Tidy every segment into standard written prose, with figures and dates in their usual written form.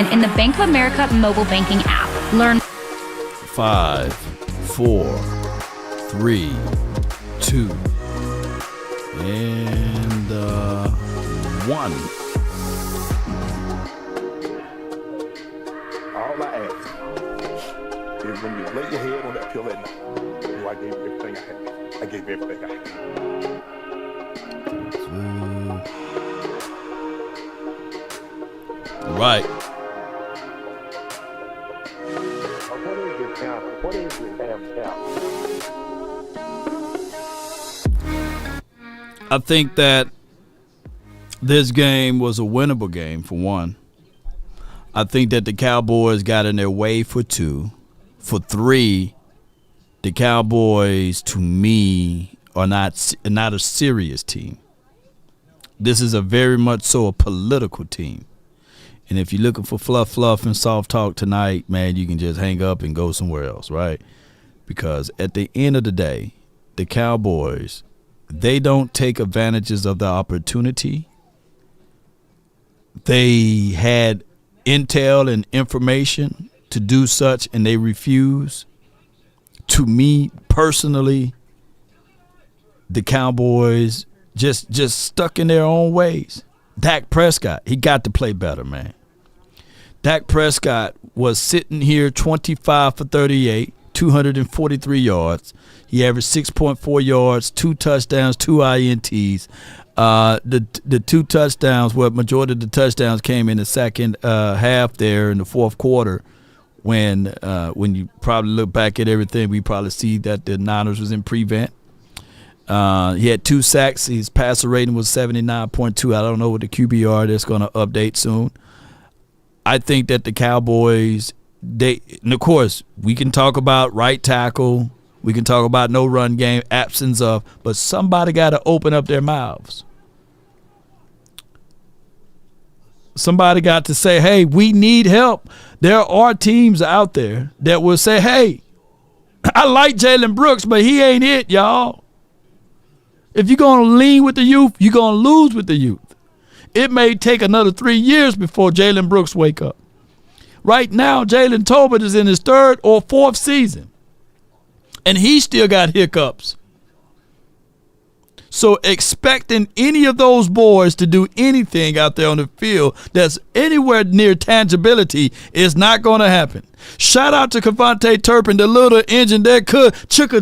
instant in the Bank of America mobile banking app. Learn. 5, 4, 3, 2, and 1. All I ask is when you lay your head on that pillow at night, you know, I gave you everything I had. I gave you everything I had. Right. What is your damn count? I think that this game was a winnable game, for one. I think that the Cowboys got in their way for 2. For 3, the Cowboys, to me, are not a serious team. This is a very much so a political team. And if you're looking for fluff, and soft talk tonight, man, you can just hang up and go somewhere else, right? Because at the end of the day, the Cowboys, they don't take advantages of the opportunity. They had intel and information to do such, and they refuse. To me personally, the Cowboys just stuck in their own ways. Dak Prescott, he got to play better, man. Dak Prescott was sitting here 25 for 38, 243 yards. He averaged 6.4 yards, 2 touchdowns, 2 INTs. The 2 touchdowns, well, majority of the touchdowns came in the second half there in the fourth quarter. When you probably look back at everything, we probably see that the Niners was in prevent. He had 2 sacks. His passer rating was 79.2. I don't know what the QBR that's going to update soon. I think that the Cowboys, and of course, we can talk about right tackle. We can talk about no run game, absence of, but somebody got to open up their mouths. Somebody got to say, hey, we need help. There are teams out there that will say, hey, I like Jalen Brooks, but he ain't it, y'all. If you're going to lean with the youth, you're going to lose with the youth. It may take another 3 years before Jalen Brooks wake up. Right now, Jalen Tolbert is in his 3rd or 4th season, and he still got hiccups. So expecting any of those boys to do anything out there on the field that's anywhere near tangibility is not going to happen. Shout out to Cavante Turpin, the little engine that could chicka,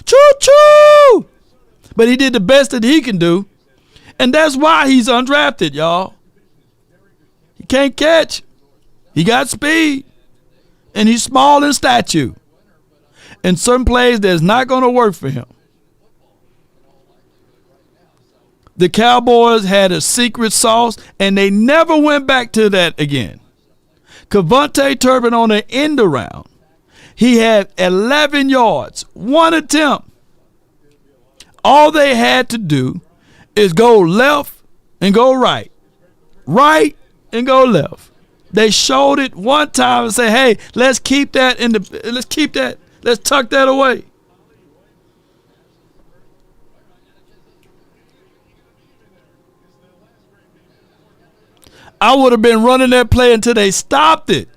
choo-choo. But he did the best that he can do, and that's why he's undrafted, y'all. He can't catch. He got speed, and he's small in stature. And certain plays that's not going to work for him. The Cowboys had a secret sauce, and they never went back to that again. Cavante Turpin on the end around, he had 11 yards, 1 attempt. All they had to do is go left and go right and go left. They showed it one time and say, hey, let's tuck that away. I would have been running that play until they stopped it.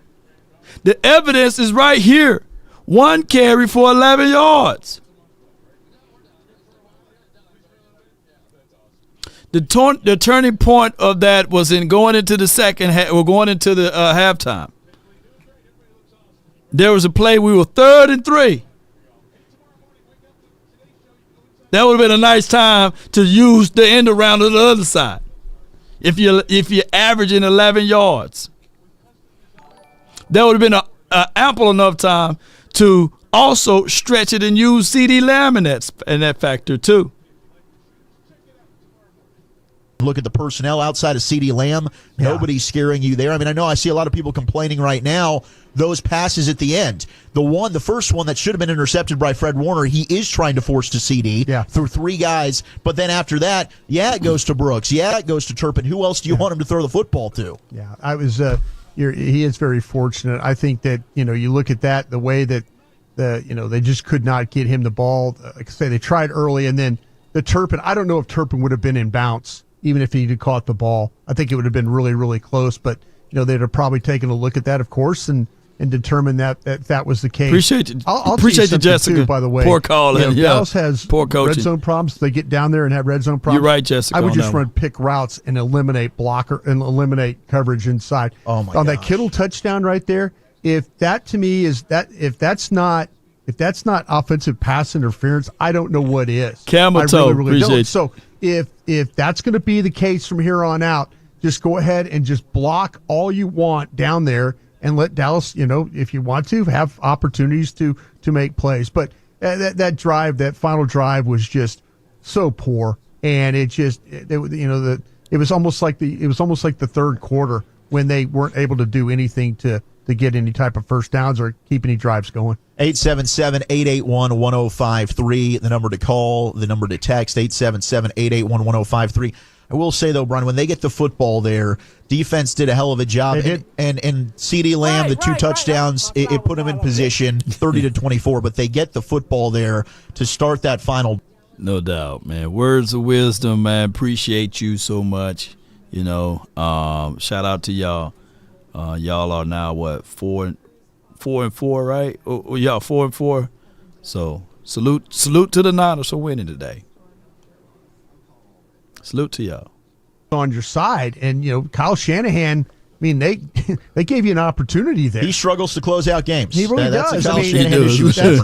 The evidence is right here. 1 carry for 11 yards. The turning point of that was in going into the second half, or going into the halftime. There was a play, we were 3rd and 3. That would have been a nice time to use the end around on the other side. If you're averaging 11 yards, that would have been a ample enough time to also stretch it and use CeeDee Lamb in that factor too. Look at the personnel outside of CeeDee Lamb. Nobody's scaring you there. I mean, I know I see a lot of people complaining right now, those passes at the end. The first one that should have been intercepted by Fred Warner, he is trying to force to CeeDee through 3 guys. But then after that, it goes to Brooks. It goes to Turpin. Who else do you want him to throw the football to? Yeah, he is very fortunate. I think that, you look at that, the way that they just could not get him the ball. Like I say, they tried early, and then the Turpin, I don't know if Turpin would have been in bounds even if he'd have caught the ball. I think it would have been really, really close. But they'd have probably taken a look at that, of course, and determined that was the case. Appreciate you. I'll Appreciate tell you, Jessica. Too, by the way, poor call. Dallas has poor coaching. red zone problems. They get down there and have red zone problems. You're right, Jessica. I would just run pick routes and eliminate coverage inside. Oh my! On that Kittle touchdown right there, if that to me is that if that's not offensive pass interference, I don't know what is. Camel toe. Really appreciate don't. So if that's going to be the case from here on out, just go ahead and just block all you want down there and let Dallas, if you want to, have opportunities to make plays. But that final drive was just so poor, and it was almost like the third quarter when they weren't able to do anything to get any type of first downs or keep any drives going. 877-881-1053, the number to call, the number to text, 877-881-1053. I will say, though, Brian, when they get the football there, defense did a hell of a job. And CeeDee Lamb, the two touchdowns, it put them in position, 30-24, but they get the football there to start that final. No doubt, man. Words of wisdom, man. Appreciate you so much. Shout out to y'all. Y'all are now, 4-4, right? Y'all 4-4. So salute to the Niners for winning today. Salute to y'all. On your side, and Kyle Shanahan, they gave you an opportunity there. He struggles to close out games. He really does.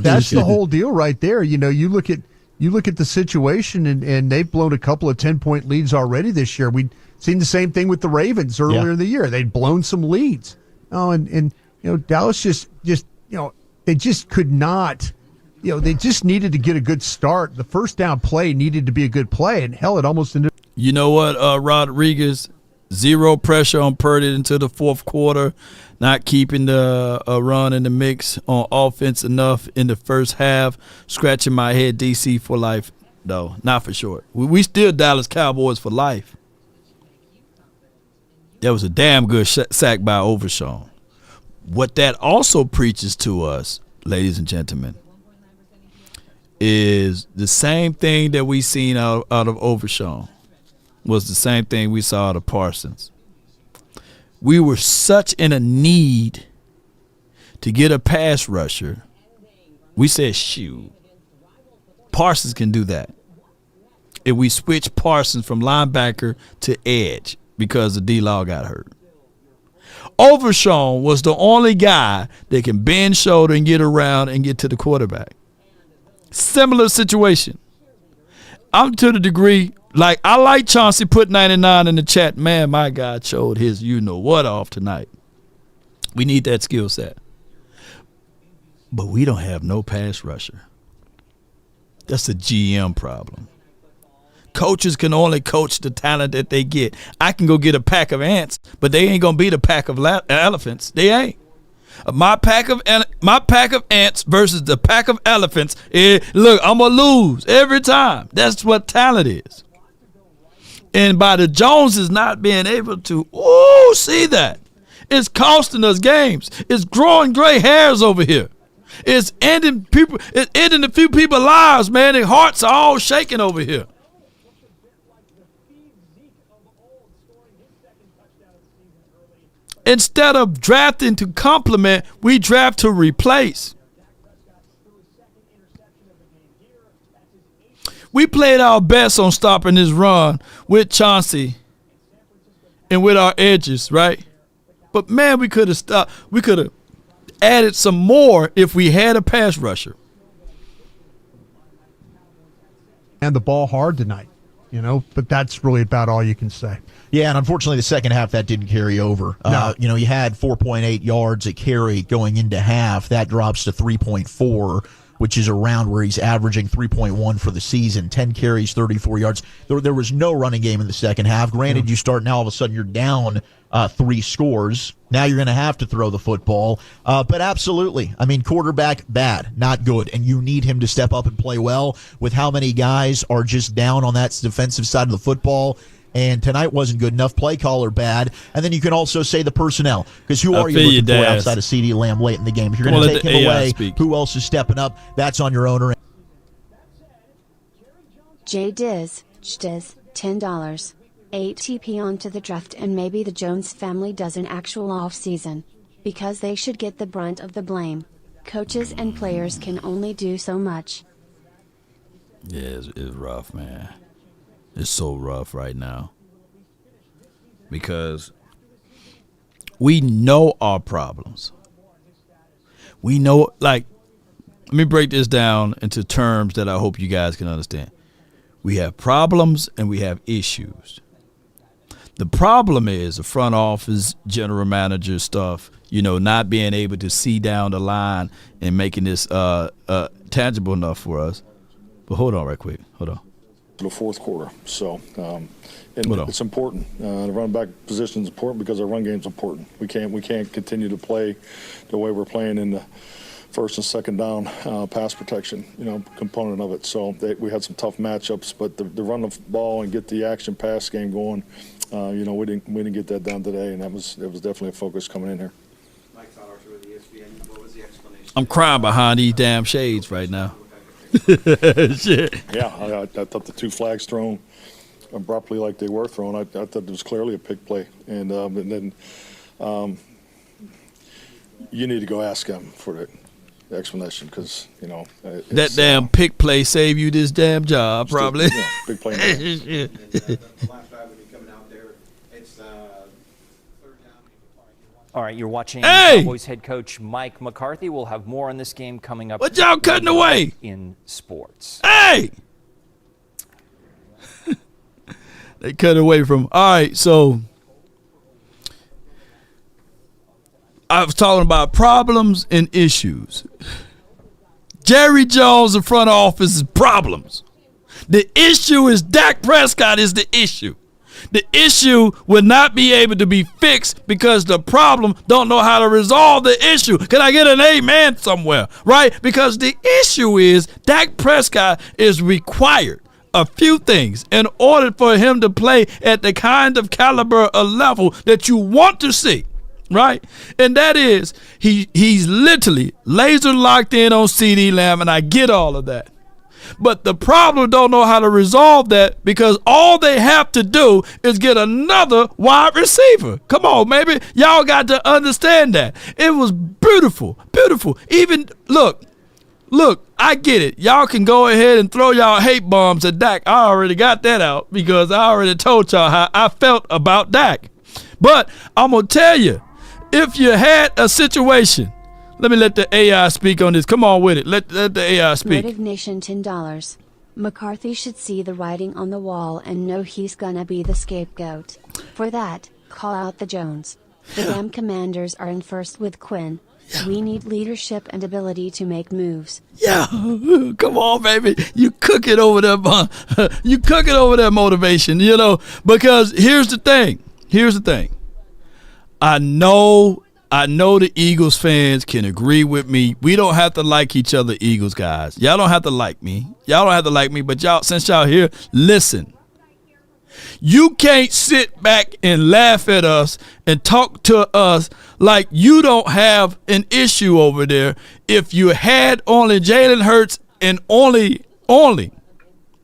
That's the whole deal right there. You look at the situation, and they've blown a couple of 10-point leads already this year. We'd seen the same thing with the Ravens earlier in the year. They'd blown some leads. And Dallas just they just could not. They just needed to get a good start. The first down play needed to be a good play, and hell, it almost ended. You know what, Rodriguez? Zero pressure on Purdy into the fourth quarter, not keeping the run in the mix on offense enough in the first half. Scratching my head, DC for life, though, not for short. We still Dallas Cowboys for life. That was a damn good sack by Overshawn. What that also preaches to us, ladies and gentlemen, is the same thing that we seen out of Overshawn was the same thing we saw out of Parsons. We were such in a need to get a pass rusher. We said, shoot, Parsons can do that. And we switched Parsons from linebacker to edge because the D-Law got hurt. Overshawn was the only guy that can bend shoulder and get around and get to the quarterback. Similar situation. I'm to the degree, I like Chauncey put 99 in the chat. Man, my God showed his you-know-what off tonight. We need that skill set. But we don't have no pass rusher. That's a GM problem. Coaches can only coach the talent that they get. I can go get a pack of ants, but they ain't going to beat a pack of elephants. They ain't. My pack of ants versus the pack of elephants. Look, I'm going to lose every time. That's what talent is. And by the Joneses not being able to, see that. It's costing us games. It's growing gray hairs over here. It's ending a few people's lives, man. Their hearts are all shaking over here. Instead of drafting to complement, we draft to replace. We played our best on stopping this run with Chauncey and with our edges, right? But, man, we could have stopped. We could have added some more if we had a pass rusher. And the ball hard tonight, but that's really about all you can say. Yeah, and unfortunately the second half that didn't carry over. No. You had 4.8 yards a carry going into half. That drops to 3.4, which is around where he's averaging 3.1 for the season. 10 carries, 34 yards. There was no running game in the second half. Granted, you start now, all of a sudden you're down 3 scores. Now you're going to have to throw the football. But absolutely, quarterback, bad, not good. And you need him to step up and play well with how many guys are just down on that defensive side of the football. And tonight wasn't good enough. Play caller bad. And then you can also say the personnel. Because who are you looking for outside of CeeDee Lamb late in the game? If you're going to take him away, who else is stepping up? That's on your owner. J. Diz, $10. ATP onto the draft, and maybe the Jones family does an actual off-season. Because they should get the brunt of the blame. Coaches and players can only do so much. Yeah, it's rough, man. It's so rough right now. Because we know our problems. We know, like, let me break this down into terms that I hope you guys can understand. We have problems and we have issues. The problem is the front office, general manager stuff, not being able to see down the line and making this tangible enough for us. But hold on right quick. Hold on. The fourth quarter. So it's important. The run back position is important because our run game is important. We can't continue to play the way we're playing in the first and second down pass protection, component of it. So we had some tough matchups, but the run the ball and get the action pass game going, we didn't get that done today, and that was definitely a focus coming in here. I'm crying behind these damn shades right now. Shit. Yeah, I thought the two flags thrown abruptly like they were thrown, I thought it was clearly a pick play. And then you need to go ask them for the explanation because, that damn pick play saved you this damn job, probably. Yeah, big play. All right, you're watching Hey! Cowboys head coach Mike McCarthy. We'll have more on this game coming up. What y'all cutting away? In sports. Hey! They cut away from, all right, so I was talking about problems and issues. Jerry Jones, the front office, is problems. The issue is Dak Prescott is the issue. The issue will not be able to be fixed because the problem don't know how to resolve the issue. Can I get an amen somewhere, right? Because the issue is Dak Prescott is required a few things in order for him to play at the kind of caliber or level that you want to see, right? And that is he's literally laser locked in on CeeDee Lamb, and I get all of that. But the problem don't know how to resolve that because all they have to do is get another wide receiver. Come on, maybe y'all got to understand that. It was beautiful, beautiful. Even look, I get it. Y'all can go ahead and throw y'all hate bombs at Dak. I already got that out because I already told y'all how I felt about Dak. But I'm going to tell you, if you had a situation, let me let the AI speak on this. Come on with it. Let the AI speak. Motive Nation $10. McCarthy should see the writing on the wall and know he's gonna be the scapegoat. For that, call out the Jones. The damn Commanders are in first with Quinn. Yeah. We need leadership and ability to make moves. Yeah, come on, baby. You cook it over there, you cook it over there, motivation, because here's the thing. I know the Eagles fans can agree with me. We don't have to like each other, Eagles guys. Y'all don't have to like me. But y'all, since y'all here, listen. You can't sit back and laugh at us and talk to us like you don't have an issue over there if you had only Jalen Hurts and only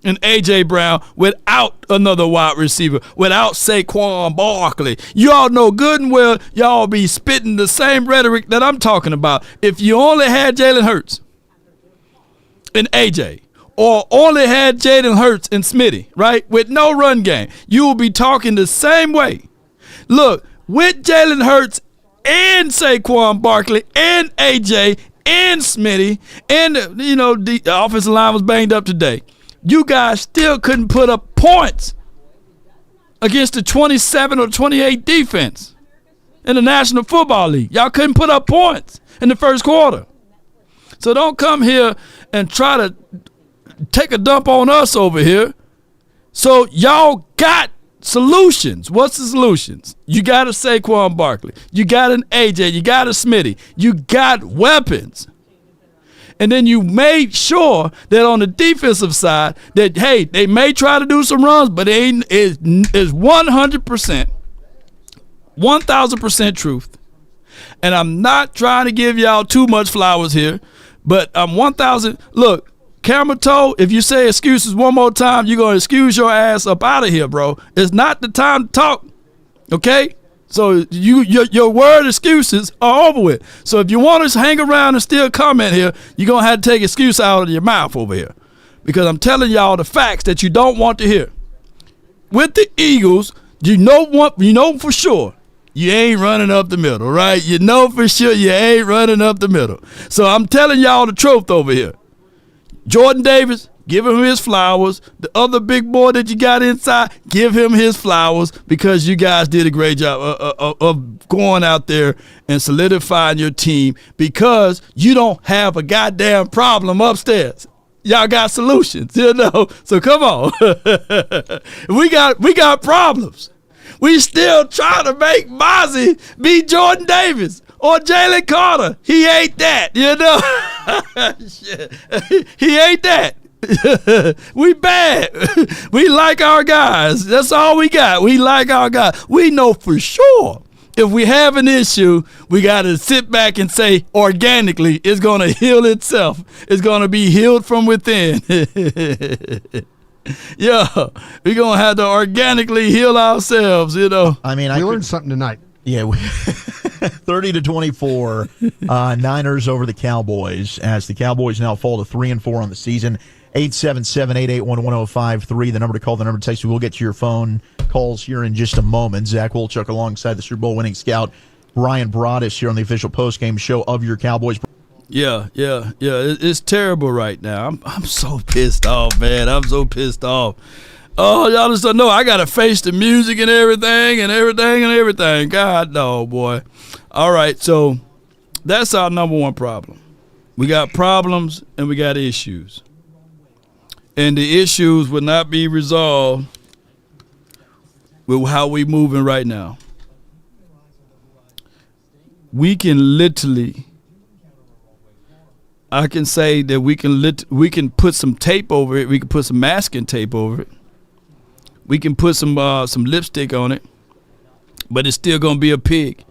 and A.J. Brown without another wide receiver, without Saquon Barkley. You all know good and well y'all be spitting the same rhetoric that I'm talking about. If you only had Jalen Hurts and A.J., or only had Jalen Hurts and Smitty, right, with no run game, you will be talking the same way. Look, with Jalen Hurts and Saquon Barkley and A.J. and Smitty, and, the offensive line was banged up today, you guys still couldn't put up points against the 27 or 28 defense in the National Football League. Y'all couldn't put up points in the first quarter. So don't come here and try to take a dump on us over here. So y'all got solutions. What's the solutions? You got a Saquon Barkley. You got an AJ. You got a Smitty. You got weapons. And then you made sure that on the defensive side that, hey, they may try to do some runs, but it is 100%, 1,000% truth. And I'm not trying to give y'all too much flowers here, but I'm 1,000. Look, Camel toe, if you say excuses one more time, you're going to excuse your ass up out of here, bro. It's not the time to talk, okay? So your word excuses are over with. So if you want to hang around and still comment here, you're going to have to take excuse out of your mouth over here. Because I'm telling y'all the facts that you don't want to hear. With the Eagles, you know for sure you ain't running up the middle, right? You know for sure you ain't running up the middle. So I'm telling y'all the truth over here. Jordan Davis, give him his flowers. The other big boy that you got inside, give him his flowers because you guys did a great job of going out there and solidifying your team because you don't have a goddamn problem upstairs. Y'all got solutions, you know. So come on. we got problems. We still trying to make Mozzie be Jordan Davis or Jalen Carter. He ain't that, you know. He ain't that. We bad. We like our guys. That's all we got. We like our guys. We know for sure if we have an issue, we got to sit back and say organically it's going to heal itself. It's going to be healed from within. Yeah, we're going to have to organically heal ourselves, you know. I mean, we learned something tonight. Yeah, 30-24, Niners over the Cowboys as the Cowboys now fall to 3-4 on the season. 877-881-1053, the number to call, the number to text. We will get to your phone calls here in just a moment. Zach Wolchuk alongside the Super Bowl winning scout Brian Broaddus here on the official postgame show of your Cowboys. Yeah. It's terrible right now. I'm so pissed off, man. I'm so pissed off. Oh, y'all just don't know. I got to face the music and everything. God, no, boy. All right, so that's our number one problem. We got problems and we got issues. And the issues will not be resolved with how we moving right now. We can literally, I can say that we can put some tape over it. We can put some masking tape over it. We can put some lipstick on it, but it's still gonna be a pig.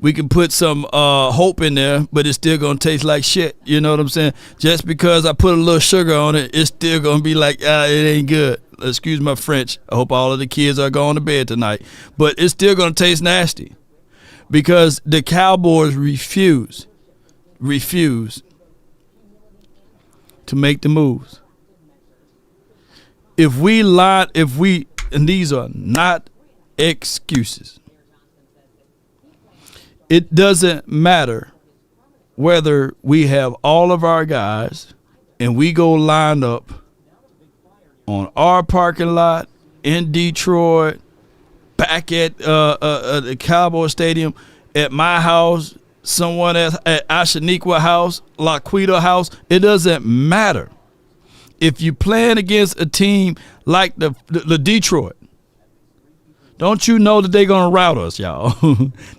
We can put some hope in there, but it's still gonna taste like shit. You know what I'm saying? Just because I put a little sugar on it, it's still gonna be like, it ain't good. Excuse my French. I hope all of the kids are going to bed tonight, but it's still gonna taste nasty because the Cowboys refuse to make the moves. And these are not excuses. It doesn't matter whether we have all of our guys and we go line up on our parking lot in Detroit, back at the Cowboy Stadium, at my house, someone at Ashaniqua house, Laquita house. It doesn't matter. If you playing against a team like the Detroit, don't you know that they're going to rout us, y'all?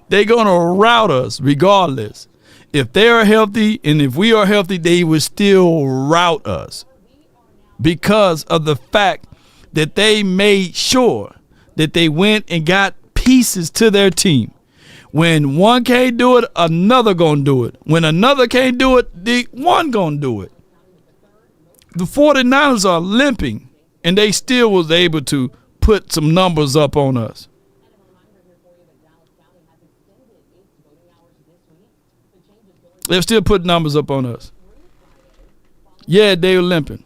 They're going to rout us regardless. If they are healthy and if we are healthy, they will still rout us because of the fact that they made sure that they went and got pieces to their team. When one can't do it, another going to do it. When another can't do it, the one going to do it. The 49ers are limping, and they still was able to put some numbers up on us. They're still putting numbers up on us. Yeah, they were limping.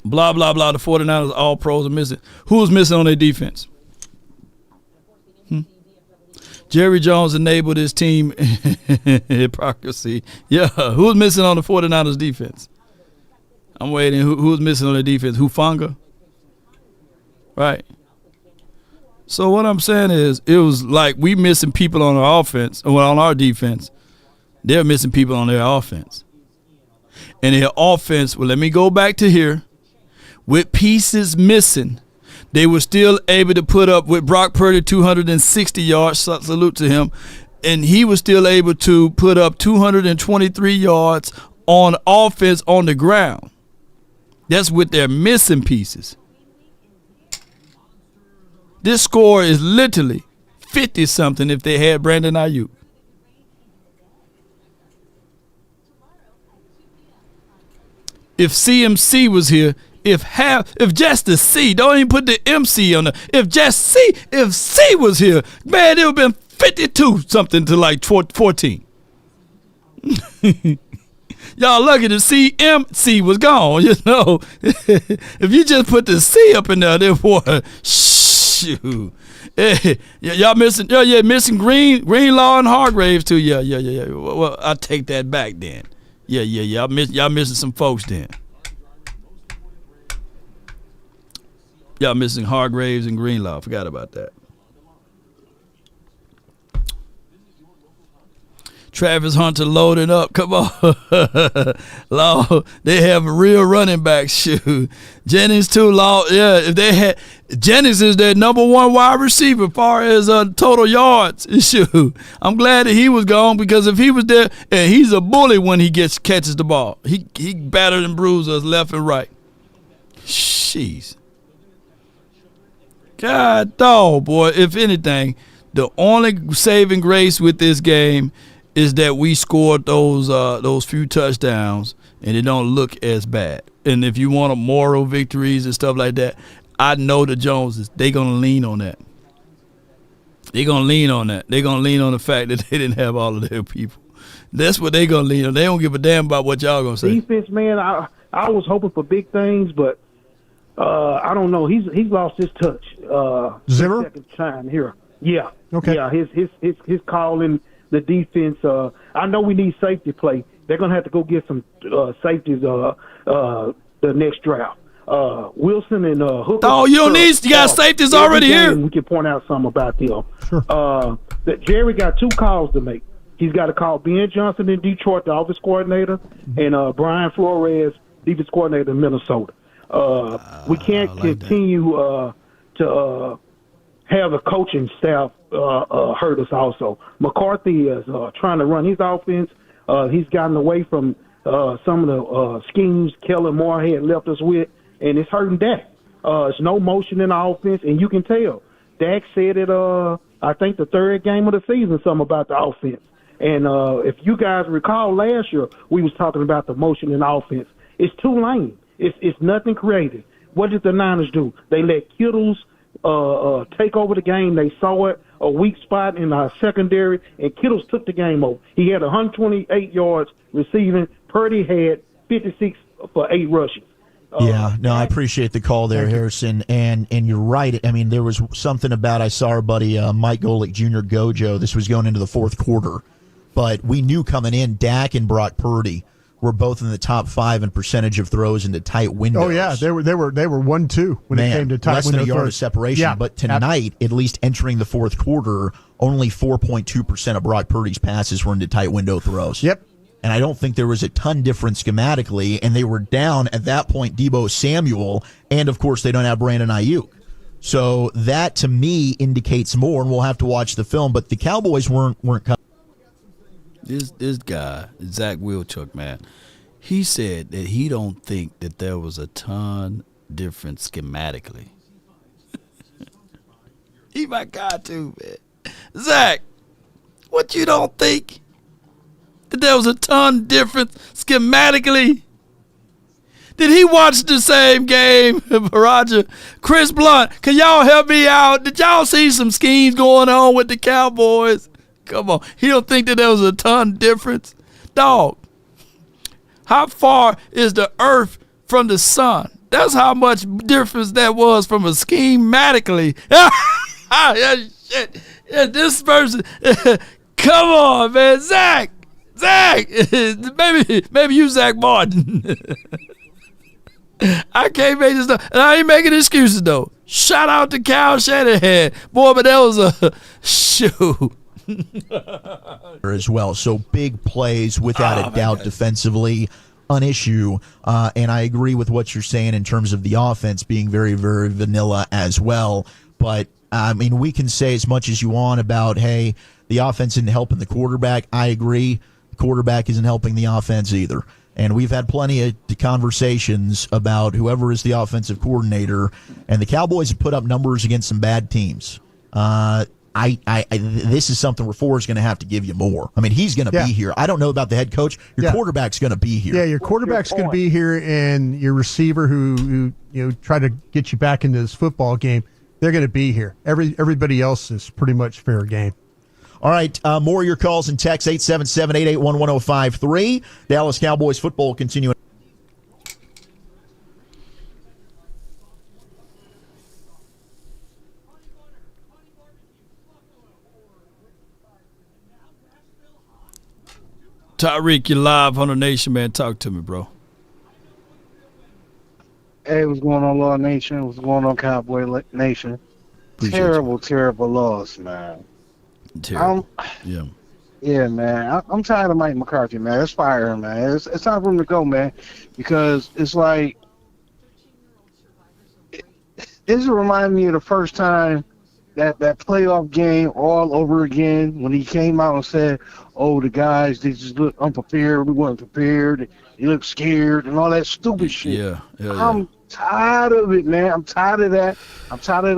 Blah, blah, blah. The 49ers, all pros are missing. Who's missing on their defense? Jerry Jones enabled his team. Hypocrisy. Yeah, who's missing on the 49ers defense? I'm waiting. Who's missing on the defense? Hufanga? Right. So what I'm saying is it was like we missing people on our offense, or on our defense. They're missing people on their offense. And their offense, well, let me go back to here. With pieces missing, they were still able to put up with Brock Purdy 260 yards. Salute to him. And he was still able to put up 223 yards on offense on the ground. That's with their missing pieces. This score is literally 50-something if they had Brandon Ayuk. if CMC was here, if just the C, don't even put the MC on there. If C was here, man, it would have been 52 something to like 14. Y'all lucky the CMC was gone, you know. If you just put the C up in there, then boy, shoot. Y'all missing Greenlaw and Hargraves too. Yeah. Well, I take that back then. Yeah. Y'all missing some folks then. Y'all missing Hargraves and Greenlaw. Forgot about that. Travis Hunter loading up. Come on. Law, they have a real running back. Shoot. Jennings too, Law. Yeah, if they had Jennings is their number one wide receiver as far as total yards. Shoot. I'm glad that he was gone because if he was there, and he's a bully when he catches the ball. He battered and bruised us left and right. Jeez. God dog, boy. If anything, the only saving grace with this game is that we scored those few touchdowns and it don't look as bad. And if you want a moral victories and stuff like that, I know the Joneses, they gonna lean on that. They're gonna lean on that. They're gonna lean on the fact that they didn't have all of their people. That's what they gonna lean on. They don't give a damn about what y'all gonna say. Defense, man, I was hoping for big things, but I don't know. He's lost his touch. Zimmer? Second time here. Yeah. Okay. Yeah, his calling the defense. I know we need safety play. They're gonna have to go get some safeties the next draft. Wilson and Hooker. Oh, you don't need. You got safeties already here. We can point out something about them. Sure. That Jerry got two calls to make. He's got to call Ben Johnson in Detroit, the offense coordinator, and Brian Flores, defense coordinator in Minnesota. We can't continue to have the coaching staff hurt us also. McCarthy is trying to run his offense. He's gotten away from some of the schemes Kellen Moore had left us with, and it's hurting Dak. There's no motion in the offense, and you can tell. Dak said it, I think, the third game of the season, something about the offense. And if you guys recall last year, we was talking about the motion in the offense. It's too lame. It's nothing creative. What did the Niners do? They let Kittles take over the game. They saw it, a weak spot in our secondary, and Kittles took the game over. He had 128 yards receiving. Purdy had 56 for 8 rushes. I appreciate the call there, Harrison, and you're right. I mean, there was something about, I saw our buddy Mike Golick Jr. Gojo. This was going into the fourth quarter, but we knew coming in, Dak and Brock Purdy were both in the top 5 in percentage of throws into tight windows. Oh yeah, they were 1-2 when it came to tight less window than a yard throws. of separation. Yeah, but tonight, at least entering the fourth quarter, only 4.2% of Brock Purdy's passes were into tight window throws. Yep. And I don't think there was a ton different schematically, and they were down at that point Deebo Samuel, and of course they don't have Brandon Ayuk. So that to me indicates more, and we'll have to watch the film. But the Cowboys weren't coming. This guy, Zach Wilchuk, man, he said that he don't think that there was a ton different schematically. He my guy too, man. Zach, what you don't think? That there was a ton different schematically? Did he watch the same game, Roger? Chris Blunt, can y'all help me out? Did y'all see some schemes going on with the Cowboys? Come on. He don't think that there was a ton difference? Dog, how far is the earth from the sun? That's how much difference that was from a schematically. Yeah, shit. Yeah, this person. Come on, man. Zach. Maybe you Zach Martin. I can't make this stuff. And I ain't making excuses, though. Shout out to Kyle Shanahan. Boy, but that was a shoot. As well. So big plays, without a doubt, defensively, an issue. And I agree with what you're saying in terms of the offense being very, very vanilla as well. But, I mean, we can say as much as you want about, hey, the offense isn't helping the quarterback. I agree. The quarterback isn't helping the offense either. And we've had plenty of conversations about whoever is the offensive coordinator. And the Cowboys have put up numbers against some bad teams. this is something where Ford's going to have to give you more. I mean, he's going to be here. I don't know about the head coach. Your quarterback's going to be here. Yeah, your quarterback's going to be here, and your receiver who try to get you back into this football game, they're going to be here. Everybody else is pretty much fair game. All right, more of your calls and texts, 877-881-1053. Dallas Cowboys football continuing. Tyreek, you're live on the Nation, man. Talk to me, bro. Hey, what's going on, Law Nation? What's going on, Cowboy Nation? Terrible loss, man. Terrible. Yeah, man. I'm tired of Mike McCarthy, man. Let's fire him, man. It's time for him to go, man. Because it's like, this reminds me of the first time that playoff game all over again when he came out and said, oh, the guys, they just look unprepared. We weren't prepared. They look scared and all that stupid shit. Yeah. I'm tired of it, man. I'm tired of that. I'm tired of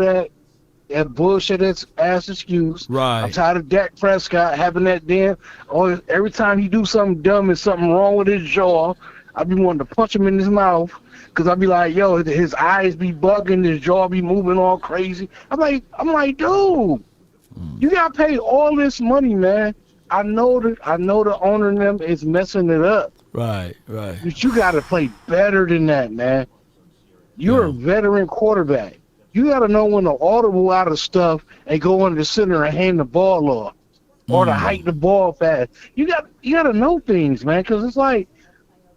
that bullshit ass excuse. Right. I'm tired of Dak Prescott having that damn, every time he do something dumb and something wrong with his jaw, I be wanting to punch him in his mouth. Because I be like, yo, his eyes be bugging, his jaw be moving all crazy. I'm like, dude, you got paid all this money, man. I know the owner and them is messing it up. Right. But you got to play better than that, man. You're a veteran quarterback. You got to know when to audible out of stuff and go into the center and hand the ball off, or to hike the ball fast. You got to know things, man. Because it's like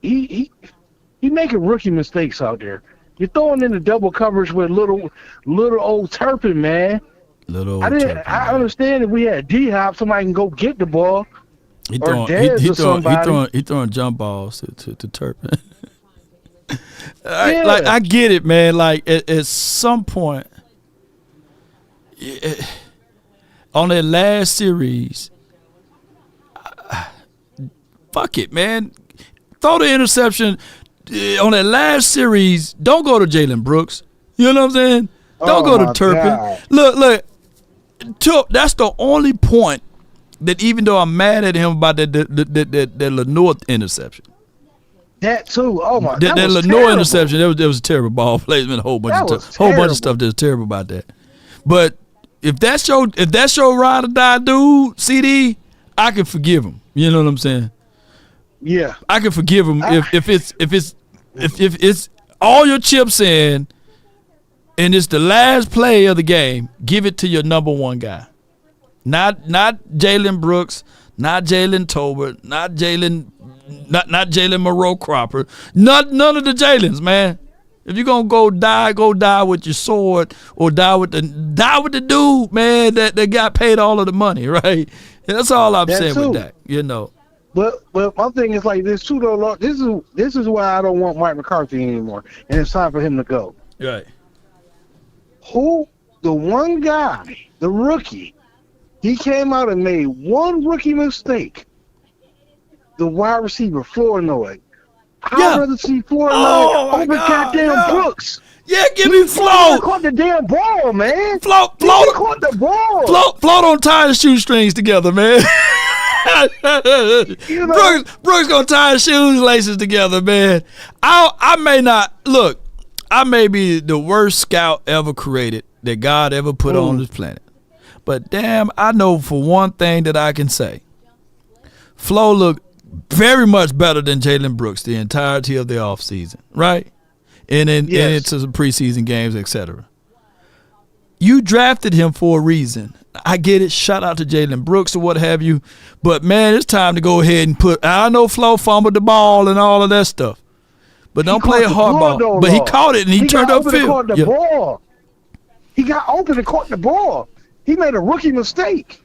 he making rookie mistakes out there. You're throwing in the double coverage with little old Turpin, man. I understand if we had D-Hop, somebody can go get the ball. He throwing jump balls to Turpin. Like, I get it, man. Like at some point, on that last series, fuck it, man. Throw the interception on that last series. Don't go to Jalen Brooks. You know what I'm saying? Don't go to Turpin. God. Look. That's the only point that, even though I'm mad at him about that Lenore interception. That too. Oh my! That Lenore interception. That was a terrible ball placement. A whole bunch of stuff that's terrible about that. But if that's your ride or die dude, CD, I can forgive him. You know what I'm saying? Yeah, I can forgive him if it's all your chips in, and it's the last play of the game. Give it to your number one guy, not Jalen Brooks, not Jalen Tolbert, not Jalen Moreau Cropper, none of the Jalens, man. If you're gonna go die with your sword, or die with the dude, man, that got paid all of the money, right? That's all I'm saying with that, you know. But my thing is like this too, though. This is why I don't want Mike McCarthy anymore, and it's time for him to go. Right. The one guy, the rookie, he came out and made one rookie mistake. The wide receiver, Flournoy. I'd rather see Flournoy over goddamn Brooks. Yeah, give me Flo. He caught the damn ball, man. Flo caught the ball. Flo don't tie his shoestrings together, man. Brooks gonna tie his shoelaces together, man. I may be the worst scout ever created that God ever put on this planet. But damn, I know for one thing that I can say. Flo looked very much better than Jalen Brooks the entirety of the offseason, right? And into some preseason games, etc. You drafted him for a reason. I get it. Shout out to Jalen Brooks or what have you. But, man, it's time to go ahead and I know Flo fumbled the ball and all of that stuff. But don't play a hardball. But he caught it and he turned upfield. He got open and caught the ball. He made a rookie mistake.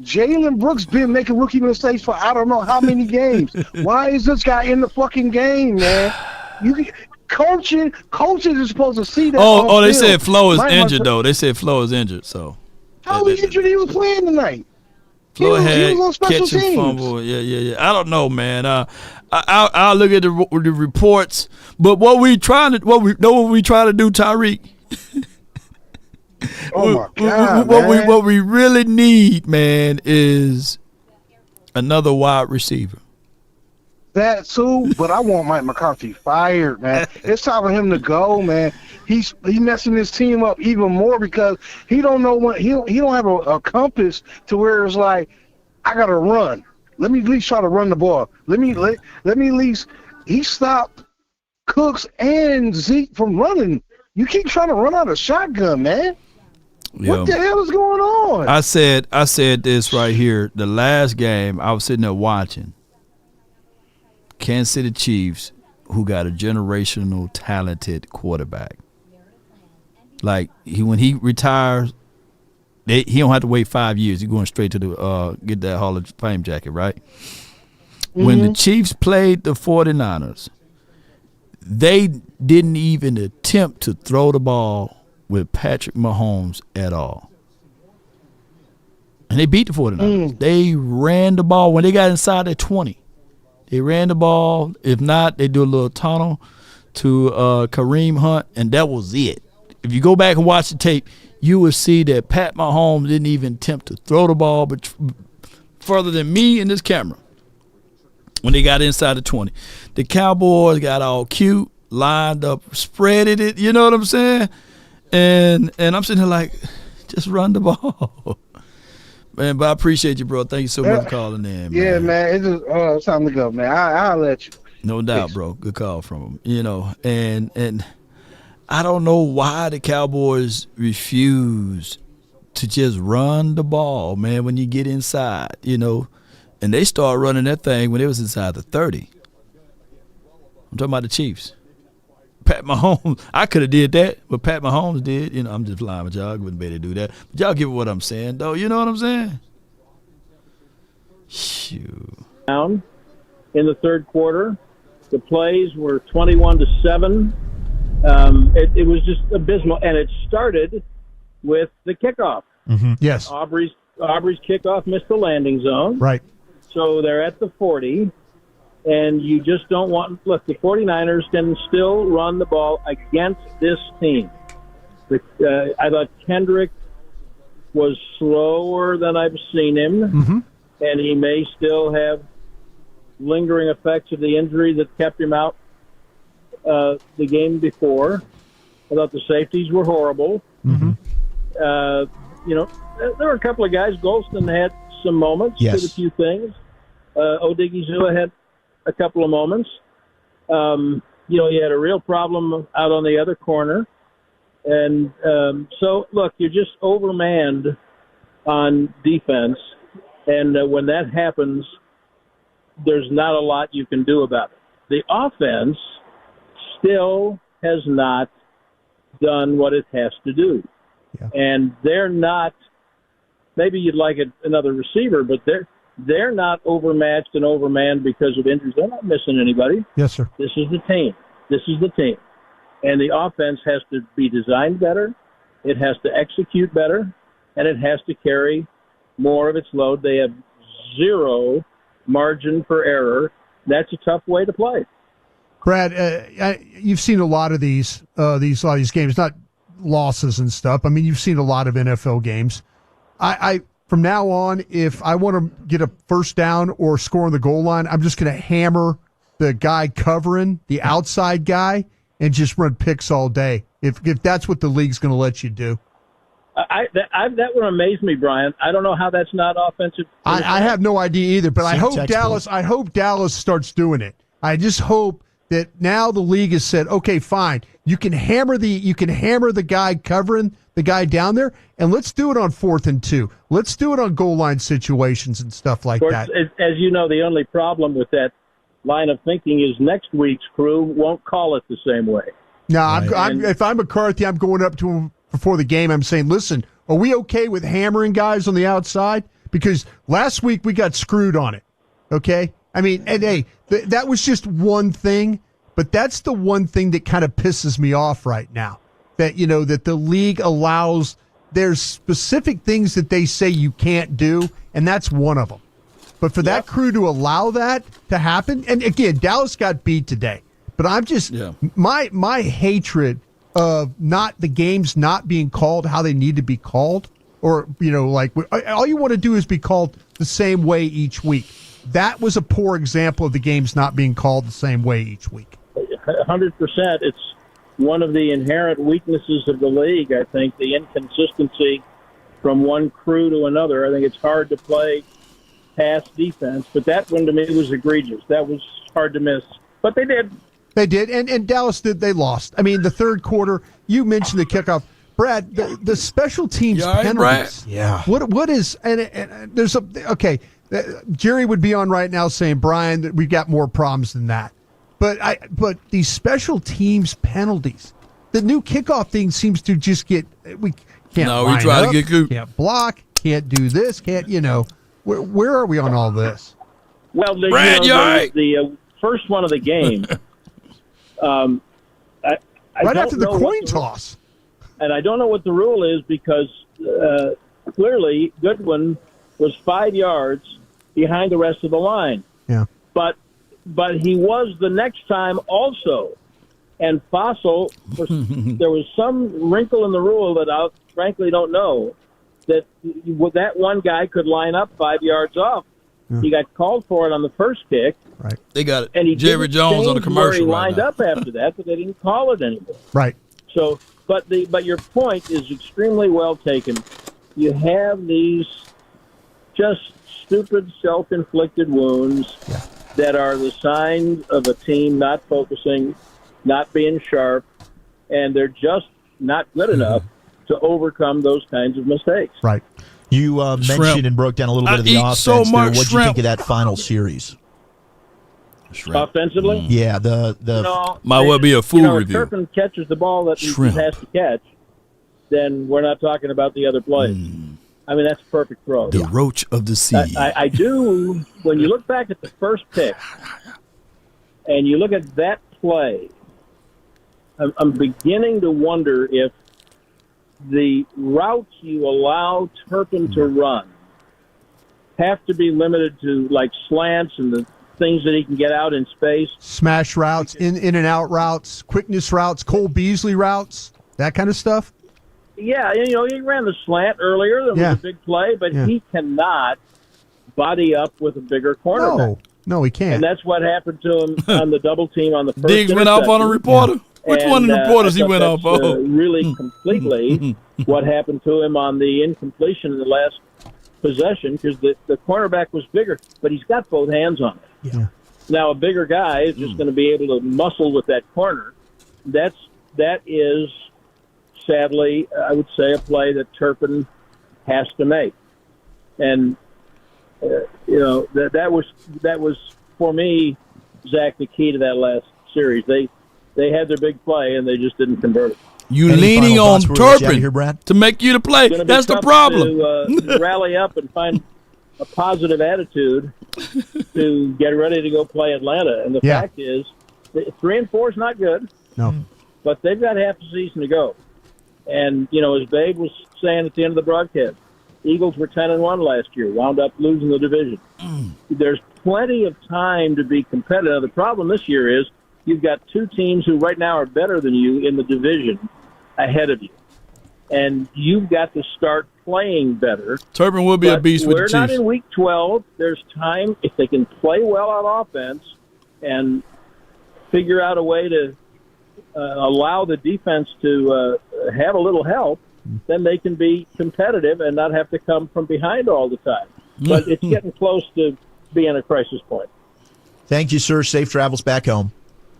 Jalen Brooks been making rookie mistakes for I don't know how many games. Why is this guy in the fucking game, man? Coaches are supposed to see that. They said Flo is injured, though. They said Flo is injured, so. How was he injured? He was playing tonight. Flo he was on special teams. Fumble. Yeah. I don't know, man. I'll look at the reports. But what we trying to do, Tyreek? Oh my God, man. What we really need, man, is another wide receiver. That too, but I want Mike McCarthy fired, man. It's time for him to go, man. He's messing his team up even more because he don't know what he don't have a compass to where it's like, I gotta run. Let me at least try to run the ball. Let me at least. He stopped Cooks and Zeke from running. You keep trying to run out of shotgun, man. What the hell is going on? I said this right here. The last game I was sitting there watching. Kansas City Chiefs, who got a generational talented quarterback. Like when he retires, he don't have to wait 5 years. He's going straight to the get that Hall of Fame jacket, right? Mm-hmm. When the Chiefs played the 49ers, they didn't even attempt to throw the ball with Patrick Mahomes at all. And they beat the 49ers. They ran the ball when they got inside their 20. They ran the ball. If not, they do a little tunnel to Kareem Hunt, and that was it. If you go back and watch the tape, you will see that Pat Mahomes didn't even attempt to throw the ball but further than me and this camera when they got inside the 20. The Cowboys got all cute, lined up, spreaded it, you know what I'm saying? And I'm sitting here like, just run the ball. Man, but I appreciate you, bro. Thank you so much for calling in, man. Yeah, man. It's time to go, man. I'll let you. No doubt, bro. Good call from him. You know, and I don't know why the Cowboys refuse to just run the ball, man, when you get inside, you know. And they start running that thing when it was inside the 30. I'm talking about the Chiefs. Pat Mahomes, I could have did that, but Pat Mahomes did. You know, I'm just lying with y'all. I wouldn't be able to do that. But y'all get what I'm saying, though. You know what I'm saying? Shoot. Down in the third quarter, the plays were 21-7. It was just abysmal, and it started with the kickoff. Mm-hmm. Yes. Aubrey's kickoff missed the landing zone. Right. So they're at the 40. And you just don't want – look, the 49ers can still run the ball against this team. I thought Kendrick was slower than I've seen him, and he may still have lingering effects of the injury that kept him out the game before. I thought the safeties were horrible. You know, there were a couple of guys. Golston had some moments, did a few things. Odigizua had a couple of moments. You know, he had a real problem out on the other corner. And so, look, you're just overmanned on defense. And when that happens, there's not a lot you can do about it. The offense still has not done what it has to do. Yeah. And they're not – maybe you'd like another receiver, but they're not overmatched and overmanned because of injuries. They're not missing anybody. Yes, sir. This is the team. And the offense has to be designed better. It has to execute better. And it has to carry more of its load. They have zero margin for error. That's a tough way to play. Brad, you've seen a lot of these games, not losses and stuff. I mean, you've seen a lot of NFL games. I from now on, if I want to get a first down or score on the goal line, I'm just going to hammer the guy covering, the outside guy, and just run picks all day. If that's what the league's going to let you do. That would amaze me, Brian. I don't know how that's not offensive. I have no idea either, but I hope Dallas starts doing it. I just hope that now the league has said, okay, fine, you can hammer the guy covering the guy down there, and let's do it on 4th and 2. Let's do it on goal line situations and stuff like that. As you know, the only problem with that line of thinking is next week's crew won't call it the same way. No, if I'm McCarthy, I'm going up to him before the game. I'm saying, listen, are we okay with hammering guys on the outside? Because last week we got screwed on it. Okay, I mean, and hey, that was just one thing, but that's the one thing that kind of pisses me off right now. That, you know, that the league allows, there's specific things that they say you can't do, and that's one of them. But for that crew to allow that to happen, and again, Dallas got beat today, but I'm just, my hatred of not the games not being called how they need to be called, or like all you want to do is be called the same way each week. That was a poor example of the games not being called the same way each week. 100%. It's one of the inherent weaknesses of the league, I think, the inconsistency from one crew to another. I think it's hard to play pass defense, but that one to me was egregious. That was hard to miss. But they did. They did, and Dallas did. They lost. I mean, the third quarter, you mentioned the kickoff. Brad, the special teams penalties. Right? Yeah. What is, and there's okay, Jerry would be on right now saying, Brian, that we've got more problems than that. But these special teams penalties, the new kickoff thing seems to just get, we can't line we try up, to get good. Can't block, can't do this, can't, where are we on all this? Well, Brad, the first one of the game, I right after the coin toss. And I don't know what the rule is because clearly Goodwin was 5 yards behind the rest of the line. Yeah. But he was the next time also. And Fossil, there was some wrinkle in the rule that I frankly don't know, that one guy could line up 5 yards off. Yeah. He got called for it on the first kick. Right. They got it. And he Jerry Jones on the commercial where he right lined now. up after that, but they didn't call it anymore. Right. So, but your point is extremely well taken. You have these just stupid self-inflicted wounds that are the sign of a team not focusing, not being sharp, and they're just not good enough to overcome those kinds of mistakes. Right. You mentioned and broke down a little bit of the offense there. What did you think of that final series? Offensively? Yeah, might well be a fool review. If Turpin catches the ball that he has to catch, then we're not talking about the other plays. I mean, that's a perfect throw. The roach of the sea. I do, when you look back at the first pick and you look at that play, I'm beginning to wonder if the routes you allow Turpin to run have to be limited to like slants and the things that he can get out in space. Smash routes, in and out routes, quickness routes, Cole Beasley routes, that kind of stuff. Yeah, he ran the slant earlier. That was a big play, but he cannot body up with a bigger cornerback. No, he can't. And that's what happened to him on the double team on the first Diggs went off on a reporter. Which one of the reporters he went off on? Really completely what happened to him on the incompletion in the last possession, because the cornerback was bigger, but he's got both hands on it. Yeah. Now a bigger guy is just going to be able to muscle with that corner. That is, sadly, I would say, a play that Turpin has to make. And that was for me, Zach, the key to that last series. They had their big play and they just didn't convert it. You leaning on Turpin to make you the play. That's the problem. To rally up and find a positive attitude to get ready to go play Atlanta. And the fact is, 3-4 is not good. No. But they've got half the season to go. And, as Babe was saying at the end of the broadcast, Eagles were 10-1 last year, wound up losing the division. There's plenty of time to be competitive. The problem this year is you've got two teams who right now are better than you in the division ahead of you. And you've got to start playing better. Turpin will be a beast with the Chiefs. We're not in Week 12. There's time. If they can play well on offense and figure out a way to allow the defense to have a little help, then they can be competitive and not have to come from behind all the time. But it's getting close to being a crisis point. Thank you, sir. Safe travels back home.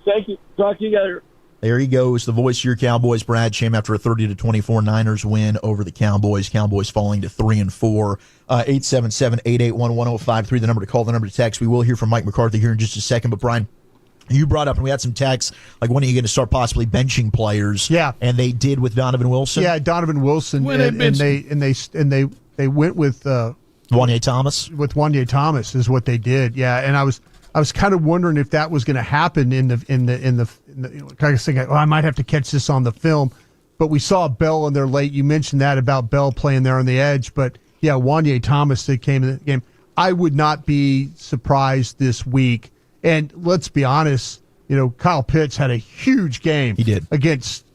Thank you. Talk to you guys. There he goes, the voice of your Cowboys, Brad Sham, after a 30-24 Niners win over the Cowboys. Cowboys falling to 3-4. 877-881-1053, the number to call, the number to text. We will hear from Mike McCarthy here in just a second. But, Brian, you brought up, and we had some texts, like when are you going to start possibly benching players? Yeah. And they did with Donovan Wilson? Yeah, Donovan Wilson. And they went with Wanye Thomas? With Wanye Thomas is what they did, yeah. And I was kind of wondering if that was going to happen in the I was thinking, I might have to catch this on the film, but we saw Bell in there late. You mentioned that about Bell playing there on the edge, but yeah, Wanye Thomas that came in the game. I would not be surprised this week. And let's be honest, Kyle Pitts had a huge game. He did. Against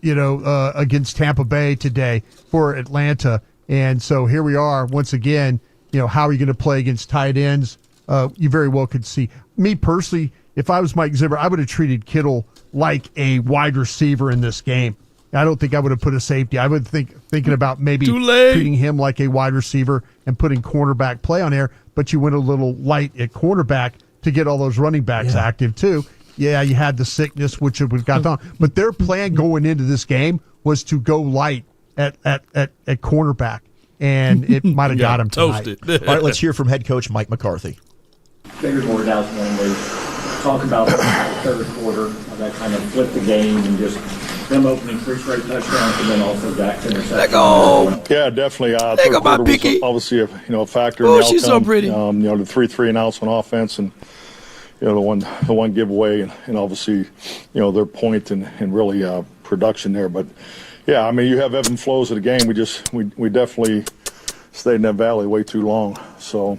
Tampa Bay today for Atlanta. And so here we are once again, how are you going to play against tight ends? You very well could see. Me personally, if I was Mike Zimmer, I would have treated Kittle like a wide receiver in this game. I don't think I would have put a safety. I would thinking about maybe treating him like a wide receiver and putting cornerback play on air, but you went a little light at cornerback to get all those running backs active too. Yeah, you had the sickness, which would have got on. But their plan going into this game was to go light at cornerback, and it might have got him toasted. All right, let's hear from head coach Mike McCarthy. Figured more Dallas when we talk about the third quarter, that kind of flipped the game and just them opening 3 straight touchdowns and then also Dak's interception. Yeah, definitely. Third quarter was obviously a factor in the outcome. She's so pretty. The 3 and outs on offense and the one giveaway and obviously their point and really production there. But yeah, I mean you have ebbs and flows of the game. We definitely stayed in that valley way too long. So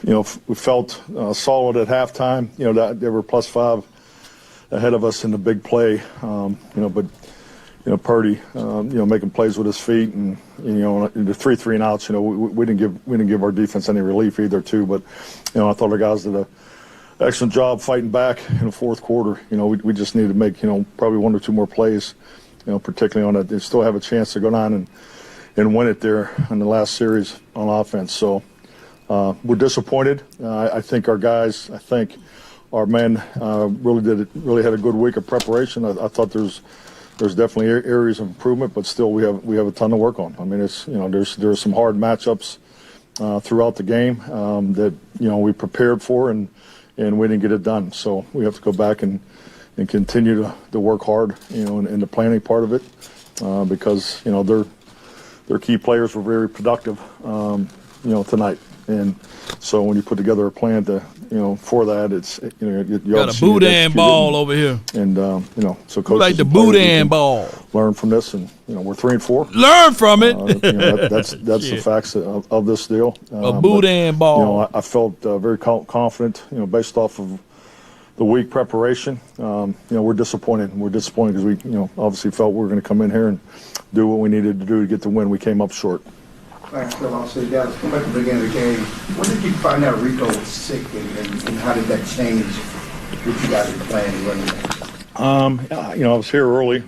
we felt solid at halftime. That they were +5 ahead of us in the big play. But Purdy, making plays with his feet and the 3 and outs. We didn't give our defense any relief either too. But I thought our guys did a excellent job fighting back in the fourth quarter. We just needed to make probably 1 or 2 more plays. Particularly on it, they still have a chance to go down and win it there in the last series on offense. So we're disappointed. I think our guys, our men really had a good week of preparation. I thought there's definitely areas of improvement, but still we have a ton to work on. I mean, it's there's some hard matchups throughout the game that we prepared for and we didn't get it done. So we have to go back and continue to work hard, in the planning part of it, because their key players were very productive, tonight. And so when you put together a plan for that, it's you got a boudin ball over here, and so coaches like the boudin ball. Learn from this, and we're 3-4. Learn from it. That's the facts of this deal. A boudin ball. I felt very confident, based off of the week preparation. We're disappointed. We're disappointed because we obviously felt we were going to come in here and do what we needed to do to get the win. We came up short. Thanks, Phil. I'll say, guys, come back to the beginning of the game. When did you find out Rico was sick, and how did that change what you guys were planning running? I was here early.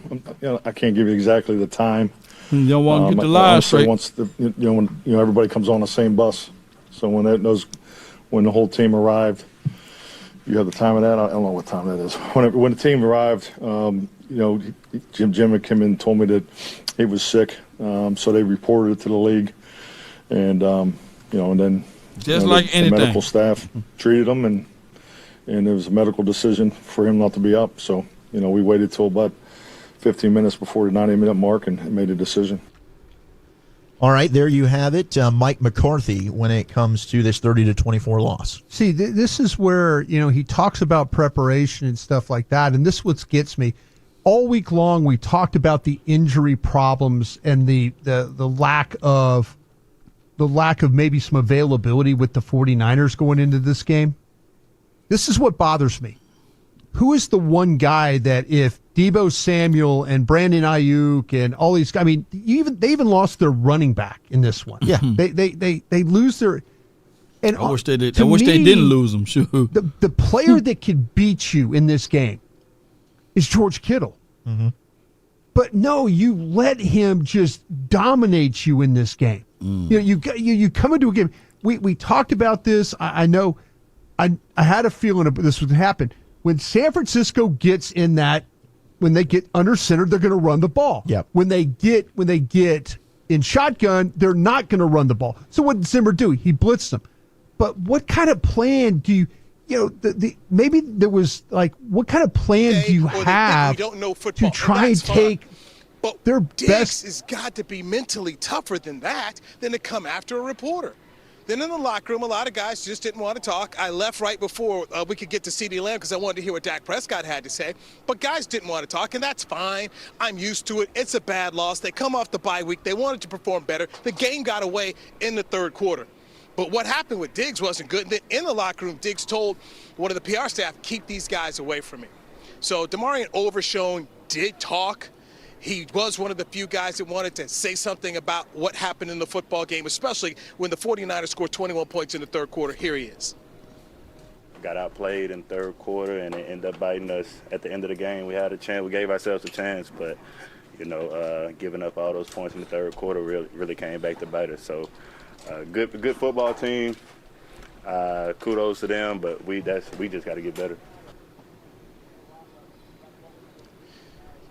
I can't give you exactly the time. You don't want to get the line straight. Once when everybody comes on the same bus, so when the whole team arrived, you have the time of that. I don't know what time that is. When the team arrived, Jim had come in and told me that he was sick, so they reported it to the league. And and then like anything, the medical staff treated him, and there was a medical decision for him not to be up. So we waited till about 15 minutes before the 90-minute mark and made a decision. All right, there you have it, Mike McCarthy. When it comes to this 30-24 loss, see, this is where he talks about preparation and stuff like that, and this what gets me. All week long, we talked about the injury problems and the lack of maybe some availability with the 49ers going into this game. This is what bothers me. Who is the one guy that if Deebo Samuel and Brandon Ayuk and all these guys, I mean, they even lost their running back in this one. Yeah. They lose their. And I wish they did. I wish they didn't lose them. Sure. The player that could beat you in this game is George Kittle. Mm-hmm. But no, you let him just dominate you in this game. You come into a game. We talked about this. I know. I had a feeling this would happen. When San Francisco gets in that, when they get under center, they're going to run the ball. Yep. When they get in shotgun, they're not going to run the ball. So what did Zimmer do? He blitzed them. But what kind of plan do you? Maybe there was what kind of plan do you have to try and take their Diggs best? Has got to be mentally tougher than that than to come after a reporter. Then in the locker room, a lot of guys just didn't want to talk. I left right before we could get to CeeDee Lamb because I wanted to hear what Dak Prescott had to say. But guys didn't want to talk, and that's fine. I'm used to it. It's a bad loss. They come off the bye week. They wanted to perform better. The game got away in the third quarter. But what happened with Diggs wasn't good. And then in the locker room, Diggs told one of the PR staff, keep these guys away from me. So DeMarvion Overshown did talk. He was one of the few guys that wanted to say something about what happened in the football game, especially when the 49ers scored 21 points in the third quarter. Here he is. Got outplayed in third quarter, and it ended up biting us at the end of the game. We had a chance. We gave ourselves a chance, but, giving up all those points in the third quarter really came back to bite us. So, good football team. Kudos to them, but we just got to get better.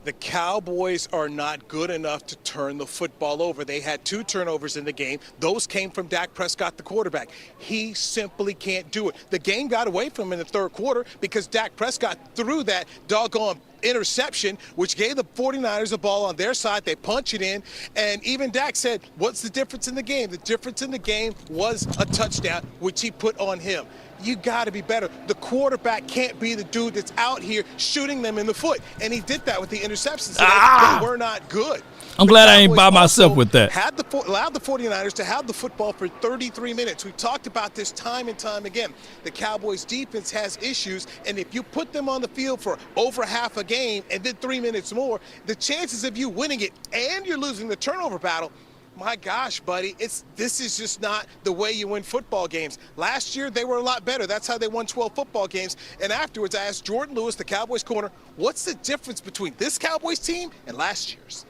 The Cowboys are not good enough to turn the football over. They had 2 turnovers in the game. Those came from Dak Prescott, the quarterback. He simply can't do it. The game got away from him in the third quarter because Dak Prescott threw that doggone interception, which gave the 49ers the ball on their side. They punch it in, and even Dak said, what's the difference in the game? The difference in the game was a touchdown, which he put on him. You got to be better. The quarterback can't be the dude that's out here shooting them in the foot, and he did that with the interceptions. They were not good. I'm glad I ain't by myself with that. Allowed the 49ers to have the football for 33 minutes. We've talked about this time and time again. The Cowboys defense has issues, and if you put them on the field for over half a game and then 3 minutes more, the chances of you winning it and you're losing the turnover battle, my gosh, buddy, this is just not the way you win football games. Last year, they were a lot better. That's how they won 12 football games. And afterwards, I asked Jordan Lewis, the Cowboys corner, what's the difference between this Cowboys team and last year's?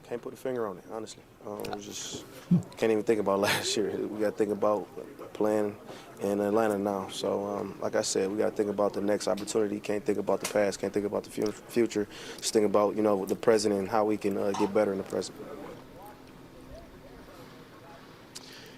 Can't put a finger on it, honestly. Just can't even think about last year. We got to think about playing in Atlanta now. So, like I said, we got to think about the next opportunity. Can't think about the past. Can't think about the future. Just think about, the present and how we can get better in the present.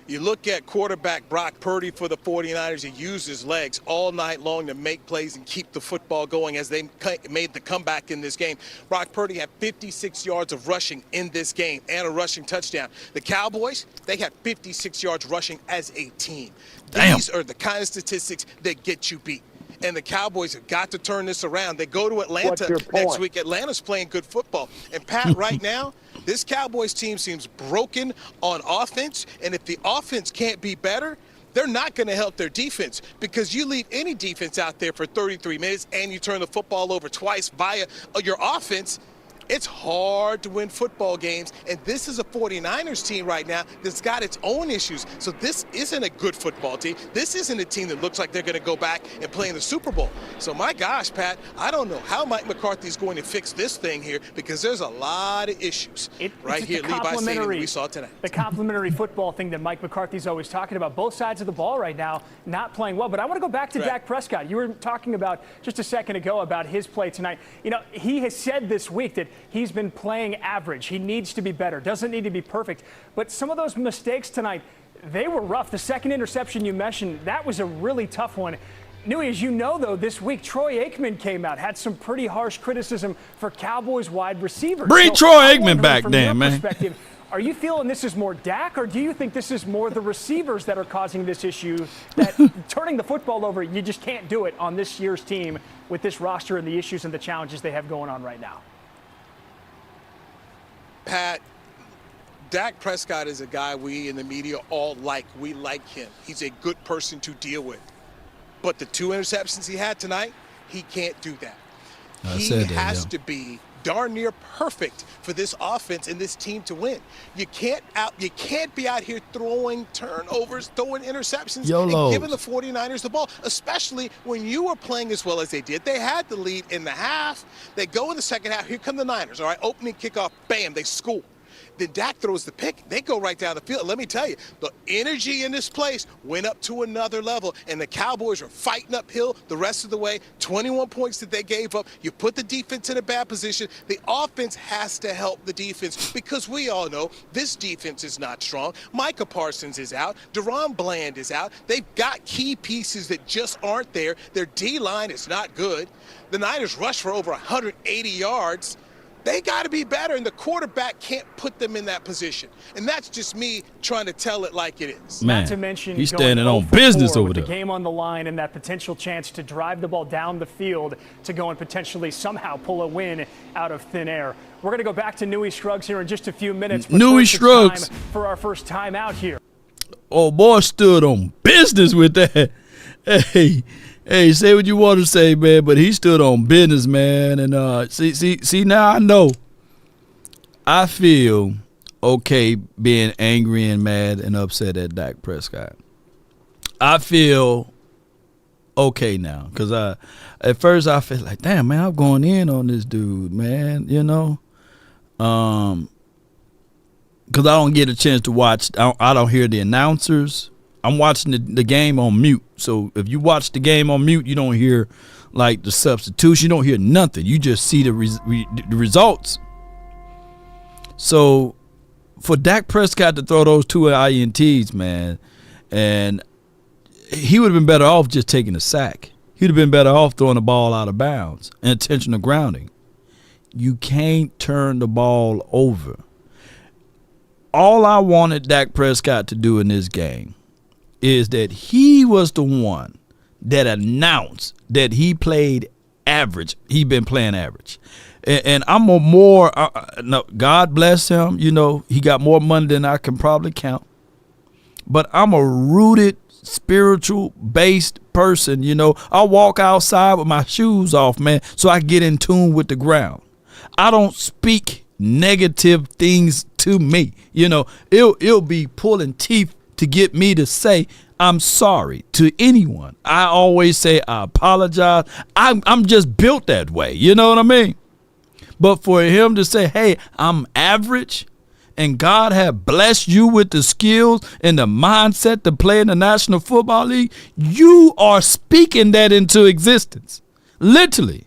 You look at quarterback Brock Purdy for the 49ers. He used his legs all night long to make plays and keep the football going as they made the comeback in this game. Brock Purdy had 56 yards of rushing in this game and a rushing touchdown. The Cowboys, they had 56 yards rushing as a team. Damn. These are the kind of statistics that get you beat. And the Cowboys have got to turn this around. They go to Atlanta next week. Atlanta's playing good football. And, Pat, right now, this Cowboys team seems broken on offense. And if the offense can't be better, they're not going to help their defense, because you leave any defense out there for 33 minutes and you turn the football over twice via your offense, it's hard to win football games, and this is a 49ers team right now that's got its own issues. So this isn't a good football team. This isn't a team that looks like they're going to go back and play in the Super Bowl. So, my gosh, Pat, I don't know how Mike McCarthy is going to fix this thing here, because there's a lot of issues right here at Levi Stadium that we saw tonight. The complementary football thing that Mike McCarthy's always talking about. Both sides of the ball right now not playing well. But I want to go back to Dak Prescott. You were talking about just a second ago about his play tonight. He has said this week that he's been playing average. He needs to be better. Doesn't need to be perfect. But some of those mistakes tonight, they were rough. The second interception you mentioned, that was a really tough one. Newey, as you know, though, this week, Troy Aikman came out, had some pretty harsh criticism for Cowboys wide receivers. Bring Troy Aikman back, damn, man. Are you feeling this is more Dak, or do you think this is more the receivers that are causing this issue, that turning the football over, you just can't do it on this year's team with this roster and the issues and the challenges they have going on right now? Pat, Dak Prescott is a guy we in the media all like. We like him. He's a good person to deal with. But the 2 interceptions he had tonight, he can't do that. He has to be darn near perfect for this offense and this team to win. You can't be out here throwing turnovers, throwing interceptions, and giving the 49ers the ball, especially when you were playing as well as they did. They had the lead in the half. They go in the second half. Here come the Niners. All right, opening kickoff, bam, they score. Then Dak throws the pick. They go right down the field. Let me tell you, the energy in this place went up to another level, and the Cowboys are fighting uphill the rest of the way. 21 points that they gave up. You put the defense in a bad position. The offense has to help the defense, because we all know this defense is not strong. Micah Parsons is out. Deron Bland is out. They've got key pieces that just aren't there. Their D-line is not good. The Niners rushed for over 180 yards. They got to be better, and the quarterback can't put them in that position. And that's just me trying to tell it like it is. Man, not to mention he's standing on business over there. The game on the line and that potential chance to drive the ball down the field to go and potentially somehow pull a win out of thin air. We're going to go back to Newey Scruggs here in just a few minutes. Newey Scruggs for our first time out here. boy stood on business with that. Hey, say what you want to say, man, but he stood on business, man. And see, now I know. I feel okay being angry and mad and upset at Dak Prescott. I feel okay now because at first I felt like, damn, man, I'm going in on this dude, man, you know. Because I don't get a chance to watch. I don't hear the announcers. I'm watching the game on mute. So if you watch the game on mute, you don't hear like the substitution. You don't hear nothing. You just see the results. So for Dak Prescott to throw those 2 INTs, man, and he would have been better off just taking a sack. He would have been better off throwing the ball out of bounds and intentional grounding. You can't turn the ball over. All I wanted Dak Prescott to do in this game is that he was the one that announced that he played average. He'd been playing average. And I'm a more, no, God bless him, you know, he got more money than I can probably count. But I'm a rooted, spiritual-based person, you know. I walk outside with my shoes off, man, so I get in tune with the ground. I don't speak negative things to me. You know, it'll be pulling teeth to get me to say I'm sorry to anyone. I always say I apologize. I'm just built that way. You know what I mean? But for him to say, hey, I'm average, and God have blessed you with the skills and the mindset to play in the National Football League, you are speaking that into existence. Literally.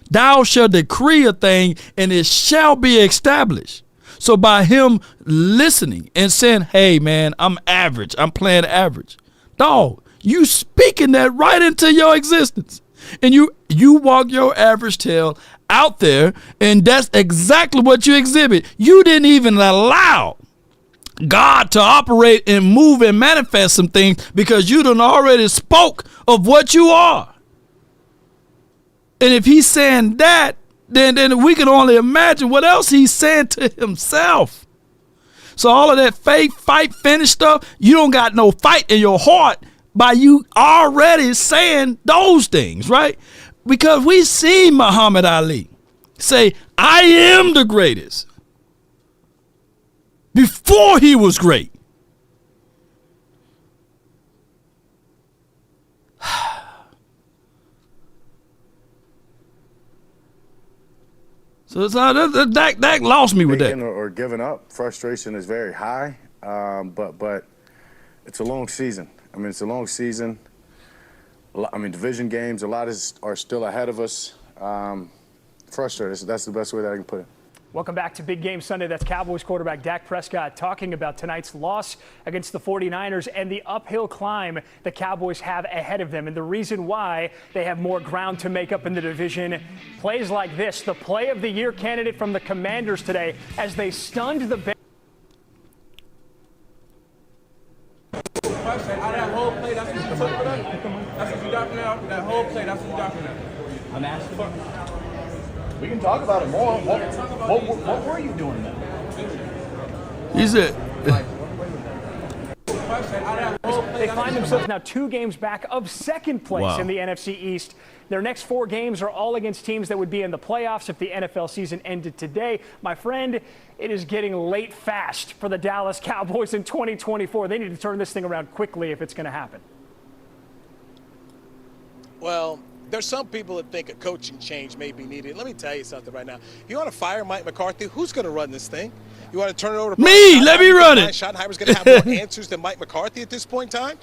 Thou shalt decree a thing, and it shall be established. So by him listening and saying, hey, man, I'm average. I'm playing average. Dog, you speaking that right into your existence. And you walk your average tail out there, and that's exactly what you exhibit. You didn't even allow God to operate and move and manifest some things because you done already spoke of what you are. And if he's saying that, then we can only imagine what else he's saying to himself. So all of that fake fight finish stuff, you don't got no fight in your heart by you already saying those things, right? Because we seen Muhammad Ali say, I am the greatest before he was great. So Dak lost me with that. Or giving up, frustration is very high, but it's a long season. I mean, it's a long season. I mean, division games, a lot are still ahead of us. Frustrated. That's the best way that I can put it. Welcome back to Big Game Sunday. That's Cowboys quarterback Dak Prescott talking about tonight's loss against the 49ers and the uphill climb the Cowboys have ahead of them. And the reason why they have more ground to make up in the division, plays like this. The play of the year candidate from the Commanders today as they stunned the Bears. That whole play, that's what you took for that? That's what you got for that? That whole play, that's what you got for that? I'm asking for. We can talk about it more. What were you doing then? He said. They find themselves now 2 games back of second place in the NFC East. Their next 4 games are all against teams that would be in the playoffs if the NFL season ended today. My friend, it is getting late fast for the Dallas Cowboys in 2024. They need to turn this thing around quickly if it's going to happen. Well, there's some people that think a coaching change may be needed. Let me tell you something right now. You want to fire Mike McCarthy? Who's going to run this thing? You want to turn it over to me? Let me run it. Schottenheimer's going to have more answers than Mike McCarthy at this point in time.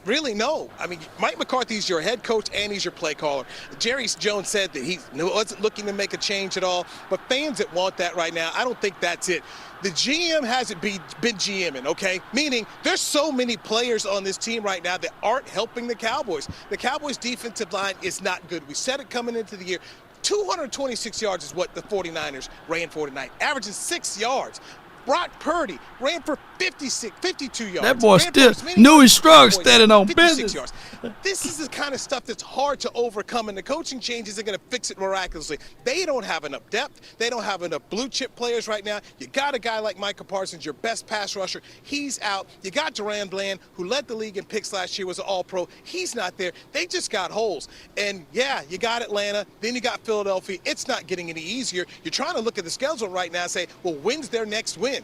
Really, no. I mean, Mike McCarthy's your head coach and he's your play caller. Jerry Jones said that he wasn't looking to make a change at all. But fans that want that right now, I don't think that's it. The GM hasn't been GMing, okay? Meaning there's so many players on this team right now that aren't helping the Cowboys. The Cowboys' defensive line is not good. We said it coming into the year. 226 yards is what the 49ers ran for tonight, averaging 6 yards. Brock Purdy ran for 52 yards. That boy still knew he struggled standing on business. Yards. This is the kind of stuff that's hard to overcome, and the coaching changes are going to fix it miraculously. They don't have enough depth. They don't have enough blue-chip players right now. You got a guy like Micah Parsons, your best pass rusher. He's out. You got Duran Bland, who led the league in picks last year, was an all-pro. He's not there. They just got holes. And, yeah, you got Atlanta. Then you got Philadelphia. It's not getting any easier. You're trying to look at the schedule right now and say, well, when's their next win?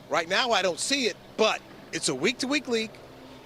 Right now, I don't see it, but it's a week-to-week league.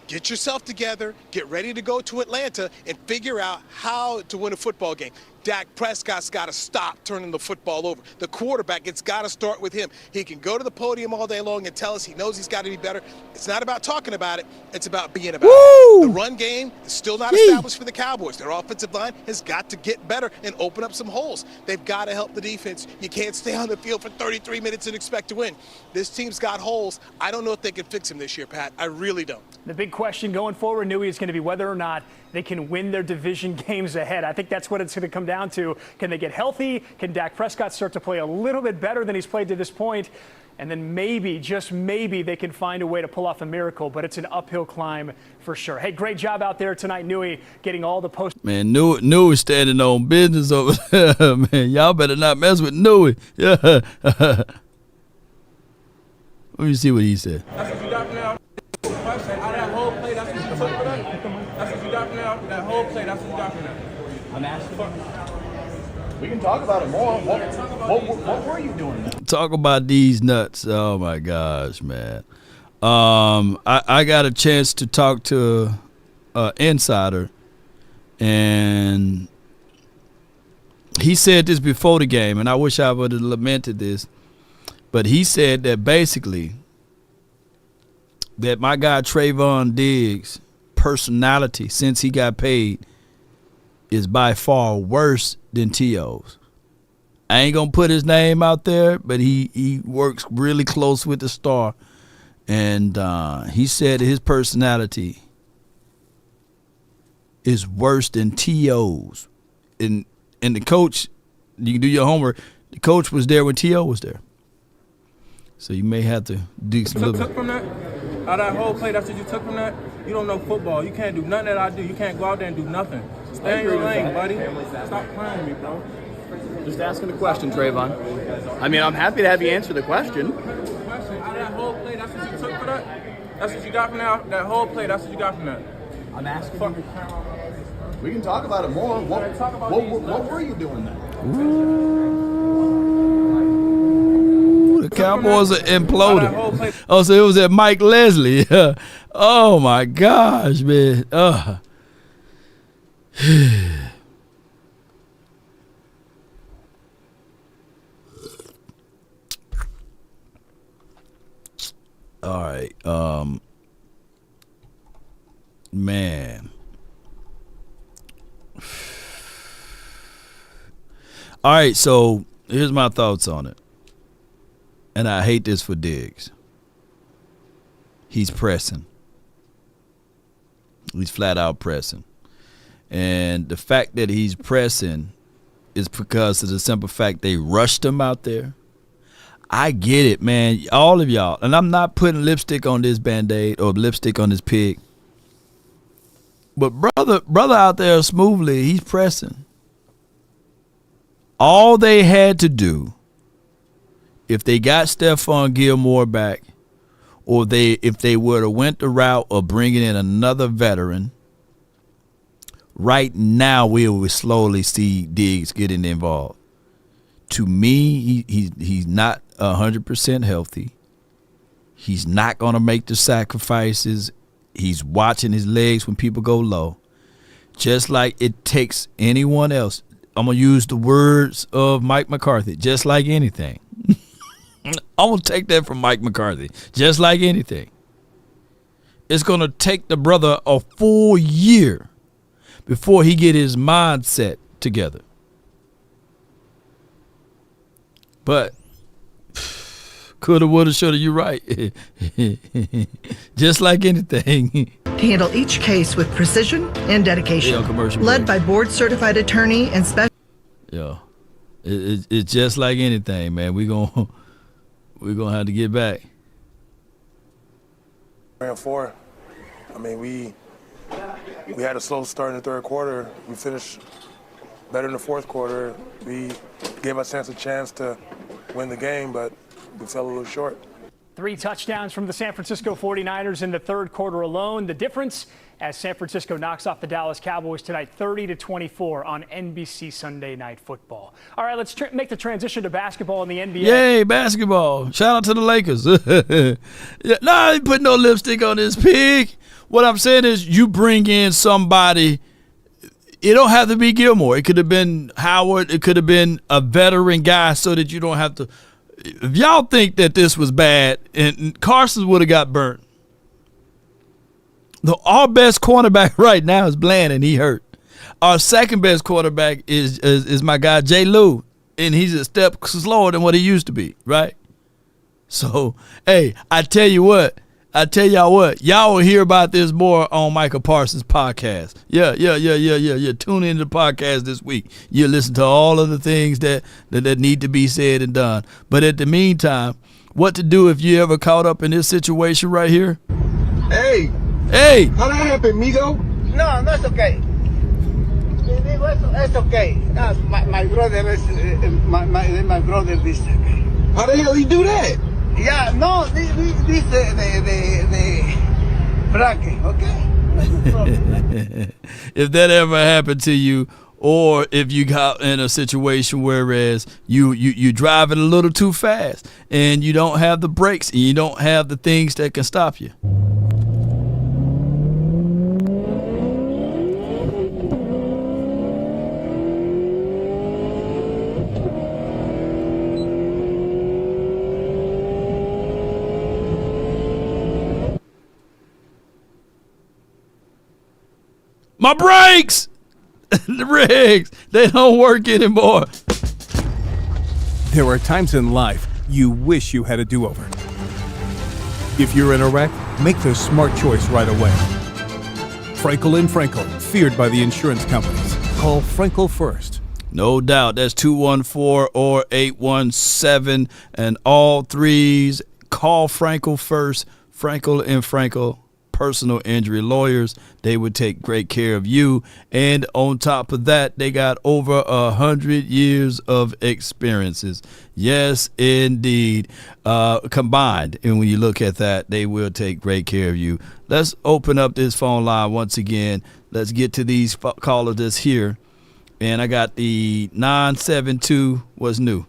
Get yourself together, get ready to go to Atlanta, and figure out how to win a football game. Dak Prescott's got to stop turning the football over. The quarterback, it's got to start with him. He can go to the podium all day long and tell us he knows he's got to be better. It's not about talking about it. It's about being about it. The run game is still not established for the Cowboys. Their offensive line has got to get better and open up some holes. They've got to help the defense. You can't stay on the field for 33 minutes and expect to win. This team's got holes. I don't know if they can fix them this year, Pat. I really don't. The big question going forward, Newey, is going to be whether or not they can win their division games ahead. I think that's what it's going to come down to. Can they get healthy? Can Dak Prescott start to play a little bit better than he's played to this point? And then maybe, just maybe, they can find a way to pull off a miracle, but it's an uphill climb for sure. Hey, great job out there tonight, Newey, getting all the post. Man, Newey standing on business over there. Man, y'all better not mess with Newey. Yeah. Let me see what he said. That's what you got now. Out of that whole play, that's what you took for that. That's what you got now. That whole play, that's what you got for that. I'm asking. We can talk about it more. What were you doing then? Talk about these nuts. Oh, my gosh, man. I got a chance to talk to an insider, and he said this before the game, and I wish I would have lamented this, but he said that basically that my guy Trevon Diggs' personality since he got paid is by far worse than T.O.'s. I ain't going to put his name out there, but he works really close with the star. And he said his personality is worse than T.O.'s. And the coach, you can do your homework, the coach was there when T.O. was there. So you may have to do some little took from that? Out of that whole play, that's what you took from that? You don't know football. You can't do nothing that I do. You can't go out there and do nothing. Stay in your lane, buddy. Stop playing with me, bro. Just asking a question, Trevon. I mean, I'm happy to have you answer the question. Out of that whole play, that's what you took for that? That's what you got from that whole play, that's what you got from that. I'm asking you. We can talk about it more. What were you doing then? Ooh, the Cowboys are imploding. Oh, so it was at Mike Leslie. Oh, my gosh, man. All right. Man. All right, so here's my thoughts on it. And I hate this for Diggs. He's pressing. He's flat out pressing. And the fact that he's pressing is because of the simple fact they rushed him out there. I get it, man. All of y'all. And I'm not putting lipstick on this Band-Aid or lipstick on this pig. But brother out there smoothly, he's pressing. All they had to do, if they got Stephon Gilmore back, or if they would have went the route of bringing in another veteran, right now we will slowly see Diggs getting involved. To me, he's not 100% healthy. He's not going to make the sacrifices. He's watching his legs when people go low. Just like it takes anyone else. I'm going to use the words of Mike McCarthy. Just like anything. I'm going to take that from Mike McCarthy. Just like anything. It's going to take the brother a full year before he get his mindset together. But coulda, woulda, shoulda, you're right. Just like anything. Handle each case with precision and dedication. Led by board-certified attorney and special. Yeah, it's just like anything, man. We we're going to have to get back. Ran 4. I mean, we had a slow start in the third quarter. We finished better in the fourth quarter. We gave ourselves a chance to win the game, but we fell a little short. 3 touchdowns from the San Francisco 49ers in the third quarter alone. The difference as San Francisco knocks off the Dallas Cowboys tonight 30-24 on NBC Sunday Night Football. All right, let's make the transition to basketball in the NBA. Yay, basketball. Shout out to the Lakers. Yeah, no, I ain't putting no lipstick on this pig. What I'm saying is you bring in somebody. It don't have to be Gilmore. It could have been Howard. It could have been a veteran guy so that you don't have to. If y'all think that this was bad, and Carson would have got burnt. Our best cornerback right now is Bland, and he hurt. Our second best quarterback is my guy J. Lou, and he's a step slower than what he used to be, right? So, hey, I tell y'all what, y'all will hear about this more on Michael Parsons' podcast. Yeah. Tune into the podcast this week. You'll listen to all of the things that need to be said and done. But at the meantime, what to do if you ever caught up in this situation right here? Hey. How that happen, Migo? No, it's okay. It's okay. My brother is my brother. This. How the hell he do that? Yeah, no, this the bracket, okay? If that ever happened to you, or if you got in a situation whereas you driving a little too fast and you don't have the brakes and you don't have the things that can stop you. My brakes! The rigs, they don't work anymore. There are times in life you wish you had a do-over. If you're in a wreck, make the smart choice right away. Frenkel and Frenkel, feared by the insurance companies. Call Frenkel first. No doubt. That's 214 or 817 and all threes. Call Frenkel first. Frenkel and Frenkel. Personal injury lawyers. They would take great care of you, and on top of that, they got over 100 years of experiences. Yes, indeed. Combined, and when you look at that, they will take great care of you. Let's open up this phone line once again. Let's get to these callers that's here, and I got the 972. What's new?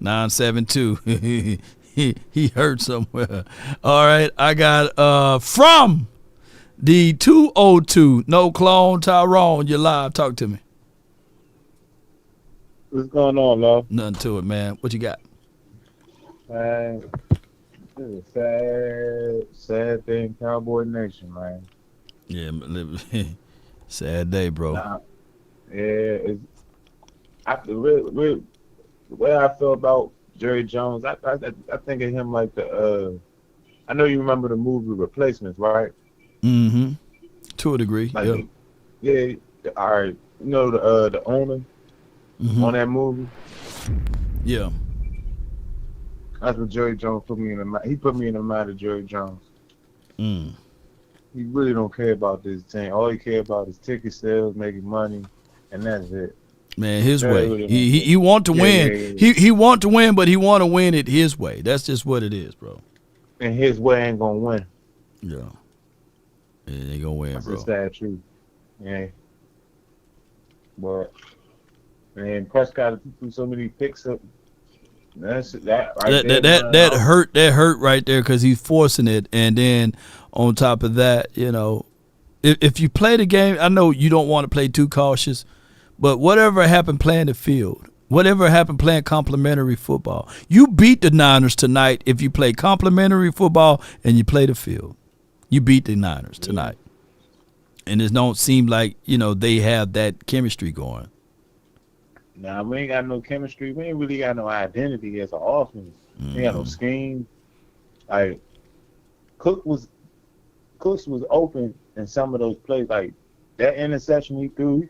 (972) he hurt somewhere. All right, I got from the 202. No clone, Tyrone. You're live. Talk to me. What's going on, love? Nothing to it, man. What you got? Man, this is a sad thing, Cowboy Nation, man. Yeah, sad day, bro. The way I feel about Jerry Jones, I think of him like I know you remember the movie Replacements, right? Mm-hmm. To a degree, like, yeah. All right, you know the owner on that movie. Yeah. That's what Jerry Jones put me in the mind. He put me in the mind of Jerry Jones. Mm. He really don't care about this thing. All he care about is ticket sales, making money, and that's it. Man, his way. He want to win. Yeah. He want to win, but he want to win it his way. That's just what it is, bro. And his way ain't gonna win. Yeah. It ain't gonna win, That's bro. That's the sad truth. Yeah. But man, Prescott threw so many picks up. That's that right there. That hurt. That hurt right there because he's forcing it, and then on top of that, you know, if you play the game, I know you don't want to play too cautious. But whatever happened playing the field, whatever happened playing complimentary football, you beat the Niners tonight if you play complimentary football and you play the field. You beat the Niners tonight. And it don't seem like, you know, they have that chemistry going. Nah, we ain't got no chemistry. We ain't really got no identity as an offense. We ain't got no scheme. Like, Cooks was open in some of those plays. Like, that interception he threw, he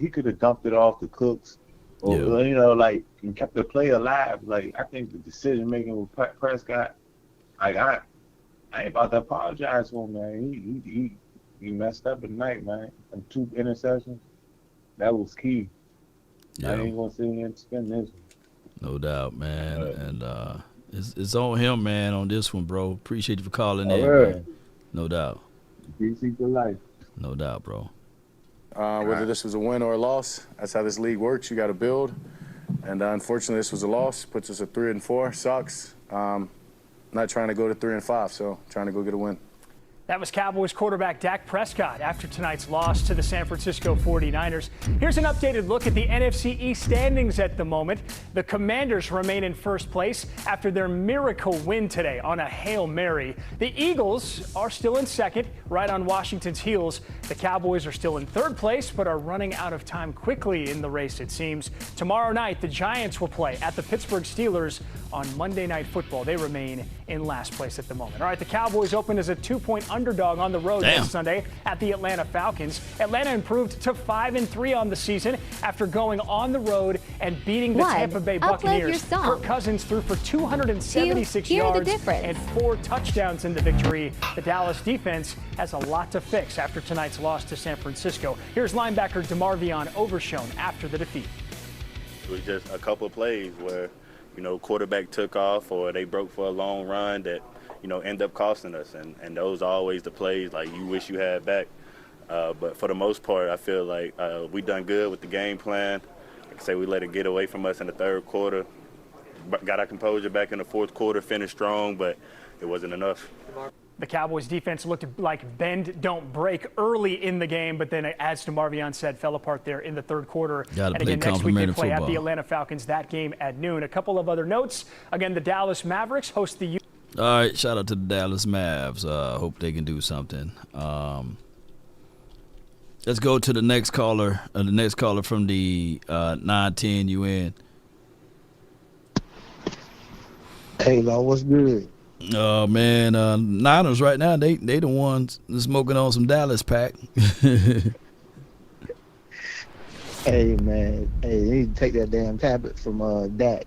could have dumped it off to Cooks Or, you know, like, and kept the play alive. Like, I think the decision making with Prescott, like, I ain't about to apologize for him, man. He messed up at night, man. And 2 interceptions, that was key. Yeah. I ain't gonna sit here and spend this one. No doubt, man. And it's on him, man, on this one, bro. Appreciate you for calling in, man. No doubt. DC for life. No doubt, bro. Whether this was a win or a loss, that's how this league works. You got to build. And unfortunately, this was a loss. Puts us at 3-4. Sucks. Not trying to go to 3-5, so trying to go get a win. That was Cowboys quarterback Dak Prescott after tonight's loss to the San Francisco 49ers. Here's an updated look at the NFC East standings at the moment. The Commanders remain in first place after their miracle win today on a Hail Mary. The Eagles are still in second, right on Washington's heels. The Cowboys are still in third place, but are running out of time quickly in the race, it seems. Tomorrow night, the Giants will play at the Pittsburgh Steelers on Monday Night Football. They remain in last place at the moment. All right, the Cowboys opened as a 2-point underdog on the road this Sunday at the Atlanta Falcons. Atlanta improved to 5-3 on the season after going on the road and beating the Tampa Bay Buccaneers. Kirk Cousins threw for 276 yards and 4 touchdowns in the victory. The Dallas defense has a lot to fix after tonight's loss to San Francisco. Here's linebacker DeMarvion Overshown after the defeat. It was just a couple of plays where, you know, quarterback took off or they broke for a long run that, you know, end up costing us. And those are always the plays like you wish you had back. But for the most part, I feel like we done good with the game plan. Like I say, we let it get away from us in the third quarter. Got our composure back in the fourth quarter, finished strong, but it wasn't enough. The Cowboys defense looked like bend, don't break early in the game, but then, as DeMarvion said, fell apart there in the third quarter. And again, next week they play football at the Atlanta Falcons, that game at noon. A couple of other notes. Again, the Dallas Mavericks host the All right, shout out to the Dallas Mavs. Hope they can do something. Let's go to the next caller. The next caller from the 910 UN. Hey, Law, what's good? Oh man, Niners right now they the ones smoking on some Dallas pack. Hey man, hey, you need to take that damn tablet from Dak.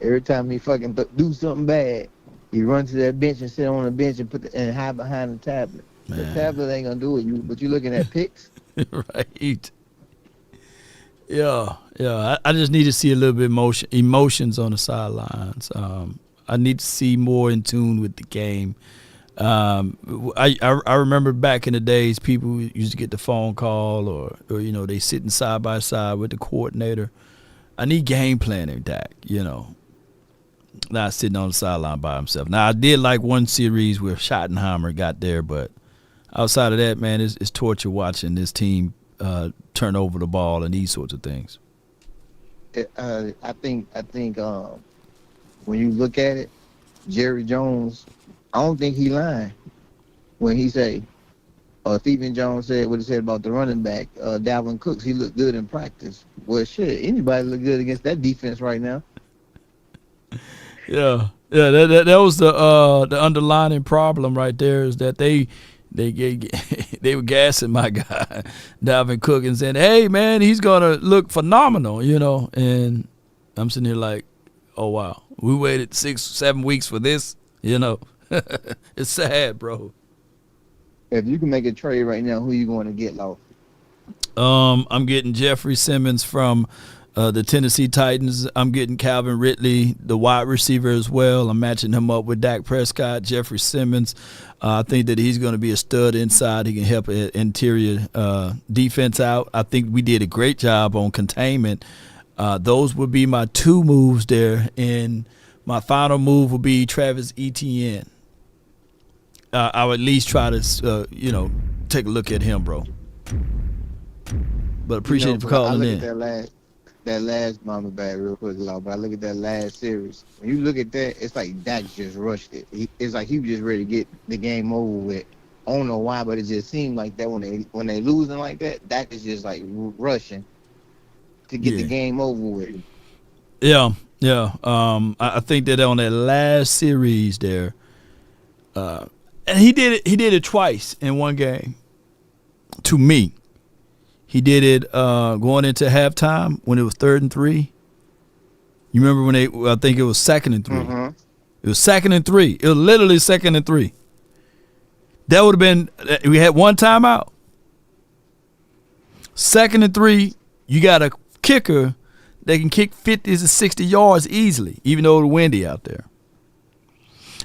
Every time he fucking do something bad, he run to that bench and sit on the bench and hide behind the tablet. Man. The tablet ain't gonna do it. But you looking at picks. Right. Yeah. I just need to see a little bit emotions on the sidelines. I need to see more in tune with the game. I remember back in the days, people used to get the phone call or you know, they sitting side by side with the coordinator. I need game planning, Dak, you know, not sitting on the sideline by himself. Now, I did like one series where Schottenheimer got there, but outside of that, man, it's torture watching this team turn over the ball and these sorts of things. I think when you look at it, Jerry Jones, I don't think he lying when he say, Stephen Jones said what he said about the running back, Dalvin Cooks, he looked good in practice. Well, shit, anybody look good against that defense right now. Yeah, that was the underlying problem right there is that they were gassing my guy, Dalvin Cook, and saying, hey, man, he's going to look phenomenal, you know, and I'm sitting here like, oh, wow. We waited 6-7 weeks for this, you know. It's sad, bro. If you can make a trade right now, who you going to get, Law? I'm getting Jeffrey Simmons from the Tennessee Titans. I'm getting Calvin Ridley, the wide receiver, as well. I'm matching him up with Dak Prescott, Jeffrey Simmons. I think that he's going to be a stud inside. He can help interior defense out. I think we did a great job on containment. Those would be my 2 moves there, and my final move would be Travis Etienne. I would at least try to, take a look at him, bro. But appreciate you for calling in. I look at that last Mama Bad real quick, Law, but I look at that last series. When you look at that, it's like Dak just rushed it. It's like he was just ready to get the game over with. I don't know why, but it just seemed like that when they losing like that, Dak is just like rushing to get the game over with. Yeah. I think that on that last series there, and he did it twice in one game. To me, He did it going into halftime when it was 3rd and 3. You remember when I think it was 2nd and 3. Mm-hmm. It was 2nd and 3. It was literally 2nd and 3. That would have been, we had one timeout. 2nd and 3, you got a kicker that can kick 50 to 60 yards easily, even though it's windy out there.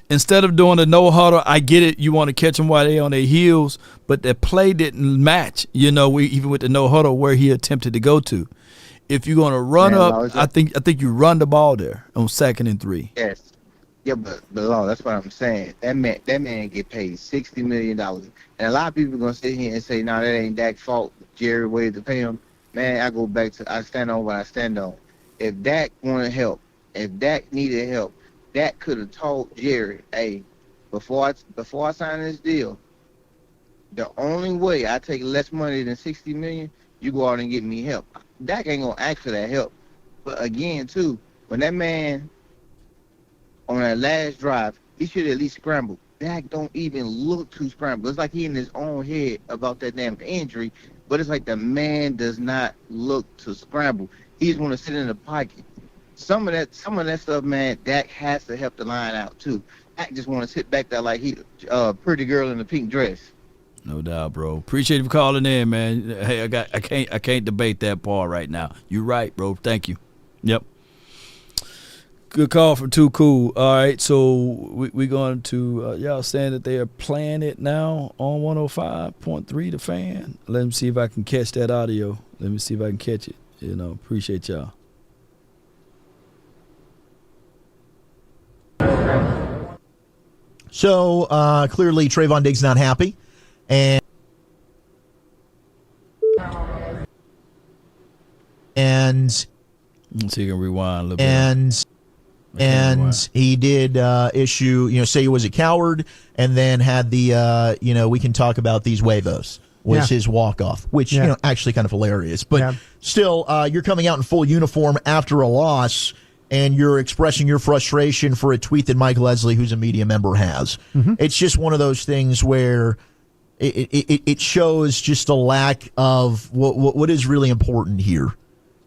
Instead of doing a no huddle, I get it. You want to catch them while they're on their heels, but the play didn't match, even with the no huddle where he attempted to go to. If you're going to run up, I think you run the ball there on 2nd and 3. Yes. Yeah, but Law, that's what I'm saying. That man get paid $60 million. And a lot of people are going to sit here and say, no, that ain't Dak's fault. Jerry waited to pay him. Man, I stand on what I stand on. If Dak wanted help, if Dak needed help, Dak could have told Jerry, hey, before I sign this deal, the only way I take less money than $60 million, you go out and get me help. Dak ain't going to ask for that help. But again, too, when that man on that last drive, he should at least scramble. Dak don't even look to scramble. It's like he in his own head about that damn injury, but it's like the man does not look to scramble. He just want to sit in the pocket. Some of that stuff, man, Dak has to help the line out too. Dak just want to sit back there like he pretty girl in a pink dress. No doubt, bro. Appreciate you for calling in, man. Hey, I can't debate that part right now. You're right, bro. Thank you. Yep. Good call from Too Cool. All right, so we're going to y'all saying that they are playing it now on 105.3 The Fan. Let me see if I can catch that audio. Let me see if I can catch it. Appreciate y'all. So clearly Trevon Diggs not happy, and let's see, you can rewind a little bit. And he did issue, say he was a coward, and then had the, we can talk about these huevos, was his walk-off, which, actually kind of hilarious. But still, you're coming out in full uniform after a loss, and you're expressing your frustration for a tweet that Mike Leslie, who's a media member, has. Mm-hmm. It's just one of those things where it shows just a lack of what is really important here.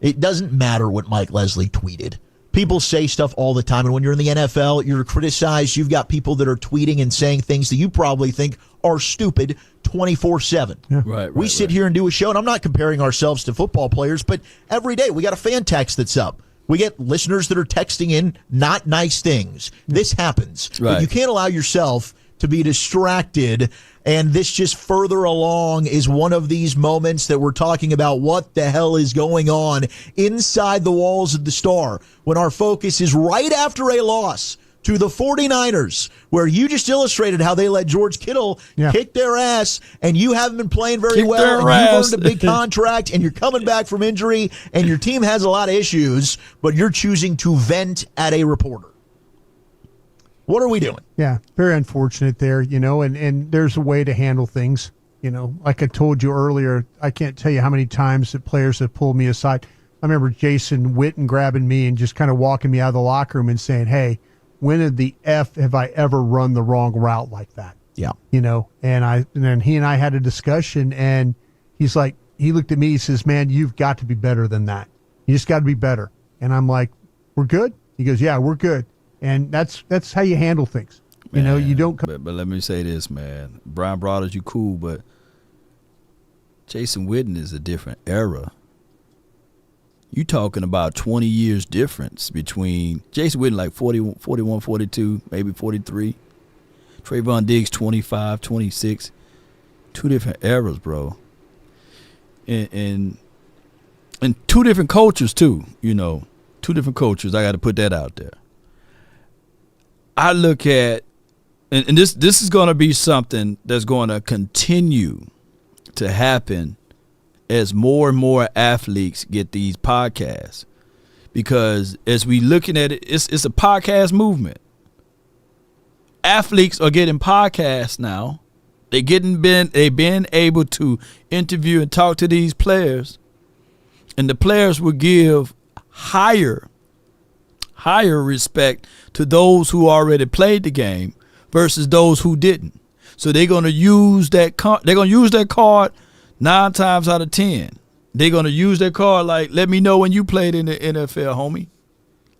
It doesn't matter what Mike Leslie tweeted. People say stuff all the time, and when you're in the NFL, you're criticized. You've got people that are tweeting and saying things that you probably think are stupid 24/7. Yeah. Right. We sit here and do a show, and I'm not comparing ourselves to football players, but every day we got a fan text that's up. We get listeners that are texting in not nice things. This happens. Right. But you can't allow yourself to be distracted, and this just further along is one of these moments that we're talking about what the hell is going on inside the walls of the Star when our focus is right after a loss to the 49ers, where you just illustrated how they let George Kittle kick their ass, and you haven't been playing very well, and you've earned a big contract, and you're coming back from injury, and your team has a lot of issues, but you're choosing to vent at a reporter. What are we doing? Yeah, very unfortunate there, and there's a way to handle things. Like I told you earlier, I can't tell you how many times that players have pulled me aside. I remember Jason Witten grabbing me and just kind of walking me out of the locker room and saying, hey, when in the F have I ever run the wrong route like that? Yeah. And then he and I had a discussion, and he's like, he looked at me, he says, man, you've got to be better than that. You just got to be better. And I'm like, we're good? He goes, yeah, we're good. And that's how you handle things. Man, you don't. But let me say this, man. Brian Broaddus, you cool, but Jason Witten is a different era. You talking about 20 years difference between Jason Witten, like 40, 41, 42, maybe 43. Trevon Diggs, 25, 26. Two different eras, bro. And two different cultures, too. Two different cultures. I got to put that out there. I look at, and this is going to be something that's going to continue to happen as more and more athletes get these podcasts, because as we looking at it, it's a podcast movement. Athletes are getting podcasts now. They've been able to interview and talk to these players, and the players will give higher respect to those who already played the game versus those who didn't. So they're going to use that card 9 times out of 10. They're going to use their card like, let me know when you played in the NFL, homie.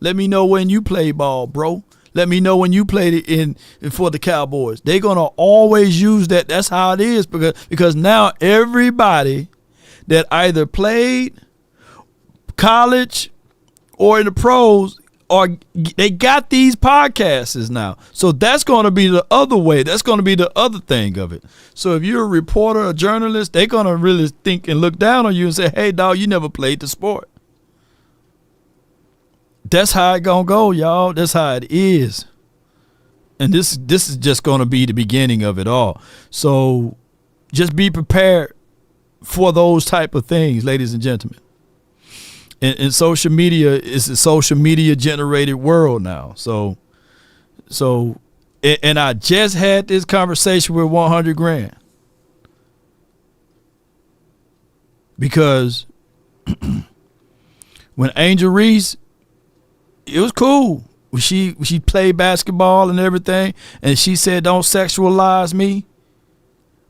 Let me know when you played ball, bro. Let me know when you played it in for the Cowboys. They're going to always use that. That's how it is because now everybody that either played college or in the pros, they got these podcasts now. So that's going to be the other way. That's going to be the other thing of it. So if you're a reporter, a journalist, they're going to really think and look down on you and say, hey, dog, you never played the sport. That's how it going to go, y'all. That's how it is. And this is just going to be the beginning of it all. So just be prepared for those type of things, ladies and gentlemen. And social media is a social media generated world now. So, and I just had this conversation with 100 grand because when Angel Reese, it was cool. She played basketball and everything, and she said, "Don't sexualize me."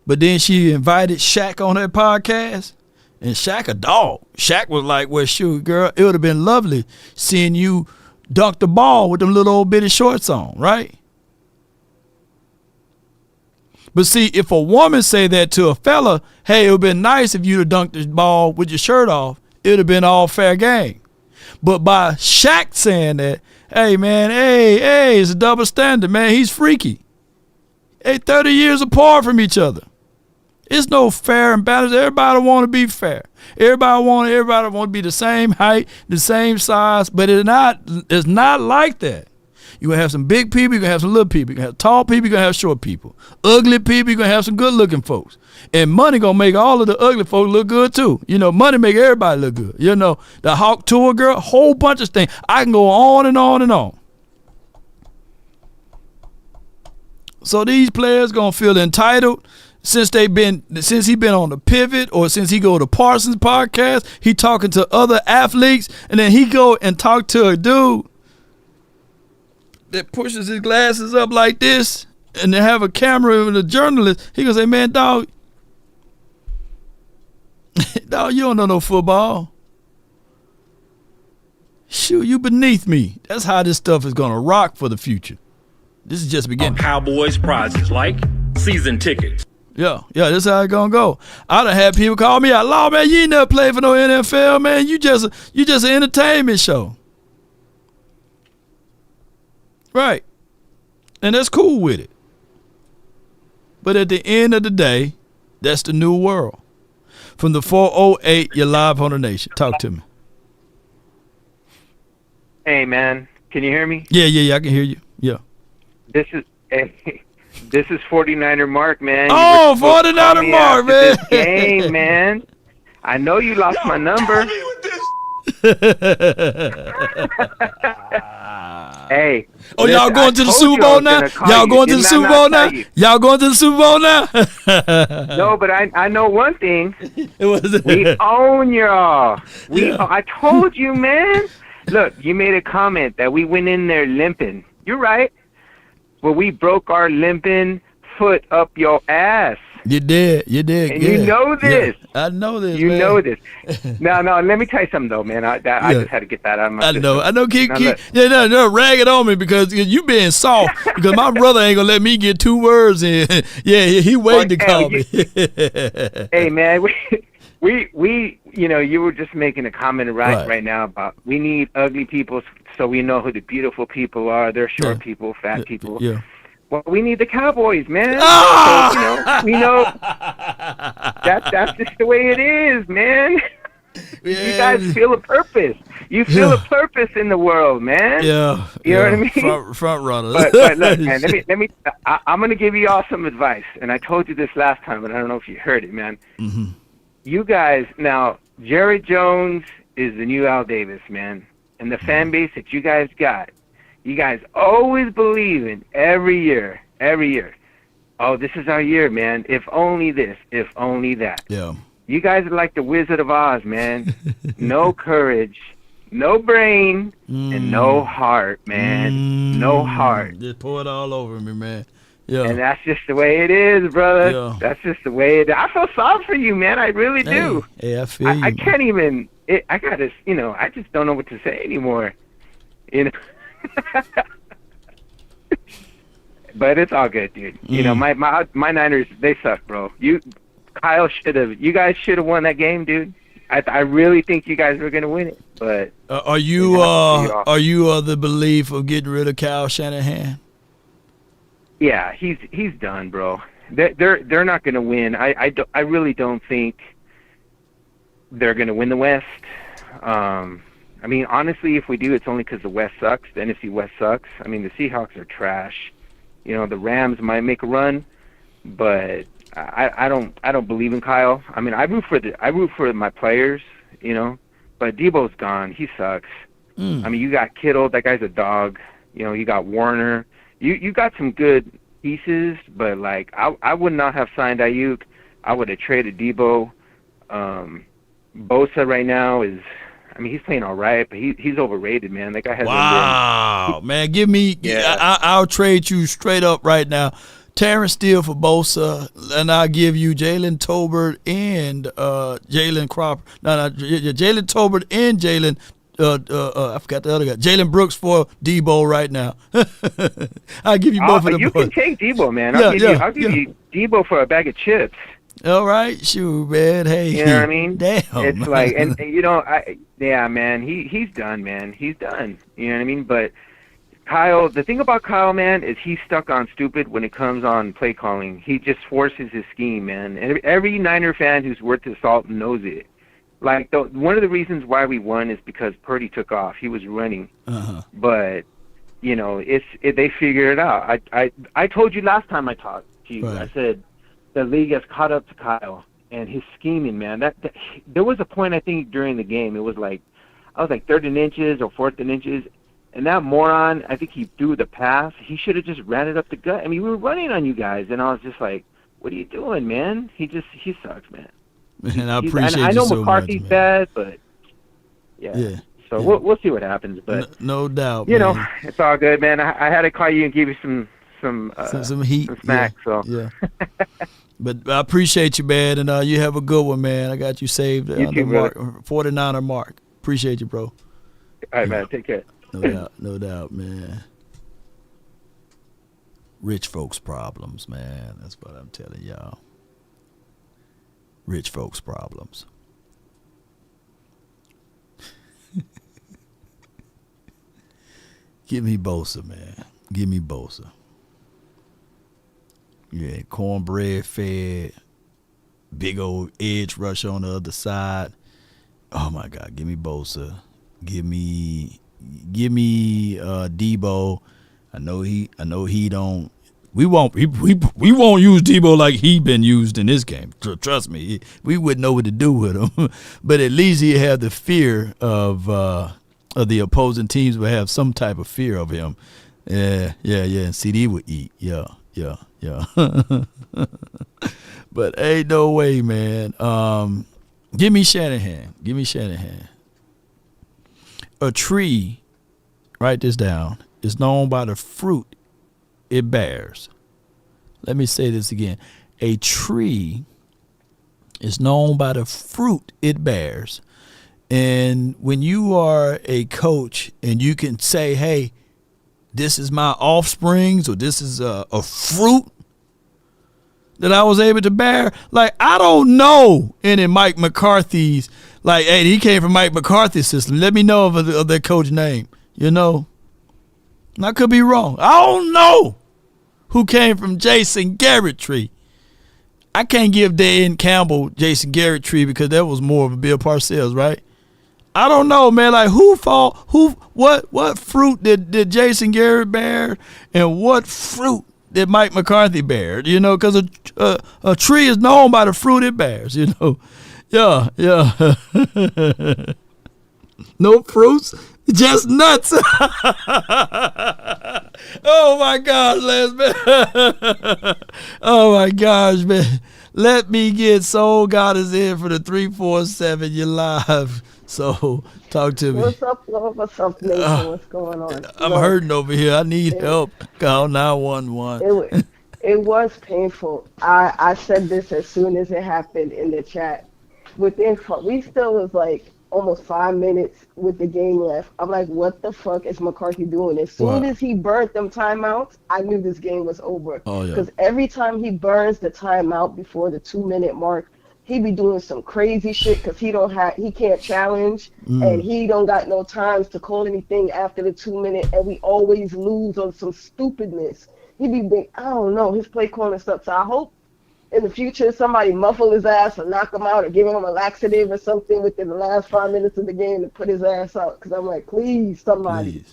But then she invited Shaq on her podcast. And Shaq a dog. Shaq was like, well, shoot, girl, it would have been lovely seeing you dunk the ball with them little old bitty shorts on, right? But see, if a woman say that to a fella, hey, it would have been nice if you'd have dunked the ball with your shirt off, it would have been all fair game. But by Shaq saying that, hey, man, hey, it's a double standard, man. He's freaky. Hey, 30 years apart from each other. It's no fair and balance. Everybody want to be fair. Everybody want to be the same height, the same size, but it's not like that. You're going to have some big people, you're going to have some little people. You're going to have tall people, you're going to have short people. Ugly people, you're going to have some good-looking folks. And money going to make all of the ugly folks look good, too. You know, money make everybody look good. You know, the Hawk Tour girl, whole bunch of things. I can go on and on and on. So these players going to feel entitled. Since he been on the Pivot or since he go to Parsons podcast, he talking to other athletes, and then he go and talk to a dude that pushes his glasses up like this and they have a camera and a journalist. He gonna say, man, dog, you don't know no football. Shoot, you beneath me. That's how this stuff is gonna rock for the future. This is just beginning. Cowboys prizes like season tickets. Yeah, this is how it's gonna go. I done had people call me out, "Law, man, you ain't never played for no NFL, man. You just an entertainment show." Right. And that's cool with it. But at the end of the day, that's the new world. From the 408, you're live on the nation. Talk to me. Hey, man. Can you hear me? Yeah, I can hear you. Yeah. This is 49er Mark, man. Oh, 49er Mark, man. This game, man. I know you lost my number. Hey. Oh, y'all going to the Super Bowl now? Y'all going to the Super Bowl now? Y'all going to the Super Bowl now? No, but I know one thing. We own y'all. I told you, man. Look, you made a comment that we went in there limping. You're right. Well, we broke our limping foot up your ass. You did. And you know this. Yeah, I know this, You man. know this. No, let me tell you something, though, man. I just had to get that out of my system. I know. Rag it on me because you being soft. Because my brother ain't going to let me get 2 words in. Yeah, he waited to call me. Hey, man, we you were just making a comment right now about we need ugly people so we know who the beautiful people are. They're short people, fat people. Yeah. Well, we need the Cowboys, man. So, we know that's just the way it is, man. You guys feel a purpose. You feel a purpose in the world, man. Yeah. You know what I mean? Front runners. But look, man, I'm going to give you all some advice. And I told you this last time, but I don't know if you heard it, man. Mm-hmm. You guys, now, Jerry Jones is the new Al Davis, man. And the fan base that you guys got, you guys always believe in every year. Oh, this is our year, man. If only this, if only that. Yeah. You guys are like the Wizard of Oz, man. No courage, no brain, and no heart, man. No heart. Just pour it all over me, man. Yeah. And that's just the way it is, brother. Yeah. That's just the way it is. I feel sorry for you, man. I really do. Hey, I feel you. I can't even. I gotta. I just don't know what to say anymore. But it's all good, dude. My Niners, they suck, bro. You guys should have won that game, dude. I really think you guys were gonna win it. But are you the belief of getting rid of Kyle Shanahan? yeah, he's done, bro. They're not gonna win. I really don't think they're gonna win the West. I mean, honestly, if we do, it's only because the West sucks. The NFC West sucks. I mean, the Seahawks are trash. The Rams might make a run, but I don't believe in Kyle. I mean, I root for my players, but Debo's gone. He sucks. I mean, you got Kittle. That guy's a dog. You got Warner. You got some good pieces, but like I would not have signed Ayuk. I would have traded Debo. Bosa right now is. I mean, he's playing all right, but he's overrated, man. That guy has. Wow, man, give me. Yeah. I'll trade you straight up right now. Terrence Steele for Bosa, and I'll give you Jalen Tolbert and Jalen Cropper. Jalen Tolbert and Jalen. I forgot the other guy. Jalen Brooks for Debo right now. I'll give you both of them. You can take Debo, man. I'll give you Debo for a bag of chips. All right, sure, man. Hey, you know what I mean? Damn. It's like, and man, he's done, man. He's done. You know what I mean? But Kyle, the thing about Kyle, man, is he's stuck on stupid when it comes on play calling. He just forces his scheme, man. And every Niner fan who's worth his salt knows it. Like, one of the reasons why we won is because Purdy took off. He was running. But, they figured it out. I told you last time I talked to you, right. I said the league has caught up to Kyle and his scheming, man. There was a point, I think, during the game. It was like, I was like 3rd and inches or 4th and inches. And that moron, I think he threw the pass. He should have just ran it up the gut. I mean, we were running on you guys. And I was just like, what are you doing, man? He sucks, man. And I appreciate you I know so McCarthy's much, bad, but yeah. So yeah. We'll see what happens. But no doubt, man. It's all good, man. I had to call you and give you some heat, some snacks. Yeah. So yeah. But I appreciate you, man, and you have a good one, man. I got you saved on the 49er mark. Appreciate you, bro. All right, man. Take care. No doubt, man. Rich folks' problems, man. That's what I'm telling y'all. Rich folks' problems. Give me Bosa, man. Give me Bosa. Yeah, cornbread fed, big old edge rush on the other side. Oh my God, give me Bosa. Give me Debo. I know he don't. We won't use Debo like he been used in this game. Trust me, we wouldn't know what to do with him. But at least he had the fear of the opposing teams would have some type of fear of him. Yeah. And CD would eat. Yeah. But ain't no way, man. Give me Shanahan. A tree, write this down, is known by the fruit it bears. Let me say this again. A tree is known by the fruit it bears. And when you are a coach and you can say, hey, this is my offsprings, or this is a fruit that I was able to bear. Like, I don't know any Mike McCarthy's. Like, hey, he came from Mike McCarthy's system. Let me know of their coach name, And I could be wrong. I don't know who came from Jason Garrett tree. I can't give Dan Campbell Jason Garrett tree because that was more of a Bill Parcells, right? I don't know, man. Like, what fruit did Jason Garrett bear, and what fruit did Mike McCarthy bear? Because a tree is known by the fruit it bears. Yeah. No fruits, just nuts. Oh my gosh, Les, man. Oh my gosh, man. Let me get Soul God is in for the 347. You're live. So talk to me. What's up, love? What's up, Nation? What's going on? I'm hurting over here. I need help. Call 911. It was painful. I said this as soon as it happened in the chat. We still was like almost 5 minutes with the game left. I'm like, what the fuck is McCarthy doing? As soon as he burnt them timeouts, I knew this game was over. Oh, yeah. Because every time he burns the timeout before the 2-minute mark, he be doing some crazy shit because he can't challenge and he don't got no times to call anything after the 2 minute, and we always lose on some stupidness. He be big, I don't know, his play calling stuff. So I hope in the future somebody muffle his ass or knock him out or give him a laxative or something within the last 5 minutes of the game to put his ass out. Because I'm like, please, somebody.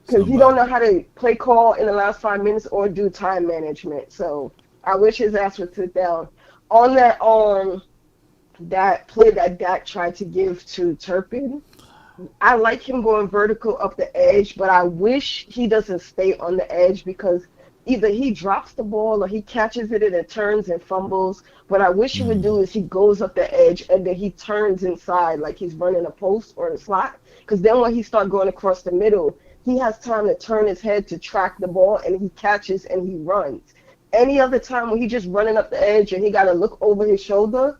Because he don't know how to play call in the last 5 minutes or do time management. So I wish his ass would sit down. On that play that Dak tried to give to Turpin, I like him going vertical up the edge, but I wish he doesn't stay on the edge because either he drops the ball or he catches it and it turns and fumbles. What I wish he would do is he goes up the edge and then he turns inside like he's running a post or a slot. Because then when he starts going across the middle, he has time to turn his head to track the ball and he catches and he runs. Any other time when he just running up the edge and he got to look over his shoulder,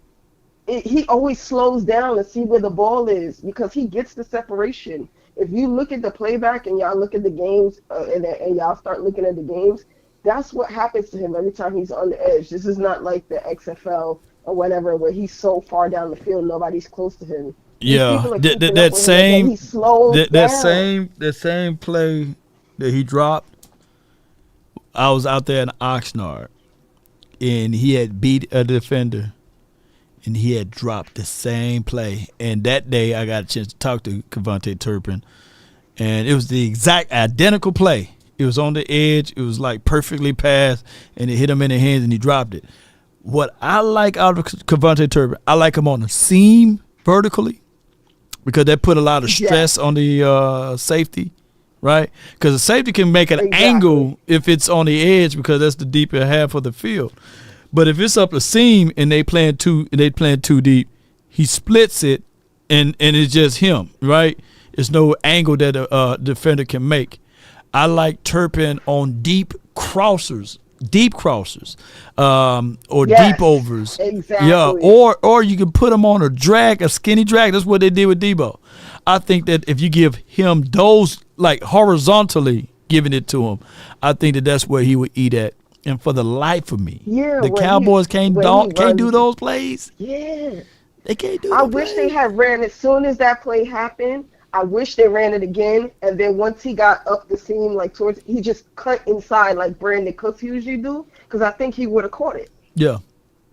he always slows down to see where the ball is because he gets the separation. If you look at the playback and y'all look at the games and y'all start looking at the games, that's what happens to him every time he's on the edge. This is not like the XFL or whatever where he's so far down the field nobody's close to him. Yeah, that same play that he dropped, I was out there in Oxnard, and he had beat a defender, and he had dropped the same play. And that day, I got a chance to talk to Cavante Turpin, and it was the exact identical play. It was on the edge. It was like perfectly passed, and it hit him in the hands, and he dropped it. What I like out of Cavante Turpin, I like him on the seam vertically because that put a lot of stress on the safety, right? Because the safety can make an angle if it's on the edge because that's the deeper half of the field. But if it's up the seam and they playing too deep, he splits it, and it's just him, right? It's no angle that a defender can make. I like Turpin on deep crossers, or deep overs. Exactly. Yeah, or you can put him on a skinny drag. That's what they did with Debo. I think that if you give him those, like horizontally giving it to him, I think that that's where he would eat at. And for the life of me, the Cowboys can't do those plays. Yeah. They can't do I wish they had ran as soon as that play happened. I wish they ran it again, and then once he got up the seam, like he just cut inside like Brandon Cooks usually do, because I think he would have caught it. Yeah.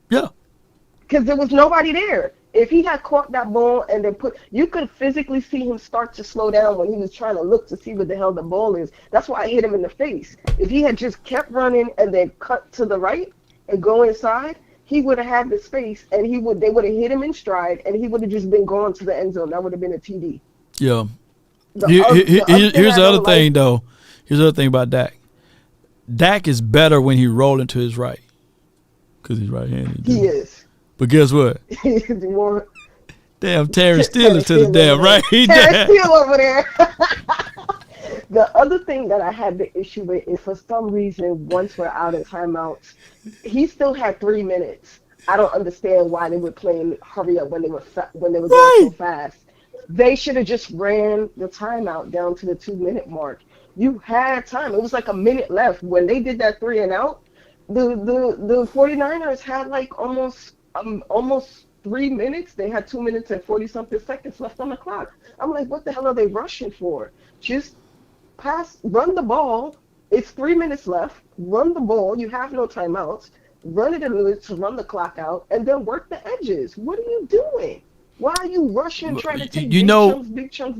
Because there was nobody there. If he had caught that ball and then you could physically see him start to slow down when he was trying to look to see what the hell the ball is. That's why I hit him in the face. If he had just kept running and then cut to the right and go inside, he would have had the space, and they would have hit him in stride, and he would have just been going to the end zone. That would have been a TD. Yeah. Here's the other thing, though. Here's the other thing about Dak. Dak is better when he rolling to his right because he's right-handed. He is. But guess what? Damn, Terry Steele is to the damn right. Terry Steele over there. The other thing that I had the issue with is for some reason, once we're out of timeouts, he still had 3 minutes. I don't understand why they were playing hurry up when they were going so fast. They should have just ran the timeout down to the 2-minute mark. You had time. It was like a minute left. When they did that 3 and out, the 49ers had like almost 3 minutes. They had 2 minutes and 40-something seconds left on the clock. I'm like, what the hell are they rushing for? Just run the ball. It's 3 minutes left. Run the ball. You have no timeouts. Run it to run the clock out, and then work the edges. What are you doing? Why are you rushing trying to take big chunks?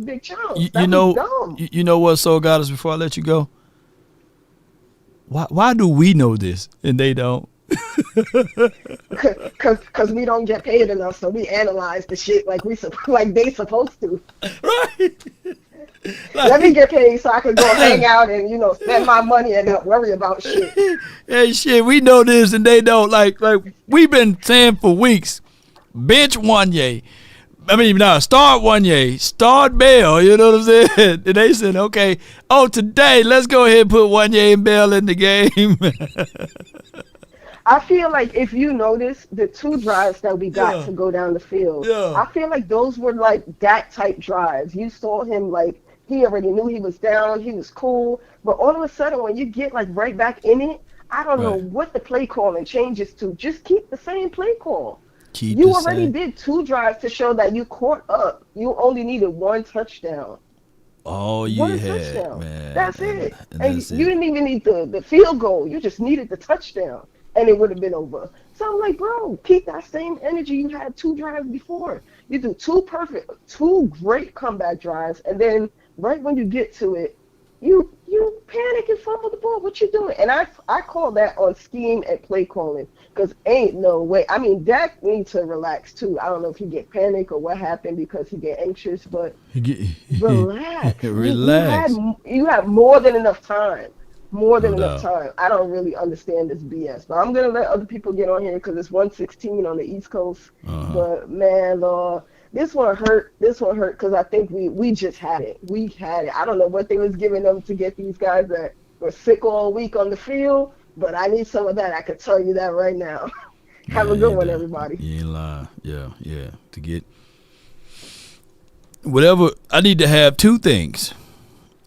That was dumb. You know what Soul got us before I let you go? Why do we know this and they don't? Because we don't get paid enough, so we analyze the shit like they supposed to. Right. Let me get paid so I can go hang out and spend my money and not worry about shit. Hey, shit, we know this and they don't. Like we've been saying for weeks, bench Wanye, start Wanye, start Bell, you know what I'm saying? And they said, okay, today, let's go ahead and put Wanye and Bell in the game. I feel like if you notice the 2 drives that we got to go down the field, I feel like those were like that type drives. You saw him like he already knew he was down, he was cool, but all of a sudden when you get like right back in it, I don't know what the play calling changes to. Just keep the same play call. You already did 2 drives to show that you caught up. You only needed 1 touchdown. One touchdown. Man. That's it. And you didn't even need the field goal. You just needed the touchdown. And it would have been over. So I'm like, bro, keep that same energy you had 2 drives before. You do 2 great comeback drives, and then right when you get to it, you panic and fumble the ball. What you doing? And I call that on scheme and play calling, because ain't no way. I mean, Dak needs to relax too. I don't know if he get panic or what happened because he get anxious, but relax. Relax. You have more than enough time. Enough time. I don't really understand this BS, but I'm gonna let other people get on here because it's 1:16 on the East Coast. But man, Lord, this one hurt. This one hurt because I think we just had it. We had it. I don't know what they was giving them to get these guys that were sick all week on the field, but I need some of that. I can tell you that right now. Have a good one, everybody. You ain't lying. Yeah. To get whatever, I need to have 2 things.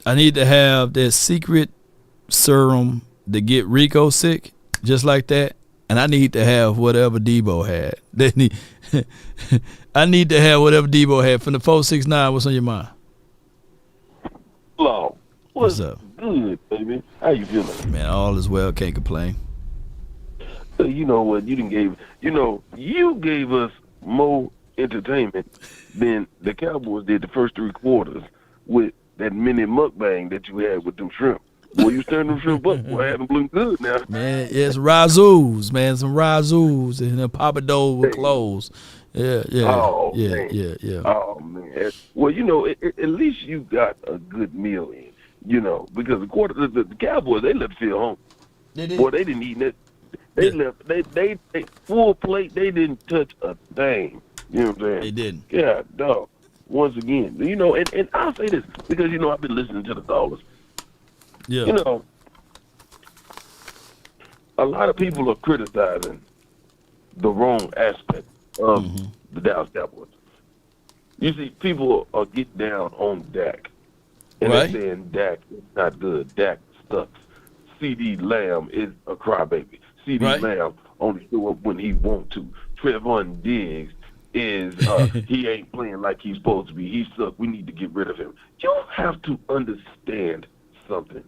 I need to have that secret serum to get Rico sick, just like that, and I need to have whatever Debo had. I need to have whatever Debo had from the 469. What's on your mind? Hello. What's up? Good, baby. How you feeling? Man, all is well. Can't complain. You know what? You gave us more entertainment than the Cowboys did the first 3 quarters with that mini mukbang that you had with them shrimp. Boy, you stirring them shrimp up. Boy, I haven't blown good now. Man, it's Razoo's, man. Some Razoo's and a Papadole with clothes. Yeah. Oh, yeah. Oh, man. Well, at least you got a good meal in, because the Cowboys, they left the field home. They did. Boy, they didn't eat it. They left. They full plate. They didn't touch a thing. You know what I'm saying? They didn't. Yeah, dog. Once again, and I'll say this because, I've been listening to the callers. Yeah. A lot of people are criticizing the wrong aspect of the Dallas Cowboys. You see, people are getting down on Dak. And they're saying Dak is not good. Dak sucks. CD Lamb is a crybaby. CD Lamb only show up when he want to. Trevon Diggs is, he ain't playing like he's supposed to be. He sucks. We need to get rid of him. You have to understand something.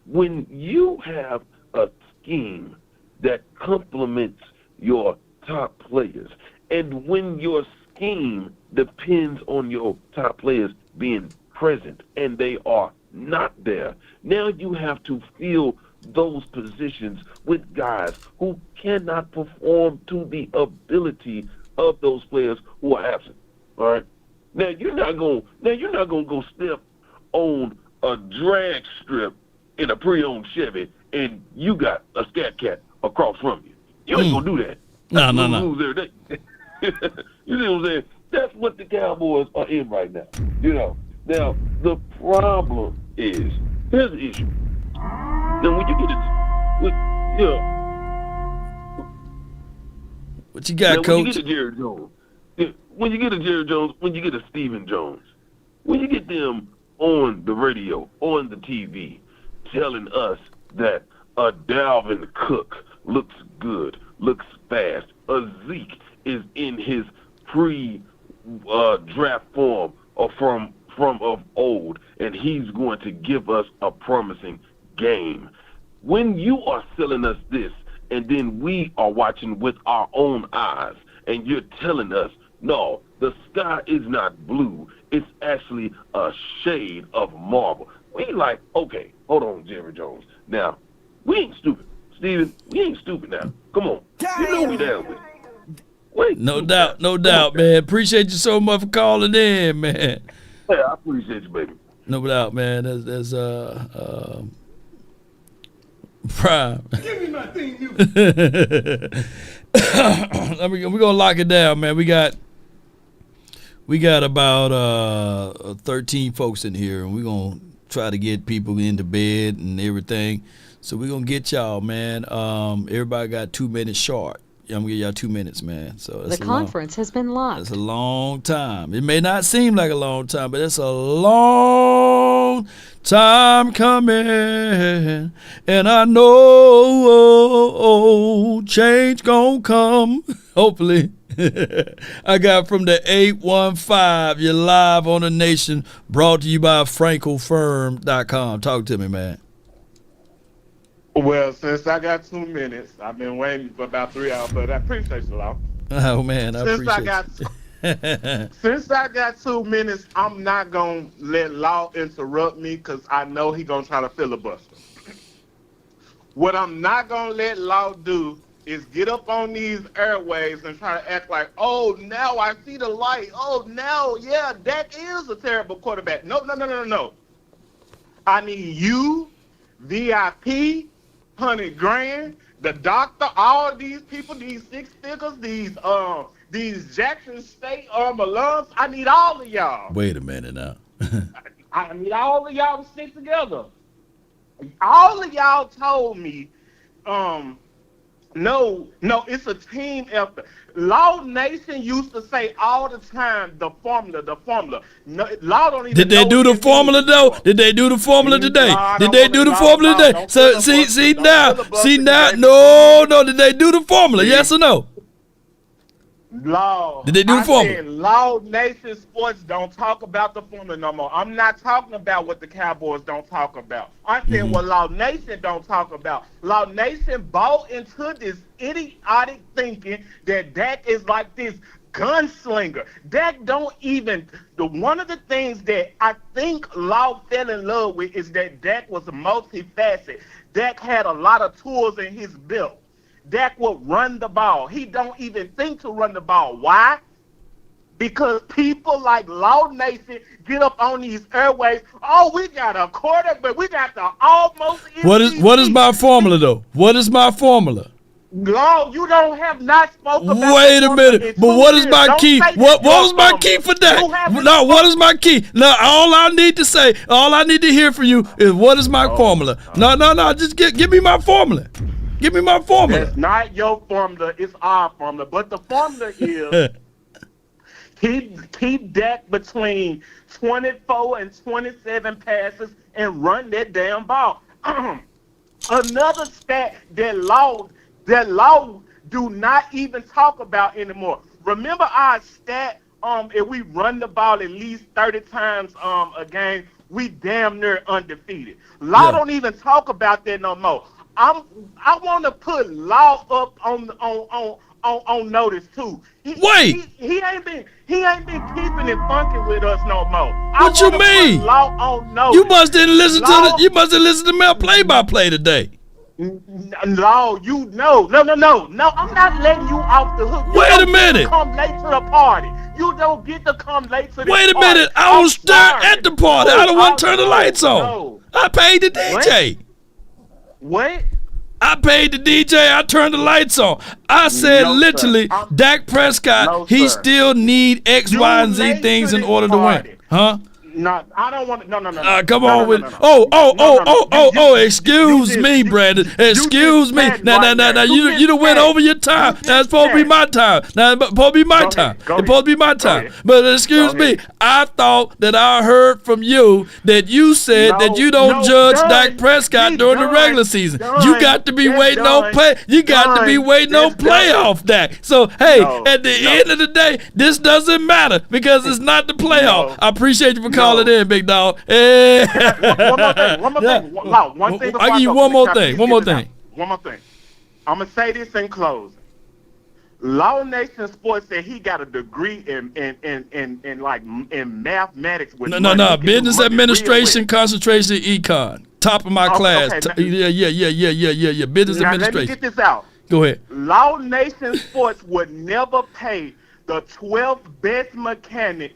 When you have a scheme that complements your top players, and when your scheme depends on your top players being present and they are not there, now you have to fill those positions with guys who cannot perform to the ability of those players who are absent. All right. Now you're not gonna go step on a drag strip in a pre-owned Chevy and you got a scat cat across from you. You ain't gonna do that. No. You see what I'm saying? That's what the Cowboys are in right now. Now the problem is, here's the issue. Now when you get what you got, Coach? When you get a Jerry Jones, when you get a Stephen Jones, when you get them on the radio, on the TV, telling us that a Dalvin Cook looks good, looks fast, a Zeke is in his pre-draft form or from of old, and he's going to give us a promising game. When you are selling us this, and then we are watching with our own eyes, and you're telling us, no, the sky is not blue, it's actually a shade of marble. We like, okay, hold on, Jerry Jones. Now, we ain't stupid. Steven, we ain't stupid now. Come on. You know we down with it. Wait. No doubt, man. Appreciate you so much for calling in, man. Yeah, I appreciate you, baby. No doubt, man. That's Prime. Give me my thing, you. We're gonna lock it down, man. We got We got about 13 folks in here, and we're going to try to get people into bed and everything. So we're going to get y'all, man. Everybody got 2 minutes short. I'm going to give y'all 2 minutes, man. So The conference has been locked. That's a long time. It may not seem like a long time, but it's a long time coming. And I know change gonna come. Hopefully. I got from the 815. You're live on the Nation, brought to you by FrenkelFirm.com. Talk to me, man. Well, since I got 2 minutes, I've been waiting for about 3 hours, but I appreciate you, Law. Oh, man, I appreciate it. Since I got 2 minutes, I'm not going to let Law interrupt me because I know he's going to try to filibuster. What I'm not going to let Law do is get up on these airwaves and try to act like, oh, now I see the light. Oh, now, yeah, Dak is a terrible quarterback. No. I need you, VIP, 100 grand, the doctor, all of these people, these 6 figures, these Jackson State alums. I need all of y'all. Wait a minute now. I need all of y'all to stick together. All of y'all told me, no, it's a team effort. Law Nation used to say all the time, the formula. No, Law don't even Did they do the formula though? Did they do the formula today? Did they do the formula today? So see now. No. Did they do the formula? Yes or no? Law. Did they do the formula? Law Nation Sports don't talk about the formula no more. I'm not talking about what the Cowboys don't talk about. I'm saying what Law Nation don't talk about. Law Nation bought into this idiotic thinking that Dak is like this gunslinger. Dak don't even. One of the things that I think Law fell in love with is that Dak was multifaceted. Dak had a lot of tools in his belt. Dak will run the ball. He don't even think to run the ball. Why? Because people like Law Nation get up on these airwaves. Oh, we got a quarterback. We got the almost. What is my formula though? What is my formula? Law, you don't have not spoken about. Wait a minute, but what is my key? What was my key for that? No, what is my key? No, all I need to say, all I need to hear from you is what is my formula? No, just give me my formula. Give me my formula. It's not your formula, it's our formula. But the formula is keep Dak between 24 and 27 passes and run that damn ball. Another stat that Law do not even talk about anymore. Remember our stat, if we run the ball at least 30 times a game, we damn near undefeated. Law don't even talk about that no more. I want to put Law up on notice too. He ain't been keeping it funky with us no more. What you mean? Law on notice. You must didn't listen to my play-by-play today. No, no. I'm not letting you off the hook. Wait a minute. Come late to the party. You don't get to come late to the party. Wait a minute. I was there at the party. I don't want to turn the lights on. I paid the DJ. What? I paid the DJ. I turned the lights on. I said literally, Dak Prescott, he still need X, Y, and Z things in order to win. Huh? No, I don't want to. No. Come on with. Excuse me, Brandon. Excuse me. Now. You done went over your time. Now it's supposed to be my time. It's supposed to be my time. But excuse me. I thought that I heard from you that you said that you don't judge Dak Prescott during the regular season. You got to be waiting on play. You got to be waiting on playoff Dak. So hey, at the end of the day, this doesn't matter because it's not the playoff. I appreciate you for calling in, big dog. Hey. One more thing. I'll give you one more thing. One more thing. I'm going to say this in closing. Law Nation Sports said he got a degree in mathematics. No. Business administration, concentration, econ. Top of my class. Okay, Yeah. Business administration. Let me get this out. Go ahead. Law Nation Sports would never pay the 12th best mechanic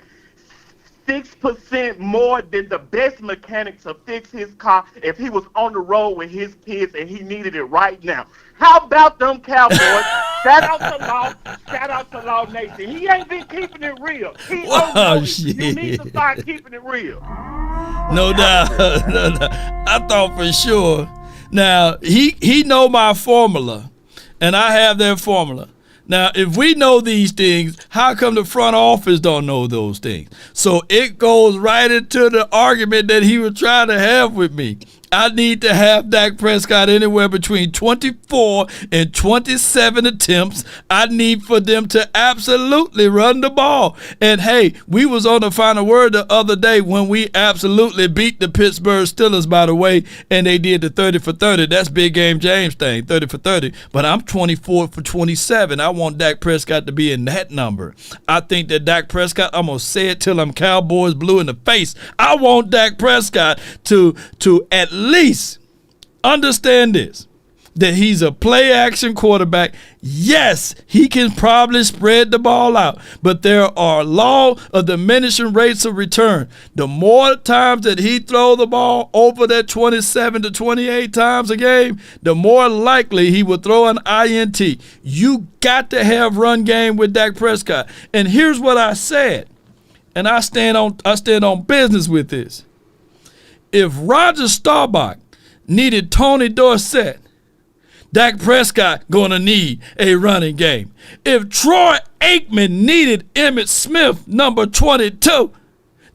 6% more than the best mechanic to fix his car if he was on the road with his kids and he needed it right now. How about them Cowboys Shout out to Law Nation. He ain't been keeping it real. He Shit. You need to start keeping it real. No doubt. No doubt. I thought for sure. Now, he know my formula, and I have that formula. Now, if we know these things, how come the front office don't know those things? So it goes right into the argument that he was trying to have with me. I need to have Dak Prescott anywhere between 24 and 27 attempts. I need for them to absolutely run the ball. And, hey, we was on the final word the other day when we absolutely beat the Pittsburgh Steelers, by the way, and they did the 30 for 30. That's Big Game James thing, 30 for 30. But I'm 24 for 27. I want Dak Prescott to be in that number. I think that Dak Prescott, I'm going to say it till I'm Cowboys blue in the face. I want Dak Prescott to at least understand this, that he's a play-action quarterback. Yes, he can probably spread the ball out, but there are law of diminishing rates of return. The more times that he throw the ball over that 27 to 28 times a game, the more likely he will throw an INT. You got to have run game with Dak Prescott. And here's what I said, and I stand on business with this. If Roger Staubach needed Tony Dorsett, Dak Prescott going to need a running game. If Troy Aikman needed Emmitt Smith, number 22,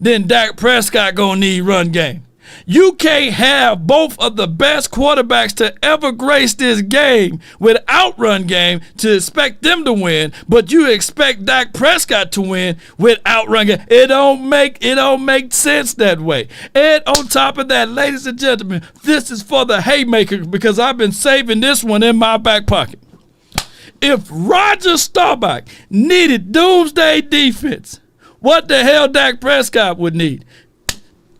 then Dak Prescott going to need run game. You can't have both of the best quarterbacks to ever grace this game without run game to expect them to win, but you expect Dak Prescott to win without run game. It don't make sense that way. And on top of that, ladies and gentlemen, this is for the haymaker because I've been saving this one in my back pocket. If Roger Staubach needed doomsday defense, what the hell Dak Prescott would need?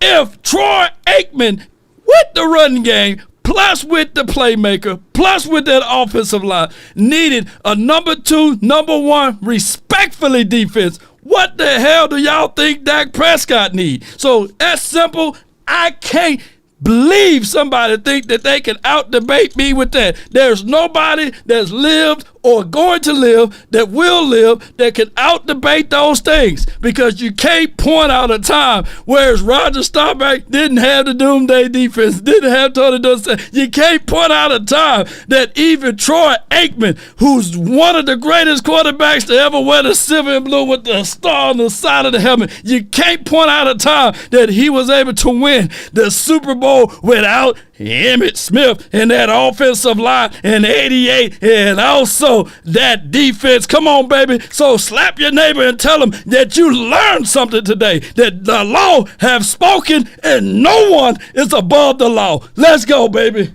If Troy Aikman with the run game, plus with the playmaker, plus with that offensive line, needed a number 2, number 1, respectfully defense, what the hell do y'all think Dak Prescott need? So that's simple. I can't believe somebody think that they can out-debate me with that. There's nobody that's lived or going to live that will live that can out-debate those things because you can't point out a time whereas Roger Staubach didn't have the doomsday defense, didn't have Tony Dorsett. You can't point out a time that even Troy Aikman, who's one of the greatest quarterbacks to ever wear the silver and blue with the star on the side of the helmet, you can't point out a time that he was able to win the Super Bowl without Emmitt Smith and that offensive line in 88 and also that defense. Come on, baby. So slap your neighbor and tell him that you learned something today, that the law have spoken and no one is above the law. Let's go, baby.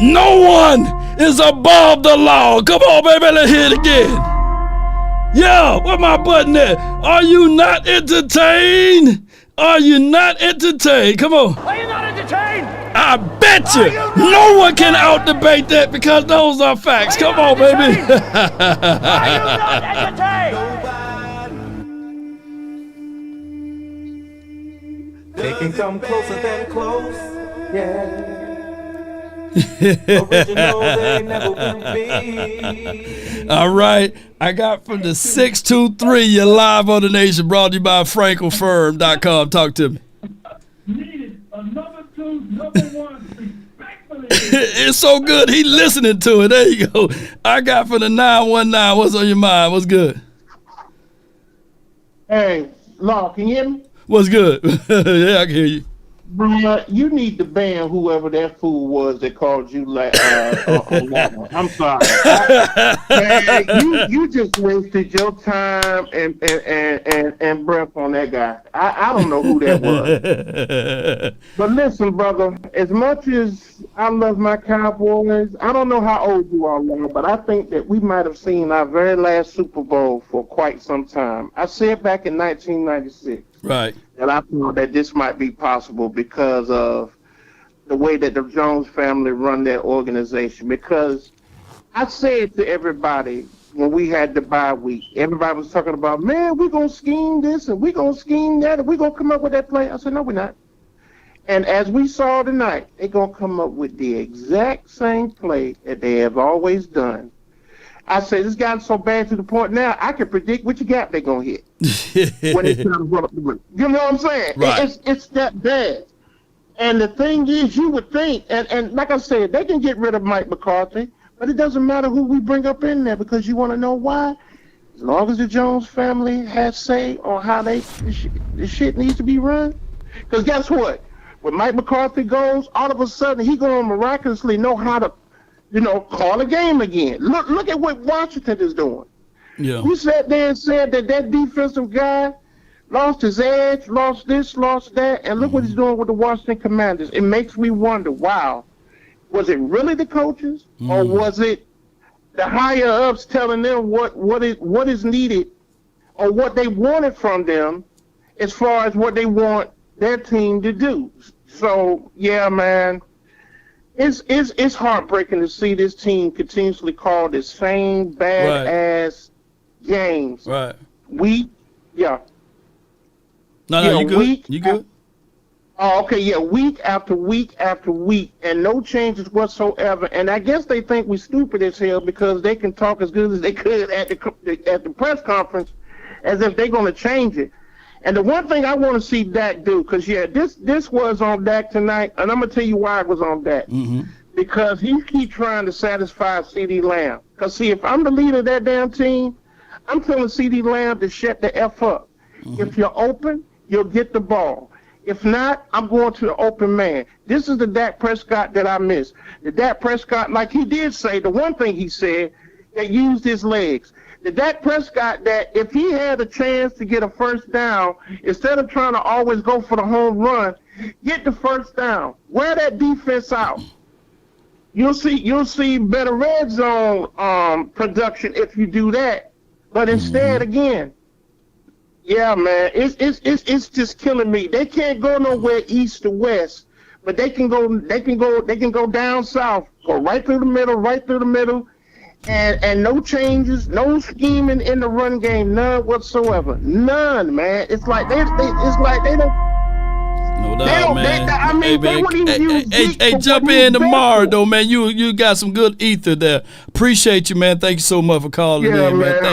No one is above the law. Come on, baby. Let's hear it again. Yeah, where my button at? Are you not entertained? Are you not entertained? Come on. Are you not entertained? I bet you no one can out-debate that because those are facts. Come on, baby. Are you not entertained? They can come closer than close. Yeah. Original, they never will be. All right. I got from the 623. You're live on the Nation, brought to you by FrenkelFirm.com. Talk to me. Needed a number 2, number 1, respectfully. It's so good. He listening to it. There you go. I got from the 919. What's on your mind? What's good? Hey, Law, can you hear me? What's good? Yeah, I can hear you. Bro, you need to ban whoever that fool was that called you on that one. I'm sorry. Man, you just wasted your time and breath on that guy. I don't know who that was. But listen, brother, as much as I love my Cowboys, I don't know how old you all are, but I think that we might have seen our very last Super Bowl for quite some time. I said back in 1996. Right. And I thought that this might be possible because of the way that the Jones family run their organization. Because I said to everybody when we had the bye week, everybody was talking about, man, we're going to scheme this and we're going to scheme that and we're going to come up with that play. I said, no, we're not. And as we saw tonight, they're going to come up with the exact same play that they have always done. I say this gotten so bad to the point now, I can predict which gap they're going to hit when it's time to run up the route. You know what I'm saying? Right. It's that bad. And the thing is, you would think, and like I said, they can get rid of Mike McCarthy, but it doesn't matter who we bring up in there, because you want to know why? As long as the Jones family has say on how the shit needs to be run. Because guess what? When Mike McCarthy goes, all of a sudden he going to miraculously know how to, call a game again. Look at what Washington is doing. Yeah. We sat there and said that defensive guy lost his edge, lost this, lost that, and look what he's doing with the Washington Commanders. It makes me wonder, wow, was it really the coaches, or was it the higher ups telling them what is needed, or what they wanted from them, as far as what they want their team to do? So yeah, man, it's heartbreaking to see this team continuously call the same bad ass games. Right. Yeah. No, you good. You good. Oh, okay, yeah, week after week after week, and no changes whatsoever. And I guess they think we're stupid as hell because they can talk as good as they could at the press conference, as if they're going to change it. And the one thing I want to see Dak do, because this was on Dak tonight, and I'm gonna tell you why it was on Dak. Because he keep trying to satisfy CeeDee Lamb. Because see, if I'm the leader of that damn team, I'm telling CeeDee Lamb to shut the F up. If you're open, you'll get the ball. If not, I'm going to the open man. This is the Dak Prescott that I miss. The Dak Prescott, like he did say, the one thing he said, that used his legs. The Dak Prescott that if he had a chance to get a first down, instead of trying to always go for the home run, get the first down. Wear that defense out. You'll see better red zone production if you do that. But instead, again, yeah, man, it's just killing me. They can't go nowhere east to west, but they can go down south, go right through the middle, and no changes, no scheming in the run game, none whatsoever, none, man. It's like they don't. No doubt, man. Hey, jump in tomorrow, though, man. You got some good ether there. Appreciate you, man. Thank you so much for calling in, man.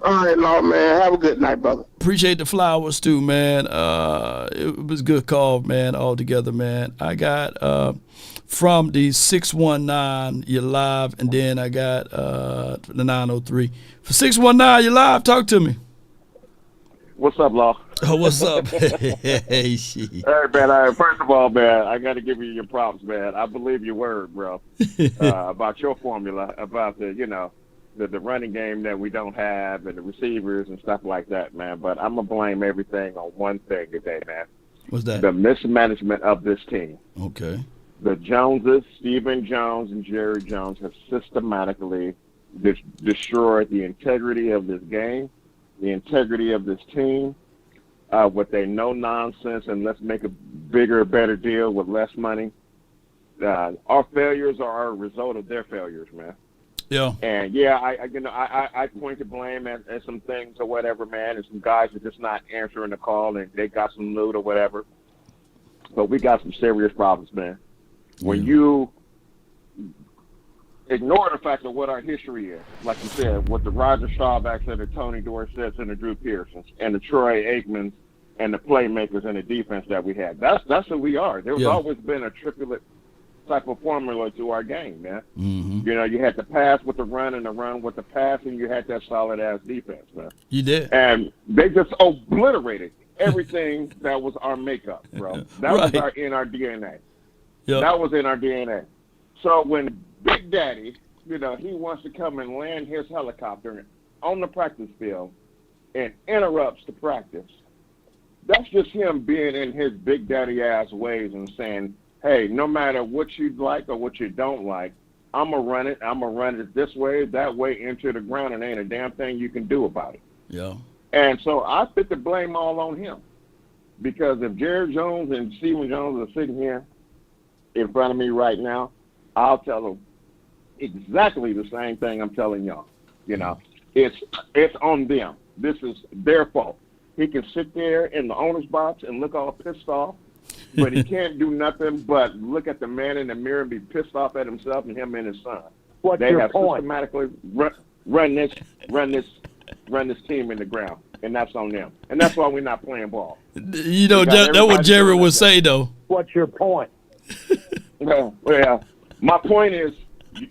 All right, Lord, man. Have a good night, brother. Appreciate the flowers, too, man. It was a good call, man, altogether, man. I got from the 619, you're live, and then I got the 903. For 619, you're live. Talk to me. What's up, Law? Oh, what's up? Hey, shit. Hey, man, first of all, man, I got to give you your props, man. I believe your word, bro, about your formula, about the running game that we don't have and the receivers and stuff like that, man. But I'm going to blame everything on one thing today, man. What's that? The mismanagement of this team. Okay. The Joneses, Stephen Jones and Jerry Jones, have systematically destroyed the integrity of this game, the integrity of this team, with a no-nonsense and let's make a bigger, better deal with less money. Our failures are a result of their failures, man. Yeah. And, yeah, I point to blame at some things or whatever, man, and some guys are just not answering the call and they got some loot or whatever. But we got some serious problems, man. When you ignore the fact of what our history is, like you said, what the Roger Staubachs and the Tony Dorsetts and the Drew Pearsons and the Troy Aikmans and the playmakers and the defense that we had. That's who we are. There's always been a triplet type of formula to our game, man. You had the pass with the run and the run with the pass, and you had that solid-ass defense, man. You did. And they just obliterated everything that was our makeup, bro. That was in our DNA. Yep. That was in our DNA. So when Big Daddy, he wants to come and land his helicopter on the practice field and interrupts the practice, that's just him being in his Big Daddy ass ways and saying, hey, no matter what you like or what you don't like, I'm going to run it. I'm going to run it this way, that way, into the ground, and ain't a damn thing you can do about it. Yeah. And so I put the blame all on him. Because if Jerry Jones and Stephen Jones are sitting here in front of me right now, I'll tell them exactly the same thing I'm telling y'all. It's on them. This is their fault. He can sit there in the owner's box and look all pissed off but he can't do nothing but look at the man in the mirror and be pissed off at himself and him and his son. They have systematically run this team in the ground, and that's on them. And that's why we're not playing ball. You know, that's what Jerry would say, though. What's your point? Well, my point is,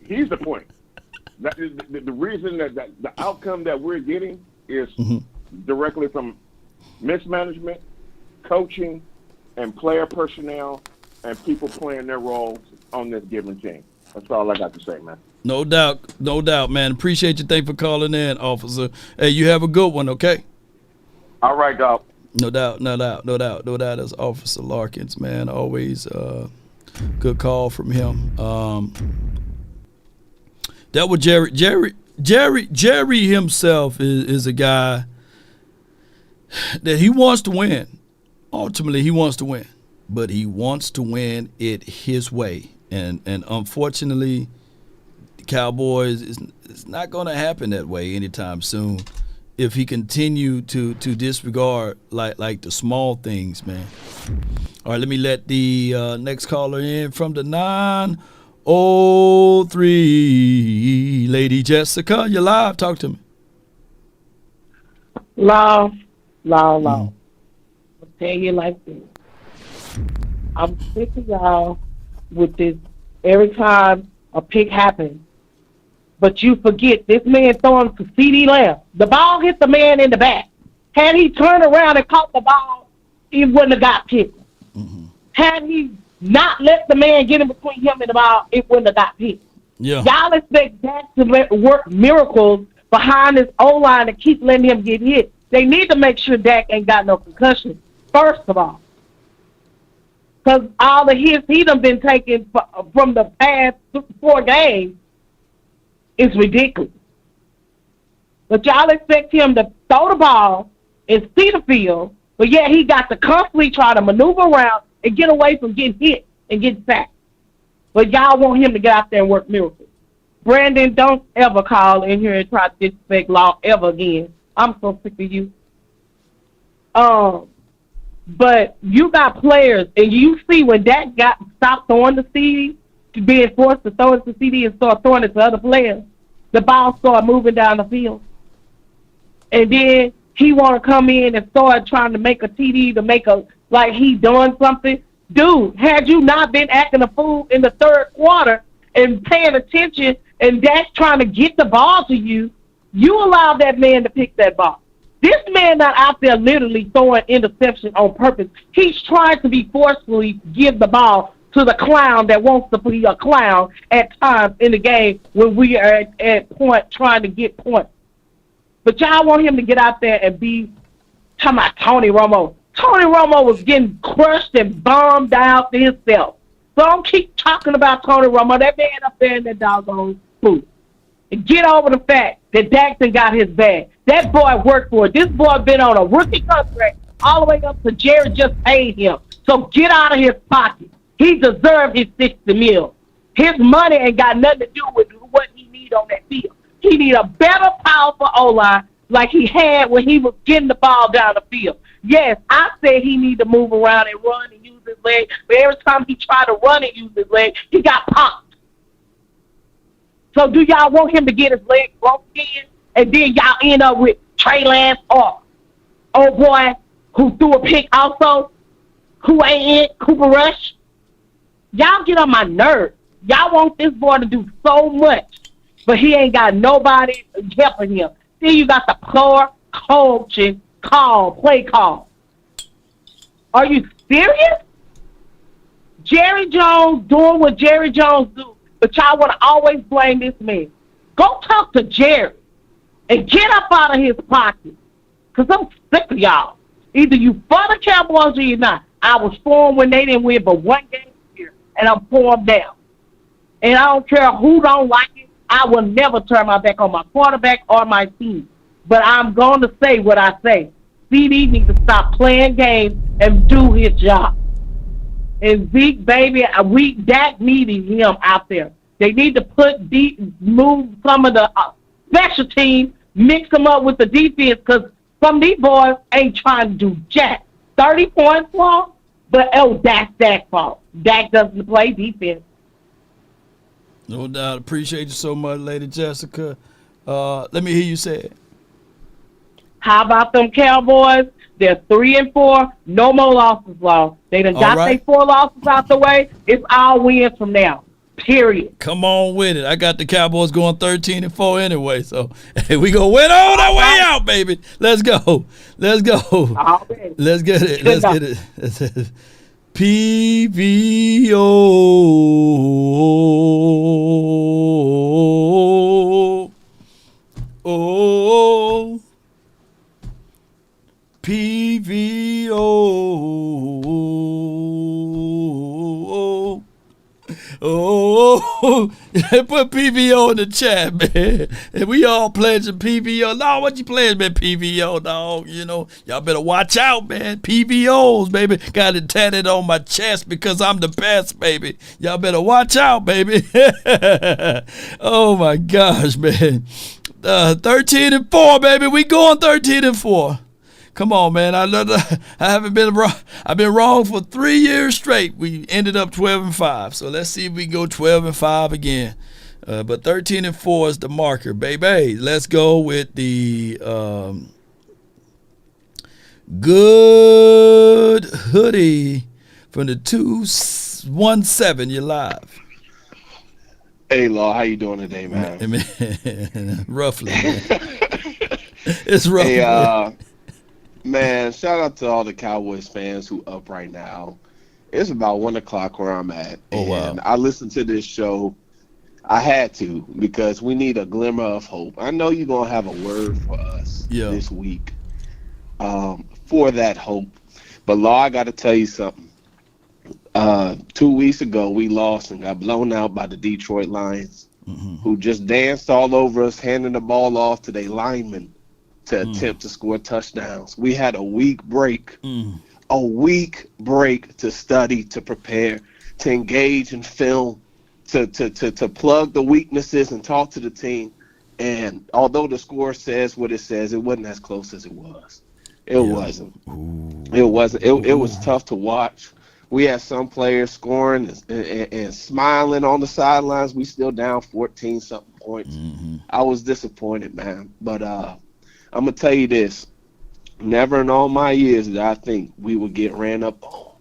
he's the point. The reason that the outcome that we're getting is directly from mismanagement, coaching, and player personnel, and people playing their roles on this given team. That's all I got to say, man. No doubt, man. Appreciate you. Thanks for calling in, officer. Hey, you have a good one, okay? All right, dog. No doubt. That's Officer Larkins, man. Always good call from him. That was Jerry. Jerry himself is a guy that he wants to win. Ultimately, he wants to win, but he wants to win it his way. And unfortunately, the Cowboys, it's not going to happen that way anytime soon if he continue to disregard like the small things, man. All right, let me let the next caller in from the 903. Lady Jessica, you're live. Talk to me. Law. I'll tell you like this. I'm sick of y'all with this every time a pick happens. But you forget this man throwing to CD Lamb. The ball hit the man in the back. Had he turned around and caught the ball, he wouldn't have got picked. Had he not let the man get in between him and the ball, it wouldn't have got picked. Yeah. Y'all expect Dak to work miracles behind this O-line and keep letting him get hit. They need to make sure Dak ain't got no concussion, first of all. Because all the hits he done been taking from the past 4 games is ridiculous. But y'all expect him to throw the ball and see the field, but yet he got to constantly try to maneuver around and get away from getting hit and get sacked. But y'all want him to get out there and work miracles. Brandon, don't ever call in here and try to disrespect Law ever again. I'm so sick of you. But you got players, and you see when Dak stopped throwing the CD, being forced to throw it to CD and start throwing it to other players, the ball started moving down the field. And then he want to come in and start trying to make a TD to make like he doing something. Dude, had you not been acting a fool in the third quarter and paying attention and Dak's trying to get the ball to you, you allowed that man to pick that ball. This man not out there literally throwing interception on purpose. He's trying to be forcefully give the ball to the clown that wants to be a clown at times in the game when we are at point trying to get points. But y'all want him to get out there and be talking about Tony Romo. Tony Romo was getting crushed and bombed out to himself. So don't keep talking about Tony Romo. That man up there in that doggone booth. And get over the fact that Daxton got his bag. That boy worked for it. This boy been on a rookie contract all the way up to Jerry just paid him. So get out of his pocket. He deserved his $60 million. His money ain't got nothing to do with what he need on that field. He need a better, powerful O-line like he had when he was getting the ball down the field. Yes, I said he need to move around and run and use his leg, but every time he tried to run and use his leg, he got popped. So do y'all want him to get his leg broke in, and then y'all end up with Trey Lance or old boy who threw a pick also, who ain't in, Cooper Rush? Y'all get on my nerves. Y'all want this boy to do so much, but he ain't got nobody helping him. Then you got the poor coaching play call. Are you serious? Jerry Jones doing what Jerry Jones do, but y'all want to always blame this man. Go talk to Jerry and get up out of his pocket, because I'm sick of y'all. Either you for the Cowboys or you're not. I was for them when they didn't win but one game here, and I'm for them now. And I don't care who don't like it. I will never turn my back on my quarterback or my team. But I'm going to say what I say. CD needs to stop playing games and do his job. And Zeke, baby, Dak needed him out there. They need to move some of the special teams, mix them up with the defense, because some of these boys ain't trying to do jack. 30 points long? But that's Dak's fault. Dak doesn't play defense. No doubt. Appreciate you so much, Lady Jessica. Let me hear you say it. How about them Cowboys? They're 3-4. No more losses lost. They done got their 4 losses out the way. It's all wins from now. Period. Come on with it. I got the Cowboys going 13-4 anyway, so hey, we gonna win all our way out, baby. Let's go. Let's go. Let's get it. Let's get it. PVO. Oh. PVO. Oh, put PVO in the chat, man. And we all pledging PVO. No, what you pledge, man? PVO, dog. You know, y'all better watch out, man. PVOs, baby. Got it tatted on my chest because I'm the best, baby. Y'all better watch out, baby. Oh my gosh, man. 13-4, baby. We going 13-4. Come on, man. I haven't been wrong. I've been wrong for 3 years straight. We ended up 12-5. So let's see if we can go 12-5 again. But 13-4 is the marker, baby. Let's go with the good hoodie from the 217. You're live. Hey, Law, how you doing today, man? Roughly. Man. It's rough. Hey, man, shout out to all the Cowboys fans who up right now. It's about 1 o'clock where I'm at. Oh, wow. And I listened to this show. I had to because we need a glimmer of hope. I know you're going to have a word for us this week for that hope. But, Law, I got to tell you something. 2 weeks ago, we lost and got blown out by the Detroit Lions, who just danced all over us, handing the ball off to their linemen to attempt to score touchdowns. We had a week break, to study, to prepare, to engage in film, to plug the weaknesses and talk to the team. And although the score says what it says, it wasn't as close as it was. It wasn't. It wasn't. It was tough to watch. We had some players scoring and smiling on the sidelines. We still down 14-something points. I was disappointed, man. But I'm going to tell you this. Never in all my years did I think we would get ran up on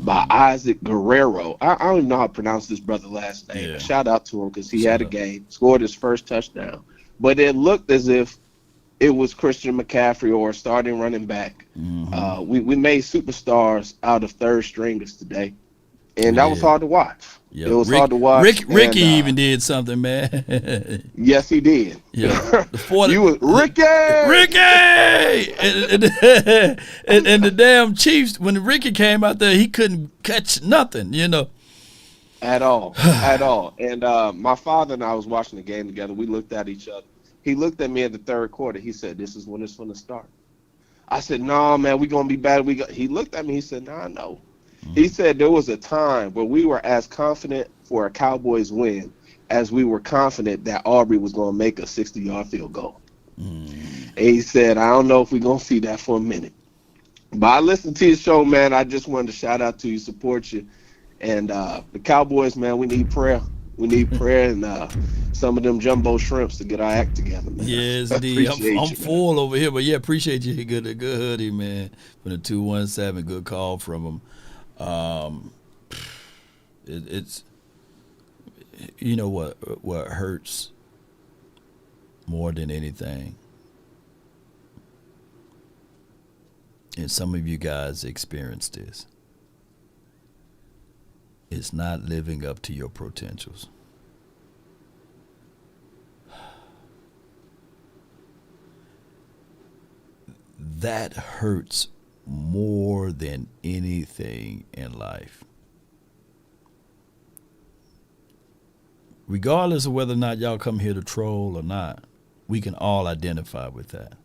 by Isaac Guerrero. I don't even know how to pronounce this brother's last name. Yeah. Shout out to him because he had a game, scored his first touchdown. But it looked as if it was Christian McCaffrey or a starting running back. We made superstars out of third stringers today. And that was hard to watch. Yep. It was hard to watch. Ricky even did something, man. Yes, he did. Yeah, you was Ricky. And the damn Chiefs. When Ricky came out there, he couldn't catch nothing. You know, at all. And my father and I was watching the game together. We looked at each other. He looked at me at the third quarter. He said, "This is when it's going to start." I said, "No, man, we're going to be bad." He looked at me. He said, "No, I know." He said there was a time where we were as confident for a Cowboys win as we were confident that Aubrey was going to make a 60-yard field goal. And he said, "I don't know if we're going to see that for a minute." But I listened to your show, man. I just wanted to shout out to you, support you. And the Cowboys, man, we need prayer. We need prayer and some of them jumbo shrimps to get our act together, man. Yes, indeed. I'm full over here, but yeah, appreciate you. Good hoodie, man. From the 217, good call from him. It's you know what hurts more than anything, and some of you guys experience this. It's not living up to your potentials. That hurts more than anything in life. Regardless of whether or not y'all come here to troll or not, we can all identify with that.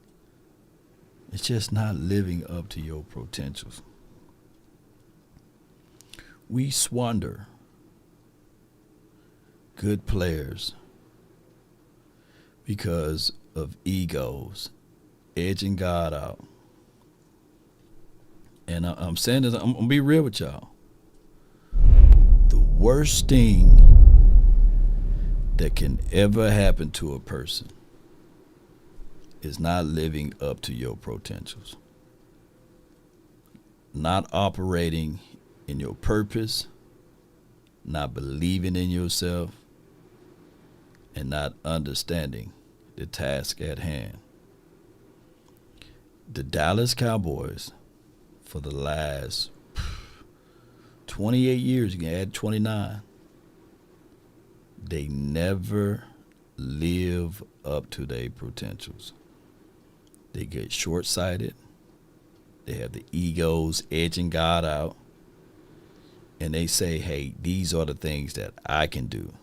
It's just not living up to your potentials. We squander good players because of egos, edging God out. And I'm saying this, I'm going to be real with y'all. The worst thing that can ever happen to a person is not living up to your potentials. Not operating in your purpose, not believing in yourself, and not understanding the task at hand. The Dallas Cowboys, for the last 28 years, you can add 29, they never live up to their potentials. They get short-sighted. They have the egos edging God out. And they say, hey, these are the things that I can do.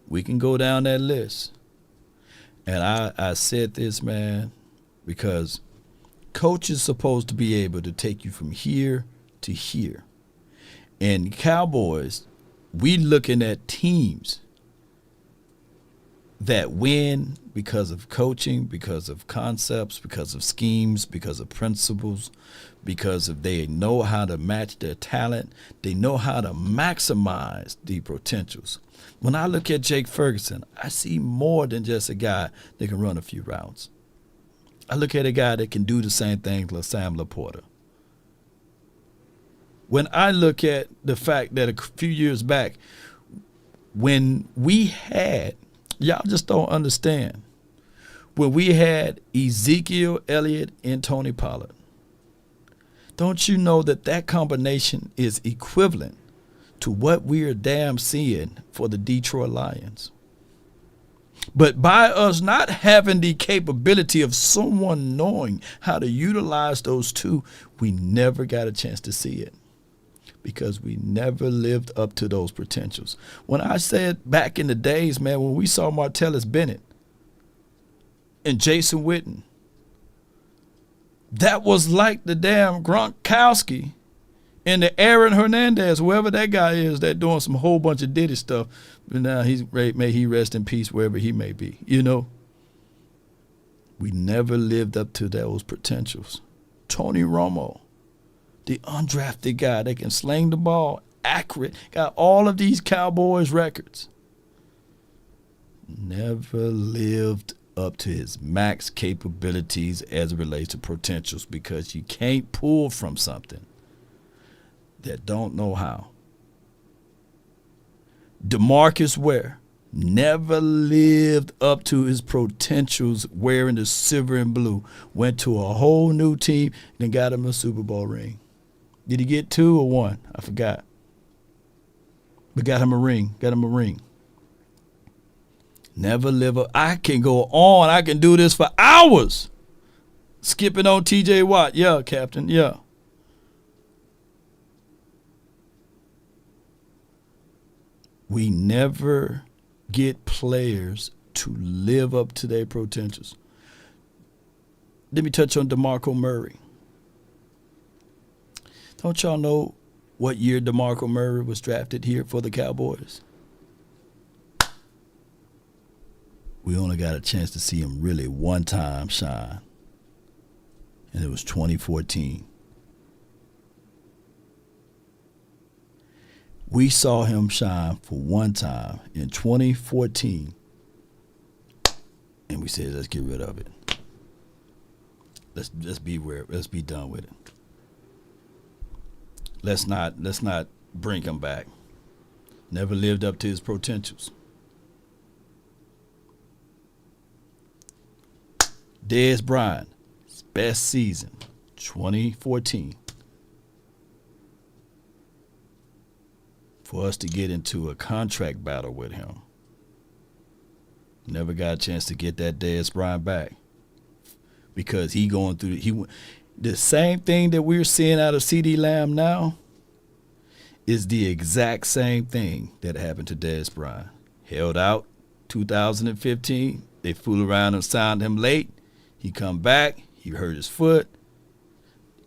We can go down that list. And I said this, man, because coach is supposed to be able to take you from here to here. And Cowboys, we looking at teams that win because of coaching, because of concepts, because of schemes, because of principles, because of they know how to match their talent. They know how to maximize the potentials. When I look at Jake Ferguson, I see more than just a guy that can run a few routes. I look at a guy that can do the same thing as Sam Laporta. When I look at the fact that a few years back, when we had, y'all just don't understand, when we had Ezekiel Elliott and Tony Pollard, don't you know that that combination is equivalent to what we are damn seeing for the Detroit Lions? But by us not having the capability of someone knowing how to utilize those two, we never got a chance to see it because we never lived up to those potentials. When I said back in the days, man, when we saw Martellus Bennett and Jason Witten, that was like the damn Gronkowski and the Aaron Hernandez, whoever that guy is, that doing some whole bunch of Diddy stuff. But now may he rest in peace wherever he may be. You know, we never lived up to those potentials. Tony Romo, the undrafted guy that can sling the ball, accurate, got all of these Cowboys records. Never lived up to his max capabilities as it relates to potentials, because you can't pull from something that don't know how. DeMarcus Ware never lived up to his potentials wearing the silver and blue. Went to a whole new team and got him a Super Bowl ring. Did he get 2 or 1? I forgot. But got him a ring. Never live up. I can go on. I can do this for hours. Skipping on TJ Watt. Yeah, Captain. Yeah. We never get players to live up to their potentials. Let me touch on DeMarco Murray. Don't y'all know what year DeMarco Murray was drafted here for the Cowboys? We only got a chance to see him really one time shine, and it was 2014. We saw him shine for one time in 2014, and we said, let's get rid of it. Let's be done with it. Let's not bring him back. Never lived up to his potentials. Dez Bryant, his best season, 2014. For us to get into a contract battle with him. Never got a chance to get that Dez Bryant back. Because he going through the same thing that we're seeing out of CeeDee Lamb now is the exact same thing that happened to Dez Bryant. Held out 2015. They fool around and signed him late. He come back. He hurt his foot.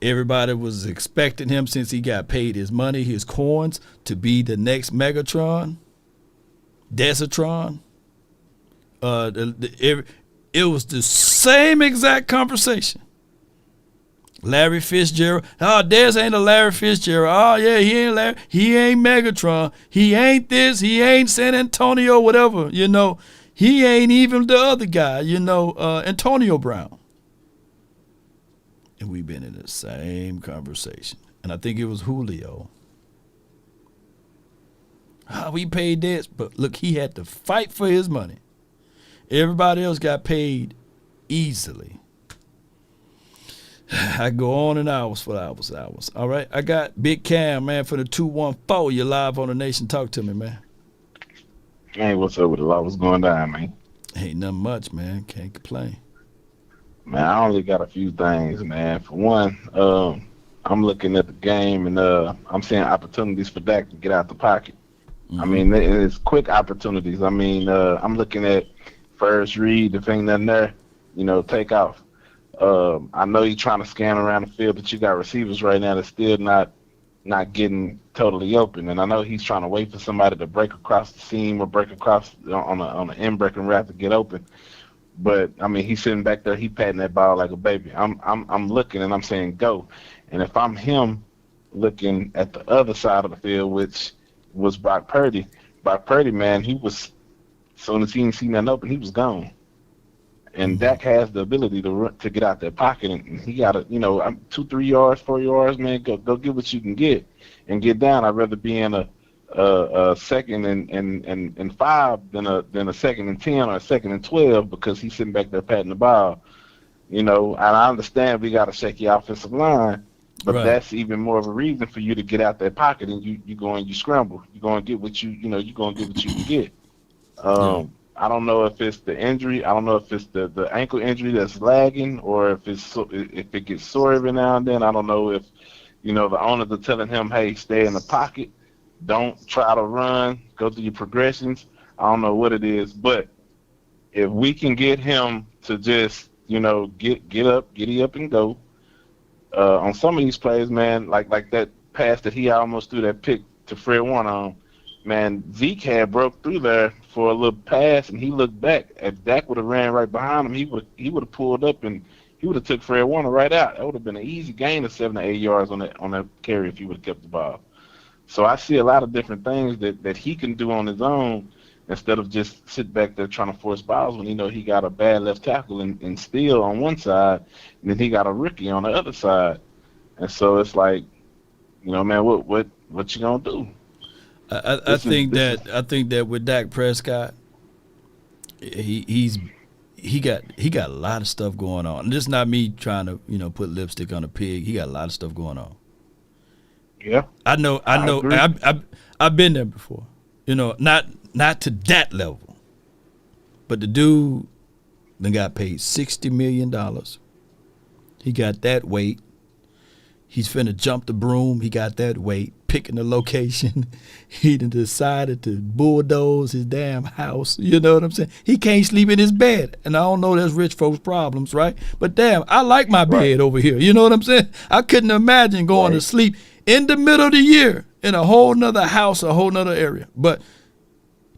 Everybody was expecting him, since he got paid his money, his coins, to be the next Megatron, Desatron. It was the same exact conversation. Larry Fitzgerald. Oh, Dez ain't a Larry Fitzgerald. Oh, yeah, he ain't Larry. He ain't Megatron. He ain't this. He ain't San Antonio, whatever. He ain't even the other guy, Antonio Brown. And we've been in the same conversation. And I think it was Julio. We paid Dez, but look, he had to fight for his money. Everybody else got paid easily. I go on and hours. All right, I got Big Cam, man, for the 214. You're live on the Nation. Talk to me, man. Hey, what's up with a lot? What's going on, man? Ain't nothing much, man. Can't complain. Man, I only got a few things, man. For one, I'm looking at the game and I'm seeing opportunities for Dak to get out the pocket. I mean, it's quick opportunities. I mean, I'm looking at first read, if ain't nothing there, take off. I know you're trying to scan around the field, but you got receivers right now that's still not getting totally open. And I know he's trying to wait for somebody to break across the seam or break across on an end breaking route to get open. But I mean, he's sitting back there, he patting that ball like a baby. I'm looking and I'm saying go. And if I'm him, looking at the other side of the field, which was Brock Purdy, man, he was, as soon as he didn't see nothing open, he was gone. And Dak has the ability to get out that pocket, and he got to, 2, 3 yards, 4 yards, man. Go get what you can get, and get down. I'd rather be in a second and 5 than a second and 10 or a second and 12 because he's sitting back there patting the ball. And I understand we got to shake your offensive line, but that's even more of a reason for you to get out that pocket and you go and you scramble. You're going to get what you're going to get what you can get. I don't know if it's the injury. I don't know if it's the ankle injury that's lagging or if it gets sore every now and then. I don't know if, the owners are telling him, hey, stay in the pocket. Don't try to run. Go through your progressions. I don't know what it is. But if we can get him to just, giddy up and go, on some of these plays, man, like that pass that he almost threw that pick to Fred Warner on, man, Zeke had broke through there for a little pass, and he looked back. If Dak would have ran right behind him, he would have pulled up and he would have took Fred Warner right out. That would have been an easy gain of 7 to 8 yards on that carry if he would have kept the ball. So I see a lot of different things that he can do on his own instead of just sit back there trying to force balls when he got a bad left tackle and Steele on one side, and then he got a rookie on the other side. And so it's like, man, what you gonna do? I think that with Dak Prescott, he got a lot of stuff going on. And this is not me trying to put lipstick on a pig. He got a lot of stuff going on. Yeah, I know. I've been there before. Not to that level, but the dude then got paid $60 million. He got that weight. He's finna jump the broom. He got that weight. Picking the location. He done decided to bulldoze his damn house. You know what I'm saying? He can't sleep in his bed. And I don't know that's rich folks' problems, right? But damn, I like my bed over here. You know what I'm saying? I couldn't imagine going to sleep in the middle of the year in a whole nother house, a whole nother area. But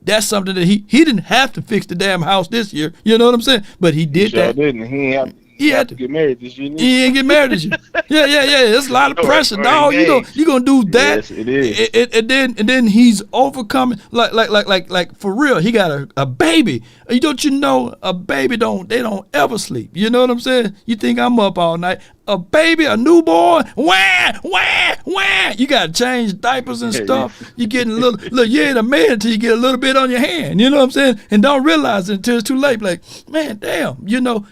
that's something that he didn't have to fix the damn house this year. You know what I'm saying? But he did that. Didn't. He had to get married this year. He ain't get married this year. Yeah. There's a lot of pressure, dog. You gonna do that? Yes, it is. And then he's overcoming like for real. He got a baby. Don't you know a baby don't ever sleep? You know what I'm saying? You think I'm up all night? A baby, a newborn, wah. You got to change diapers and stuff. You getting a little. You ain't a man until you get a little bit on your hand. You know what I'm saying? And don't realize it until it's too late. Like, man, damn.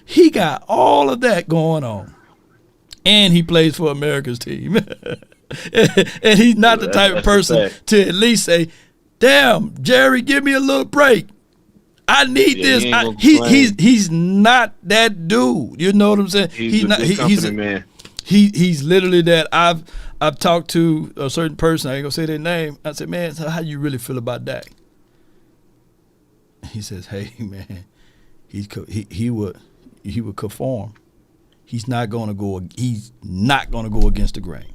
He got all of that going on, and he plays for America's team. And he's not the type of person to at least say, "Damn, Jerry, give me a little break. I need this." He's not that dude. You know what I'm saying? He's not. He's literally that. I've talked to a certain person. I ain't gonna say their name. I said, "Man, so how you really feel about Dak?" He says, "Hey, man, he would conform. He's not gonna go against the grain.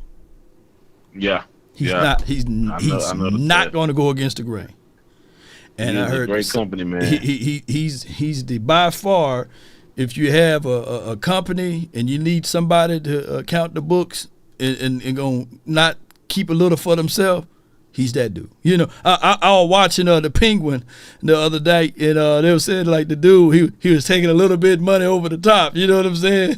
Yeah, he's not. He's not gonna go against the grain." And I heard great company, man. He's the by far if you have a company and you need somebody to count the books and gonna not keep a little for themselves, he's that dude. You know, I was watching the Penguin the other day, and they were saying like the dude he was taking a little bit of money over the top. You know what I'm saying?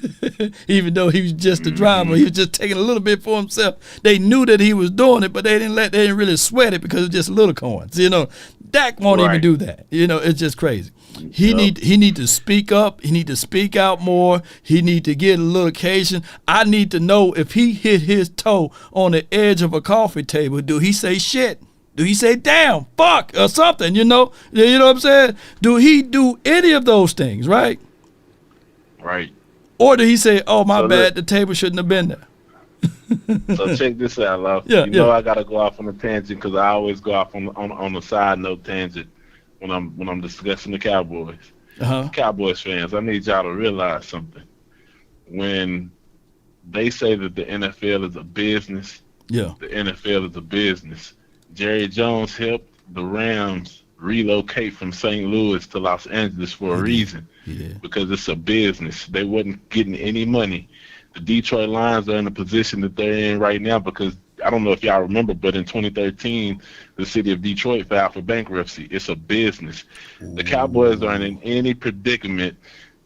Even though he was just a driver, he was just taking a little bit for himself. They knew that he was doing it, but they didn't really sweat it because it's just little coins. You know, Dak won't even do that. You know, it's just crazy. He need to speak up. He need to speak out more. He need to get a little occasion. I need to know if he hit his toe on the edge of a coffee table, do he say shit? Do he say damn, fuck, or something? You know what I'm saying? Do he do any of those things, right? Right. Or do he say, oh, my bad, the table shouldn't have been there? So check this out, love. Yeah, you know I gotta go off on a tangent because I always go off on the side note tangent when I'm discussing the Cowboys. Cowboys fans, I need y'all to realize something. When they say that the NFL is a business, the NFL is a business. Jerry Jones helped the Rams relocate from St. Louis to Los Angeles for a reason, because it's a business. They wasn't getting any money. The Detroit Lions are in the position that they're in right now because I don't know if y'all remember, but in 2013, the city of Detroit filed for bankruptcy. It's a business. The Cowboys aren't in any predicament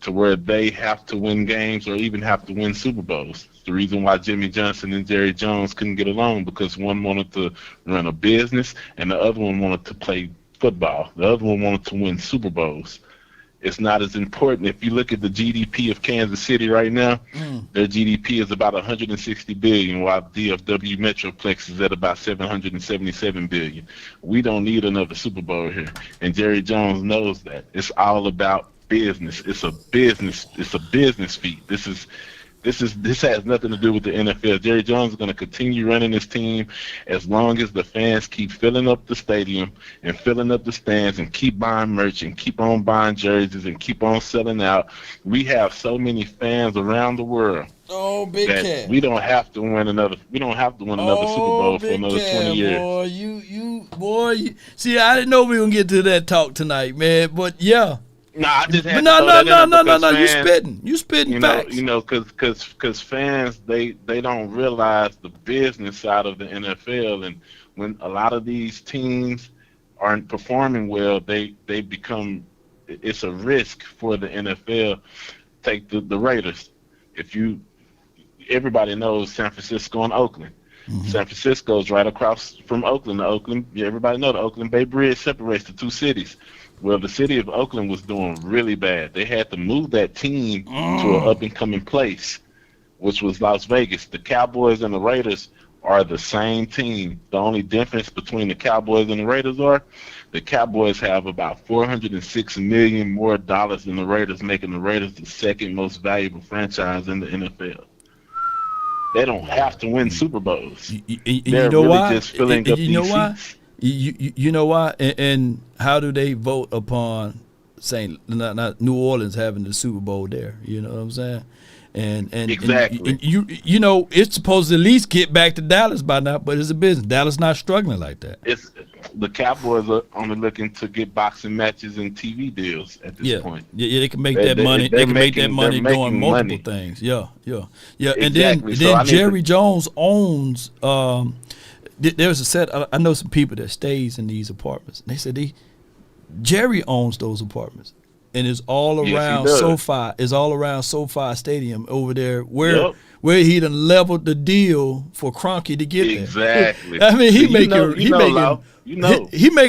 to where they have to win games or even have to win Super Bowls. It's the reason why Jimmy Johnson and Jerry Jones couldn't get along, because one wanted to run a business and the other one wanted to play football. The other one wanted to win Super Bowls. It's not as important. If you look at the GDP of Kansas City right now, their GDP is about $160 billion, while DFW Metroplex is at about $777 billion. We don't need another Super Bowl here, and Jerry Jones knows that. It's all about business. It's a business. It's a business feat. This has nothing to do with the NFL. Jerry Jones is going to continue running this team as long as the fans keep filling up the stadium and filling up the stands and keep buying merch and keep on buying jerseys and keep on selling out. We have so many fans around the world. Oh, Big that Cat. we don't have to win another. We don't have to win another Super Bowl for another 20 years. Boy, see, I didn't know we were gonna get to that talk tonight, man. But yeah. Nah, I just had no. fans, You spitting facts. Because fans they don't realize the business side of the NFL, and when a lot of these teams aren't performing well, they become, it's a risk for the NFL. Take the Raiders. Everybody knows San Francisco and Oakland. San Francisco's right across from Oakland. Everybody know the Oakland Bay Bridge separates the two cities. Well, the city of Oakland was doing really bad. They had to move that team to an up-and-coming place, which was Las Vegas. The Cowboys and the Raiders are the same team. The only difference between the Cowboys and the Raiders are the Cowboys have about $406 million more dollars than the Raiders, making the Raiders the second most valuable franchise in the NFL. They don't have to win Super Bowls. They're really just filling up these seats. You know why? And how do they vote upon saying not New Orleans having the Super Bowl there? You know what I'm saying? And exactly. And you know, it's supposed to at least get back to Dallas by now, but it's a business. Dallas not struggling like that. It's the Cowboys are only looking to get boxing matches and TV deals at this point. Yeah, they can make that money. They can make that money doing multiple things. Yeah. Exactly. And then Jerry Jones owns. There's a set. I know some people that stays in these apartments. They said Jerry owns those apartments, and it's all around SoFi. It's all around SoFi Stadium over there, where he done leveled the deal for Kroenke to get there. Exactly. I mean, he making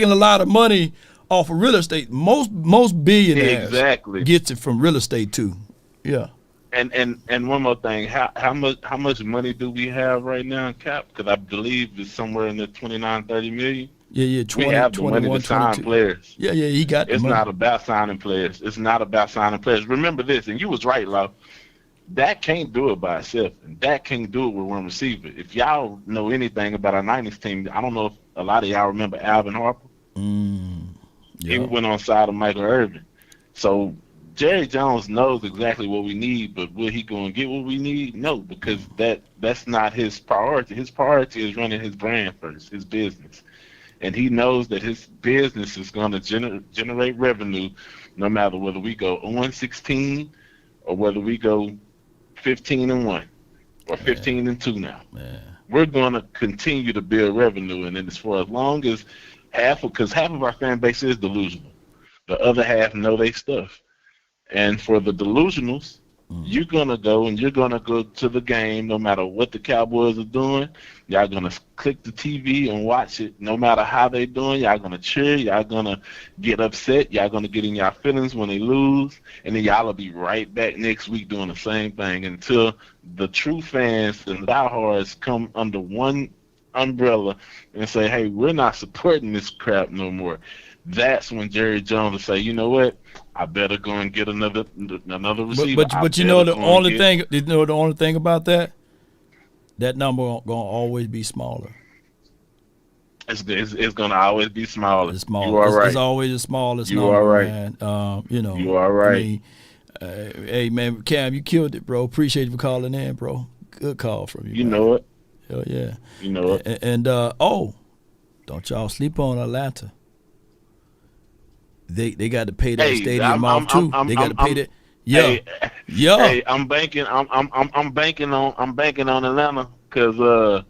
a lot of money off of real estate. Most billionaires gets it from real estate too. Yeah. And one more thing, how much money do we have right now in cap? Because I believe it's somewhere in the 29-30 million. Yeah, 20, we have the money to sign players. Yeah, he got the money. It's not about signing players. Remember this, and you was right, Lau. Dak can't do it by itself, and Dak can't do it with one receiver. If y'all know anything about our 90s team, I don't know if a lot of y'all remember Alvin Harper. He went on side of Michael Irvin. So Jerry Jones knows exactly what we need, but will he go and get what we need? No, because that's not his priority. His priority is running his brand first, his business. And he knows that his business is going to generate revenue no matter whether we go 0-16 or whether we go 15-1 or 15-2 now. We're going to continue to build revenue, and then as long as because half of our fan base is delusional, the other half know they stuff. And for the delusionals, you're going to go to the game no matter what the Cowboys are doing. Y'all going to click the TV and watch it no matter how they doing. Y'all going to cheer. Y'all going to get upset. Y'all going to get in y'all feelings when they lose. And then y'all will be right back next week doing the same thing until the true fans and diehards come under one umbrella and say, hey, we're not supporting this crap no more. That's when Jerry Jones will say, you know what? I better go and get another receiver. But you know the only thing about that number gonna always be smaller. It's gonna always be smaller. It's smaller. You are right. It's always the smallest you number. Are right. Man. You are right. I mean, hey man, Cam, you killed it, bro. Appreciate you for calling in, bro. Good call from you. You know it. Hell yeah. You know it. And don't y'all sleep on Atlanta. They got to pay that stadium off too. They got to pay that. Yeah, Hey, I'm banking on Atlanta because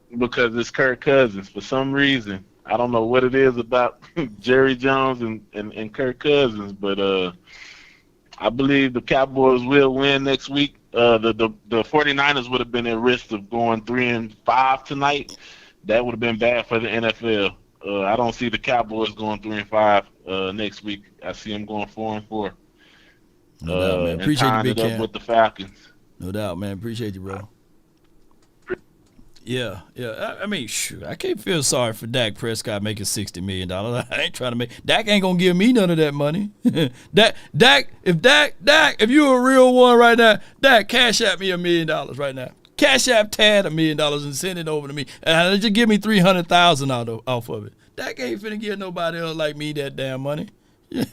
it's Kirk Cousins for some reason. I don't know what it is about Jerry Jones and Kirk Cousins, but I believe the Cowboys will win next week. The 49ers would have been at risk of going 3-5 tonight. That would have been bad for the NFL. I don't see the Cowboys going 3-5 next week. I see them going 4-4. No doubt, man. Appreciate you, Big Cam. With the Falcons. No doubt, man. Appreciate you, bro. Yeah. I mean, shoot, I can't feel sorry for Dak Prescott making $60 million. I ain't trying to make Dak ain't gonna give me none of that money. Dak, if you a real one right now, Dak, cash at me $1 million right now. Cash App Tad $1 million and send it over to me, and just give me $300,000 off of it. Dak ain't finna give nobody else like me that damn money. Yeah,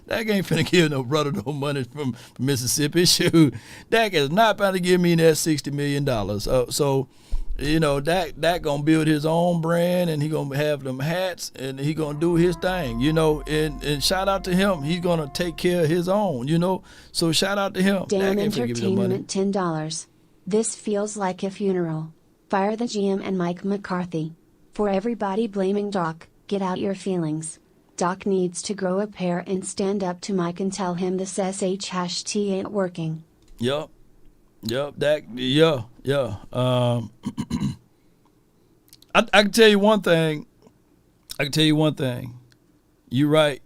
Dak ain't finna give no brother no money from Mississippi. Shoot, Dak is not about to give me that $60 million. So, you know, Dak gonna build his own brand, and he gonna have them hats, and he gonna do his thing. You know, and shout out to him. He's gonna take care of his own. You know, so shout out to him. Damn Entertainment $10. This feels like a funeral. Fire the GM and Mike McCarthy. For everybody blaming Doc, get out your feelings. Doc needs to grow a pair and stand up to Mike and tell him this SHT ain't working. Yup. Dak. Yeah. I can tell you one thing. You're right.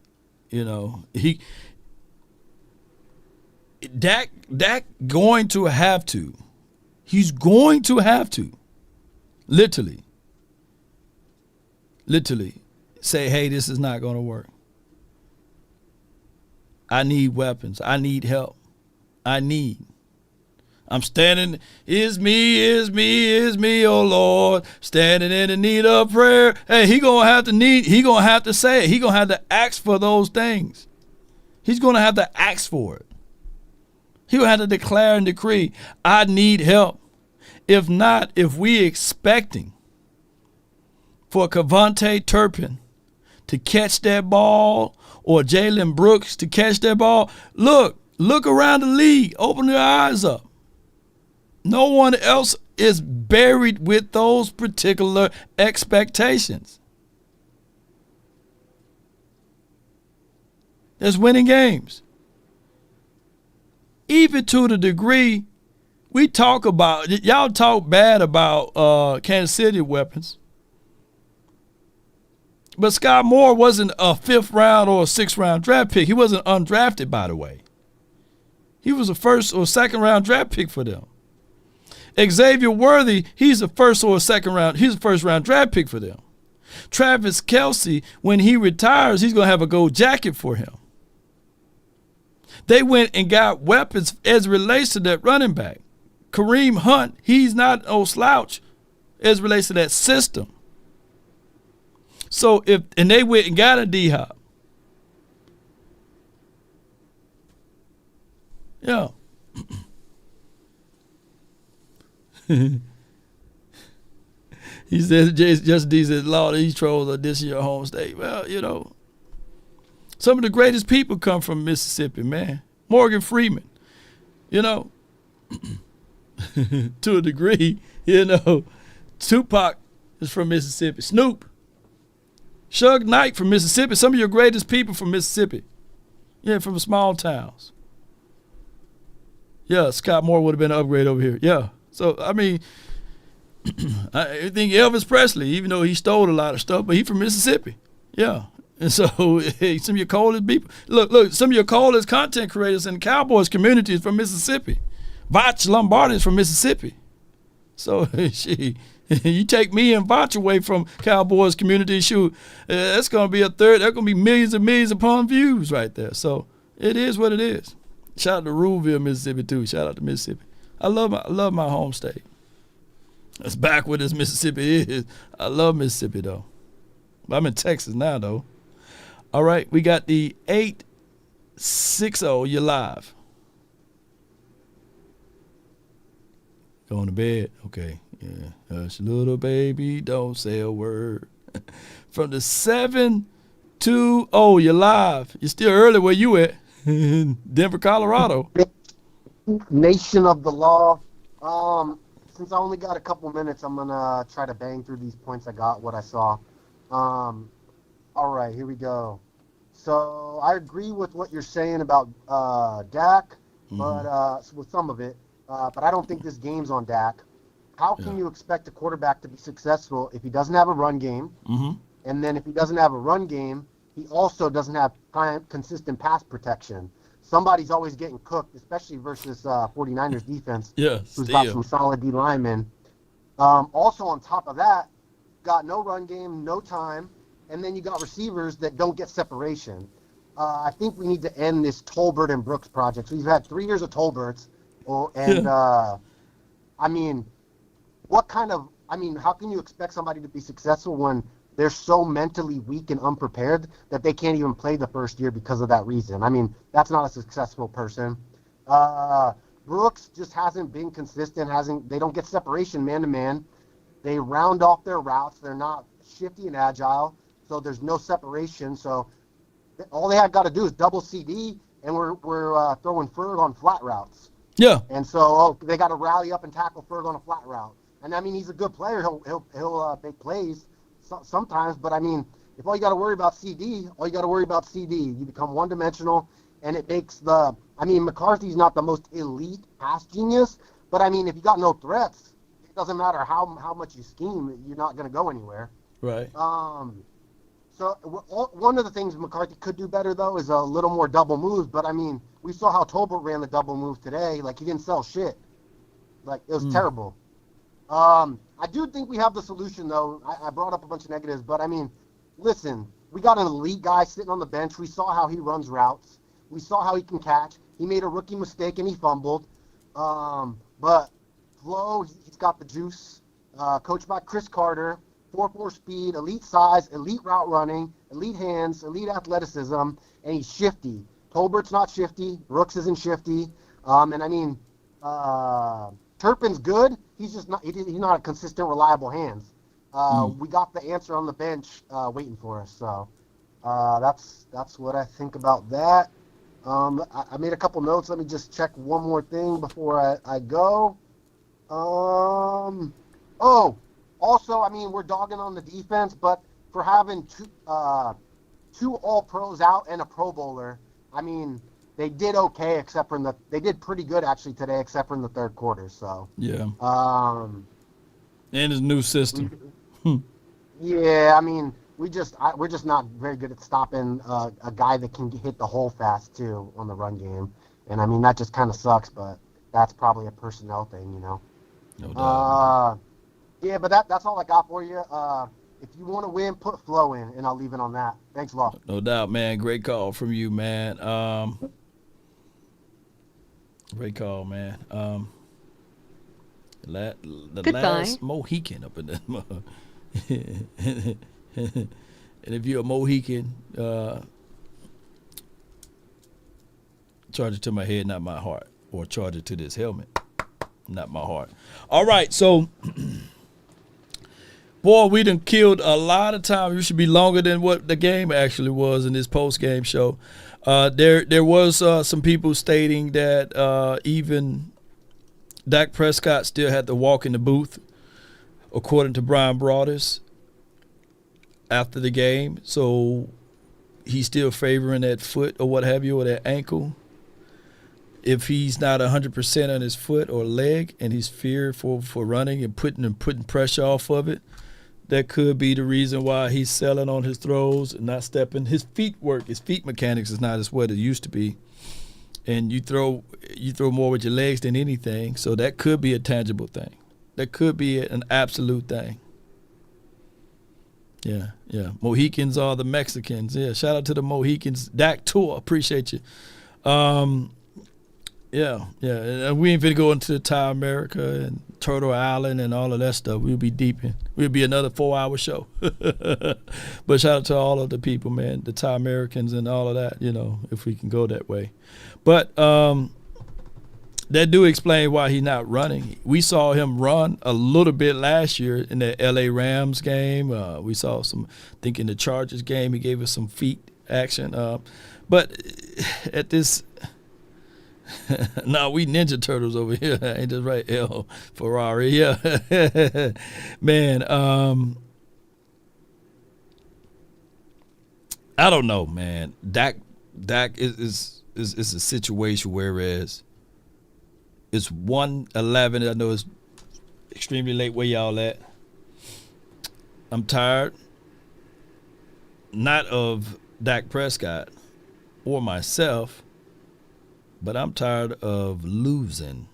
You know, Dak going to have to. He's going to have to, literally, say, hey, this is not going to work. I need weapons. I need help. I'm standing, is me, oh Lord, standing in the need of prayer. Hey, he gonna have to say it. He gonna have to ask for those things. He's gonna have to ask for it. He'll have to declare and decree, I need help. If not, if we expecting for Cavante Turpin to catch that ball or Jalen Brooks to catch that ball, look around the league, open your eyes up. No one else is buried with those particular expectations. That's winning games. Even to the degree y'all talk bad about Kansas City weapons. But Scott Moore wasn't a 5th round or a 6th round draft pick. He wasn't undrafted, by the way. He was a 1st or 2nd round draft pick for them. Xavier Worthy, he's a 1st or 2nd round. He's a 1st round draft pick for them. Travis Kelce, when he retires, he's going to have a gold jacket for him. They went and got weapons as it relates to that running back. Kareem Hunt, he's not no slouch as it relates to that system. So and they went and got a D-Hop. Yeah. He says, just these law, these trolls are this your home state. Well, you know, some of the greatest people come from Mississippi, man. Morgan Freeman, you know, to a degree, you know. Tupac is from Mississippi. Snoop, Suge Knight from Mississippi. Some of your greatest people from Mississippi. Yeah, from small towns. Yeah, Scott Moore would have been an upgrade over here. Yeah. So, I mean, I think Elvis Presley, even though he stole a lot of stuff, but he from Mississippi. Yeah. And so some of your coldest people. Look, some of your coldest content creators in the Cowboys community is from Mississippi. Vach Lombardi is from Mississippi. So, you take me and Vach away from Cowboys community, shoot, that's going to be a third. That's going to be millions and millions upon views right there. So, it is what it is. Shout out to Ruleville, Mississippi, too. Shout out to Mississippi. I love my home state. As backward as Mississippi is, I love Mississippi, though. I'm in Texas now, though. All right, we got the 860. You're live. Going to bed? Okay. Yeah. Hush, little baby, don't say a word. From the 720, you're live. You're still early where you at? Denver, Colorado. Nation of the law. Since I only got a couple minutes, I'm going to try to bang through these points I got, what I saw. All right, here we go. So I agree with what you're saying about Dak, but with some of it. But I don't think this game's on Dak. How can you expect a quarterback to be successful if he doesn't have a run game? And then if he doesn't have a run game, he also doesn't have consistent pass protection. Somebody's always getting cooked, especially versus 49ers defense, who's got some solid D linemen. Also on top of that, got no run game, no time, and then you got receivers that don't get separation. I think we need to end this Tolbert and Brooks project. So we've had 3 years of Tolberts, I mean, how can you expect somebody to be successful when they're so mentally weak and unprepared that they can't even play the first year because of that reason? I mean, that's not a successful person. Brooks just hasn't been consistent. They don't get separation man to man. They round off their routes. They're not shifty and agile, so there's no separation. So all they have got to do is double CD, and we're throwing Ferg on flat routes. Yeah. And so they got to rally up and tackle Ferg on a flat route. And I mean, he's a good player. He'll make plays sometimes, but I mean, if all you got to worry about CD, you become one-dimensional, and it makes McCarthy's not the most elite pass genius, but I mean, if you got no threats, it doesn't matter how much you scheme, you're not going to go anywhere. Right. So one of the things McCarthy could do better, though, is a little more double moves. But, I mean, we saw how Tolbert ran the double move today. Like, he didn't sell shit. Like, it was terrible. I do think we have the solution, though. I brought up a bunch of negatives. But, I mean, listen, we got an elite guy sitting on the bench. We saw how he runs routes. We saw how he can catch. He made a rookie mistake, and he fumbled. But Flo, he's got the juice. Coached by Chris Carter. 4.4 speed, elite size, elite route running, elite hands, elite athleticism, and he's shifty. Tolbert's not shifty. Brooks isn't shifty. And I mean, Turpin's good. He's just not. He's not a consistent, reliable hands. We got the answer on the bench waiting for us. So that's what I think about that. I made a couple notes. Let me just check one more thing before I go. Also, I mean, we're dogging on the defense, but for having two All-Pros out and a Pro Bowler, I mean, they did okay, they did pretty good actually today, except for in the third quarter. So yeah. And his new system. Yeah, I mean, we're just not very good at stopping a guy that can hit the hole fast too on the run game, and I mean that just kind of sucks, but that's probably a personnel thing, you know. No doubt. Yeah, but that's all I got for you. If you want to win, put Flo in, and I'll leave it on that. Thanks a lot. No doubt, man. Great call from you, man. Great call, man. The last Mohican up in there. And if you're a Mohican, charge it to my head, not my heart. Or charge it to this helmet, not my heart. All right, so... Boy, we done killed a lot of time. We should be longer than what the game actually was in this post-game show. There was some people stating that even Dak Prescott still had to walk in the booth, according to Brian Broaddus, after the game. So he's still favoring that foot or what have you, or that ankle. If he's not 100% on his foot or leg and he's feared for running and putting pressure off of it, that could be the reason why he's selling on his throws and not stepping. His feet mechanics is not as what it used to be. And you throw more with your legs than anything, so that could be a tangible thing. That could be an absolute thing. Yeah. Mohicans are the Mexicans. Yeah, shout out to the Mohicans. Dak Tour, appreciate you. Yeah. And we ain't finna go into the Thai America and Turtle Island and all of that stuff. We'll be another 4-hour show. But shout out to all of the people, man, the Thai Americans and all of that, if we can go that way. But that do explain why he's not running. We saw him run a little bit last year in the L.A. Rams game. We saw I think in the Chargers game, he gave us some feet action. But at this... No, we Ninja Turtles over here. Ain't that right, L Ferrari? Yeah. Man, I don't know, man. Dak is a situation whereas it's 1:11. I know it's extremely late where y'all at. I'm tired, not of Dak Prescott or myself, but I'm tired of losing.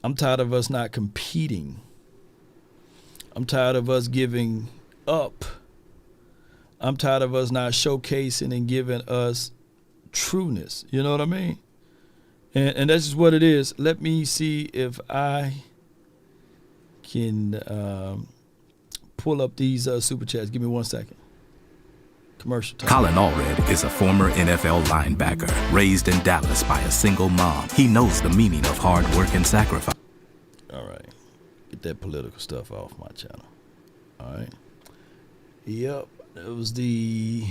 I'm tired of us not competing. I'm tired of us giving up. I'm tired of us not showcasing and giving us trueness. You know what I mean? And that's just what it is. Let me see if I can pull up these super chats. Give me 1 second. Commercial time. Colin Allred is a former NFL linebacker, raised in Dallas by a single mom. He knows the meaning of hard work and sacrifice. All right. Get that political stuff off my channel. All right. Yep. That was the...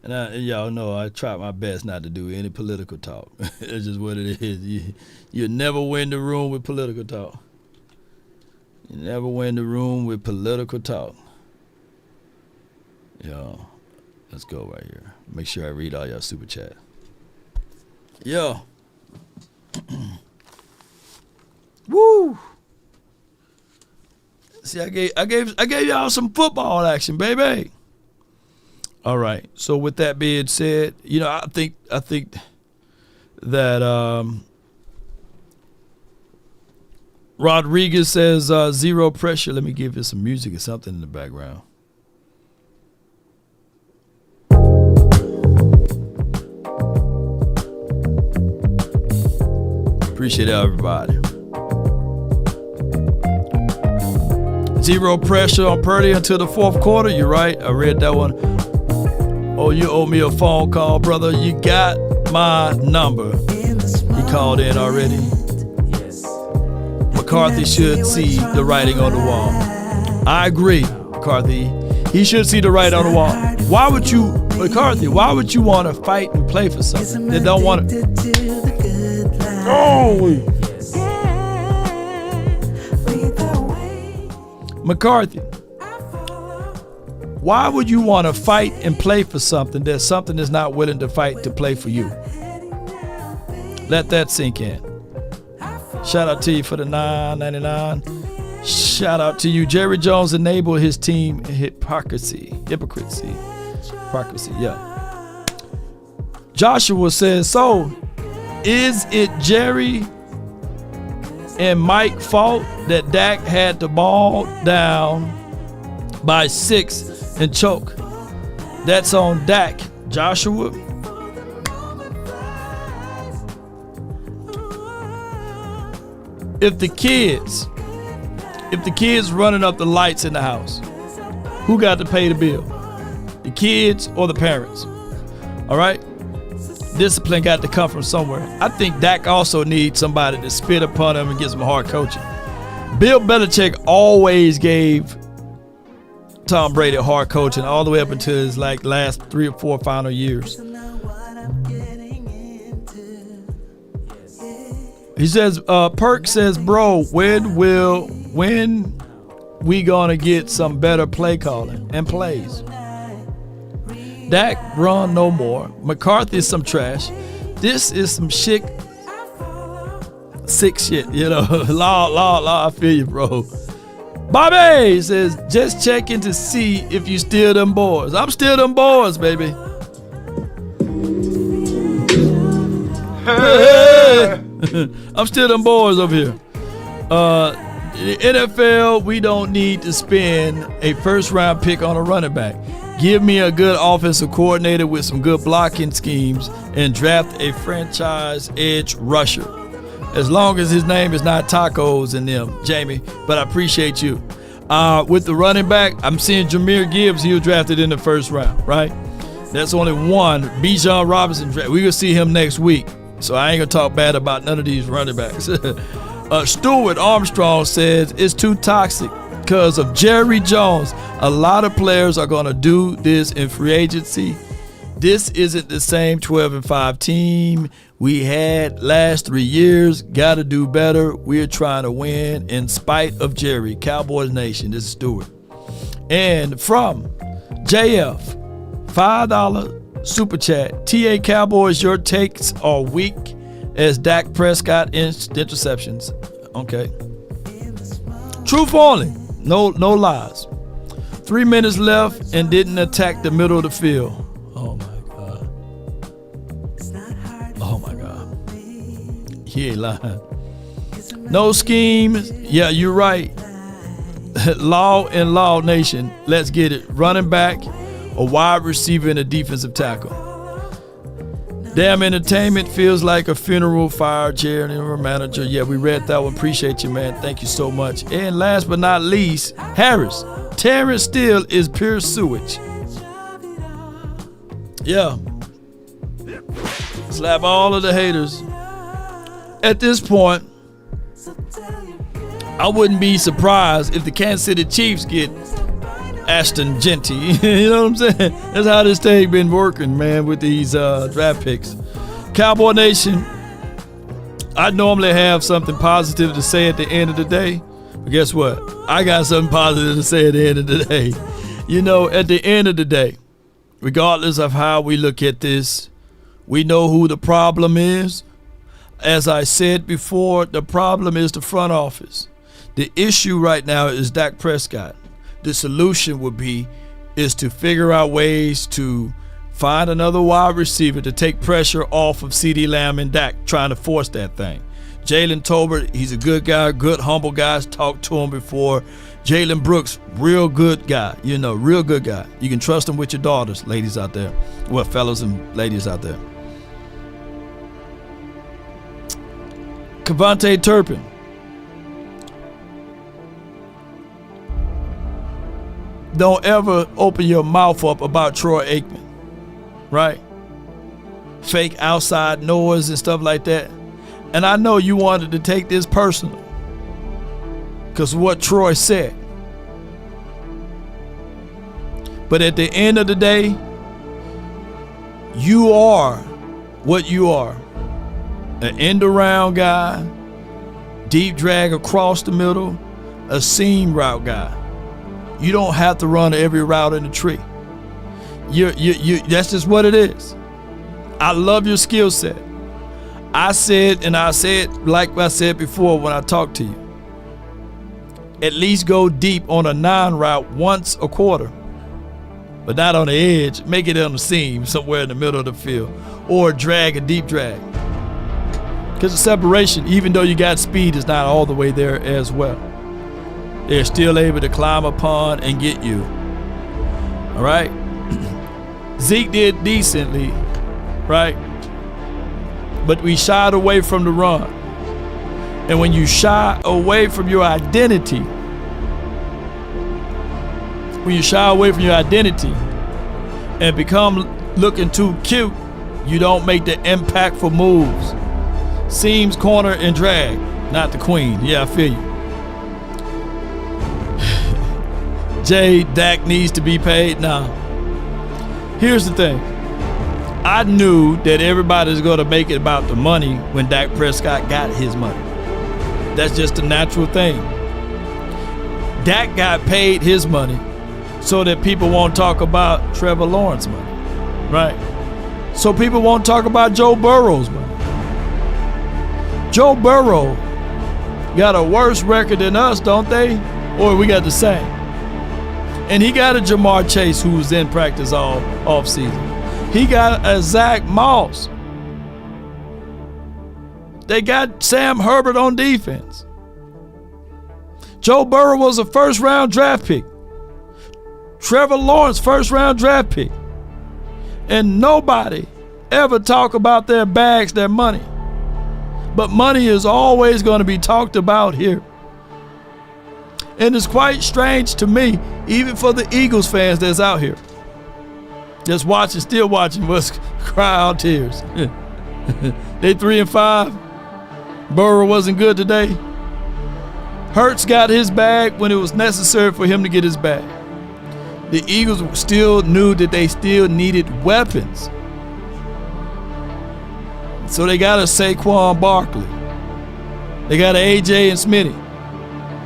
And y'all know I try my best not to do any political talk. It's just what it is. You never win the room with political talk. You never win the room with political talk. Yo, let's go right here. Make sure I read all y'all super chat. Yo. Woo. See, I gave y'all some football action, baby. All right. So with that being said, I think that Rodriguez says zero pressure. Let me give you some music or something in the background. Appreciate everybody. Zero pressure on Purdy until the fourth quarter. You're right. I read that one. Oh, you owe me a phone call, brother. You got my number. He called in already. McCarthy should see the writing on the wall. I agree, McCarthy. He should see the writing on the wall. Why would you, McCarthy, why would you want to fight and play for something that don't want to? Oh! McCarthy, why would you want to fight and play for something that something is not willing to fight to play for you? Let that sink in. Shout out to you for the $9.99. Shout out to you. Jerry Jones enabled his team hypocrisy, yeah. Joshua says, so is it Jerry and Mike fault that Dak had the ball down by 6 and choke? That's on Dak, Joshua. If the kids running up the lights in the house, who got to pay the bill? The kids or the parents? All right? Discipline got to come from somewhere. I think Dak also needs somebody to spit upon him and get some hard coaching. Bill Belichick always gave Tom Brady hard coaching all the way up until his last 3 or 4 final years. He says, Perk says, bro, when we gonna get some better play calling and plays? Dak run no more. McCarthy is some trash. This is some sick shit, law, I feel you, bro. Bobby says, just checking to see if you still them boys. I'm still them boys, baby. I'm still them boys over here. The NFL, we don't need to spend a first-round pick on a running back. Give me a good offensive coordinator with some good blocking schemes and draft a franchise edge rusher. As long as his name is not tacos in them, Jamie. But I appreciate you. With the running back, I'm seeing Jahmyr Gibbs. He was drafted in the first round, right? That's only one. Bijan Robinson. We're going to see him next week. So I ain't going to talk bad about none of these running backs. Stuart Armstrong says it's too toxic because of Jerry Jones. A lot of players are going to do this in free agency. This isn't the same 12-5 team we had last 3 years. Got to do better. We're trying to win in spite of Jerry. Cowboys Nation. This is Stuart. And from JF, $5 super chat. TA Cowboys, your takes are weak as Dak Prescott interceptions. Okay. Truth only. No lies. 3 minutes left and didn't attack the middle of the field. Oh my God. He ain't lying. No schemes. Yeah, you're right. Law and Law Nation. Let's get it. Running back, a wide receiver, and a defensive tackle. Damn entertainment feels like a funeral. Fire chair and manager. Yeah, we read that one. Appreciate you, man. Thank you so much. And last but not least, Harris. Terrence Steele is pure sewage. Yeah. Slap all of the haters. At this point, I wouldn't be surprised if the Kansas City Chiefs get Ashton Genty. You know what I'm saying? That's how this thing been working, man, with these draft picks. Cowboy Nation, I normally have something positive to say at the end of the day, but guess what? I got something positive to say at the end of the day. You know, at the end of the day, regardless of how we look at this, we know who the problem is. As I said before, the problem is the front office. The issue right now is Dak Prescott. The solution would be is to figure out ways to find another wide receiver to take pressure off of CeeDee Lamb and Dak, trying to force that thing. Jalen Tolbert, he's a good guy, good, humble guy. Talked to him before. Jalen Brooks, real good guy, real good guy. You can trust him with your daughters, ladies out there. Well, fellas and ladies out there. Kevontae Turpin. Don't ever open your mouth up about Troy Aikman, right? Fake outside noise and stuff like that. And I know you wanted to take this personal because of what Troy said. But at the end of the day, you are what you are. An end around guy, deep drag across the middle, a seam route guy. You don't have to run every route in the tree. You that's just what it is. I love your skill set. I said like I said before when I talked to you, at least go deep on a 9 route once a quarter, but not on the edge. Make it on the seam somewhere in the middle of the field, or drag a deep drag. Because the separation, even though you got speed, is not all the way there as well. They're still able to climb upon and get you. All right? Zeke did decently, right? But we shied away from the run. And when you shy away from your identity, and become looking too cute, you don't make the impactful moves. Seams, corner, and drag. Not the queen. Yeah, I feel you. Jay, Dak needs to be paid now. Here's the thing. I knew that everybody's going to make it about the money when Dak Prescott got his money. That's just a natural thing. Dak got paid his money so that people won't talk about Trevor Lawrence's money, right? So people won't talk about Joe Burrow's money. Joe Burrow got a worse record than us, don't they? Or we got the same. And he got a Jamar Chase who was in practice all offseason. He got a Zach Moss. They got Sam Herbert on defense. Joe Burrow was a first-round draft pick. Trevor Lawrence, first-round draft pick. And nobody ever talk about their bags, their money. But money is always going to be talked about here. And it's quite strange to me, even for the Eagles fans that's out here. Just watching, still watching, must cry out tears. They 3-5. Burrow wasn't good today. Hurts got his bag when it was necessary for him to get his bag. The Eagles still knew that they still needed weapons. So they got a Saquon Barkley. They got an AJ and Smitty.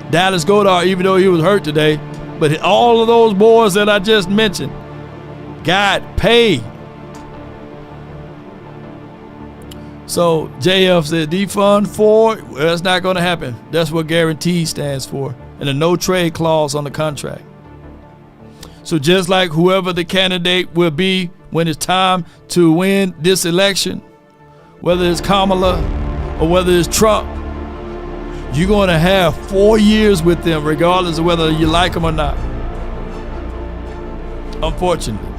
Dallas Goedert, even though he was hurt today. But all of those boys that I just mentioned got paid. So JF said defund Ford, well, that's not going to happen. That's what guarantee stands for. And a no trade clause on the contract. So just like whoever the candidate will be when it's time to win this election, whether it's Kamala or whether it's Trump, you're going to have 4 years with them regardless of whether you like them or not. Unfortunately.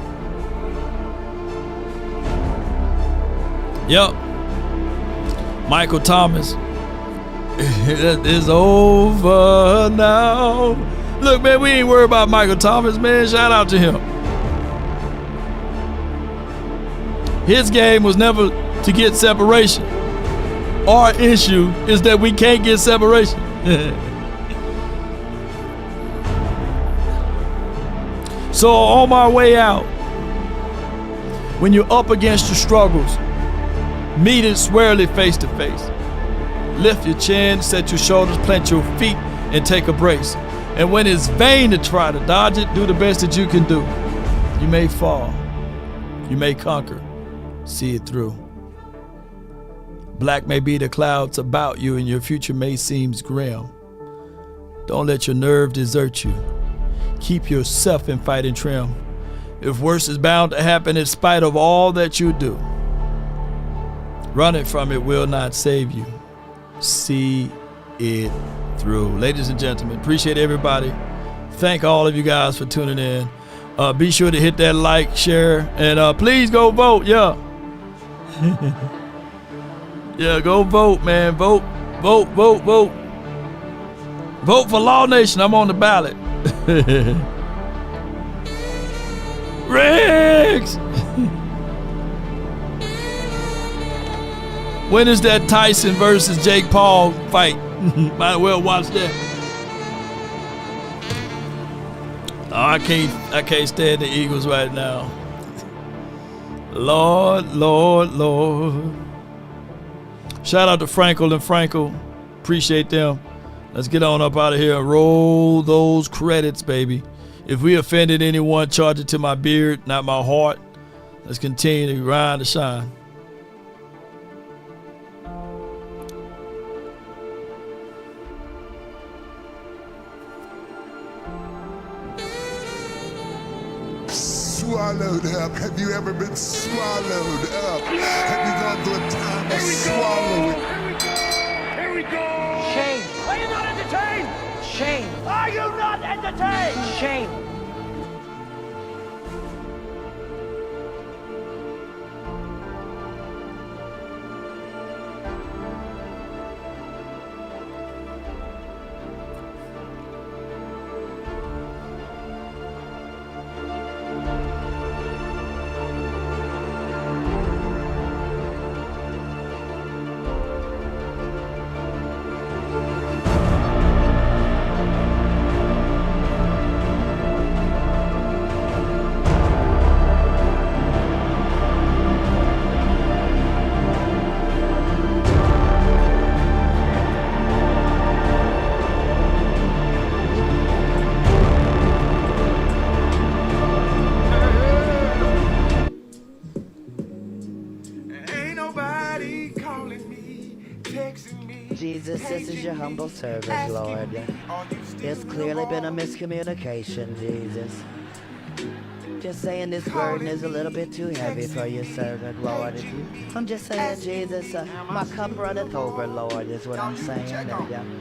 Yep. Michael Thomas. It is over now. Look, man, we ain't worried about Michael Thomas, man. Shout out to him. His game was never to get separation. Our issue is that we can't get separation. So on my way out, when you're up against your struggles, meet it squarely face to face. Lift your chin, set your shoulders, plant your feet, and take a brace. And when it's vain to try to dodge it, do the best that you can do. You may fall. You may conquer. See it through. Black may be the clouds about you, and your future may seem grim. Don't let your nerve desert you. Keep yourself in fighting trim. If worse is bound to happen in spite of all that you do, running from it will not save you. See it through. Ladies and gentlemen, appreciate everybody. Thank all of you guys for tuning in. Be sure to hit that like, share, and please go vote. Yeah. Yeah, go vote, man. Vote, vote, vote, vote. Vote for Law Nation. I'm on the ballot. Riggs! When is that Tyson versus Jake Paul fight? Might well watch that. Oh, I can't stand the Eagles right now. Lord, Lord, Lord. Shout out to Frenkel and Frenkel. Appreciate them. Let's get on up out of here and roll those credits, baby. If we offended anyone, charge it to my beard, not my heart. Let's continue to grind to shine. Swallowed up. Have you ever been swallowed up? Have you gone through a time of swallowing? Here we go! Shame. Are you not entertained? Shame. Are you not entertained? Shame. Jesus, this is your humble servant, Lord. There's clearly been a miscommunication, Jesus. Just saying this burden is a little bit too heavy for your servant, Lord. I'm just saying, Jesus, my cup runneth over, Lord, is what I'm saying.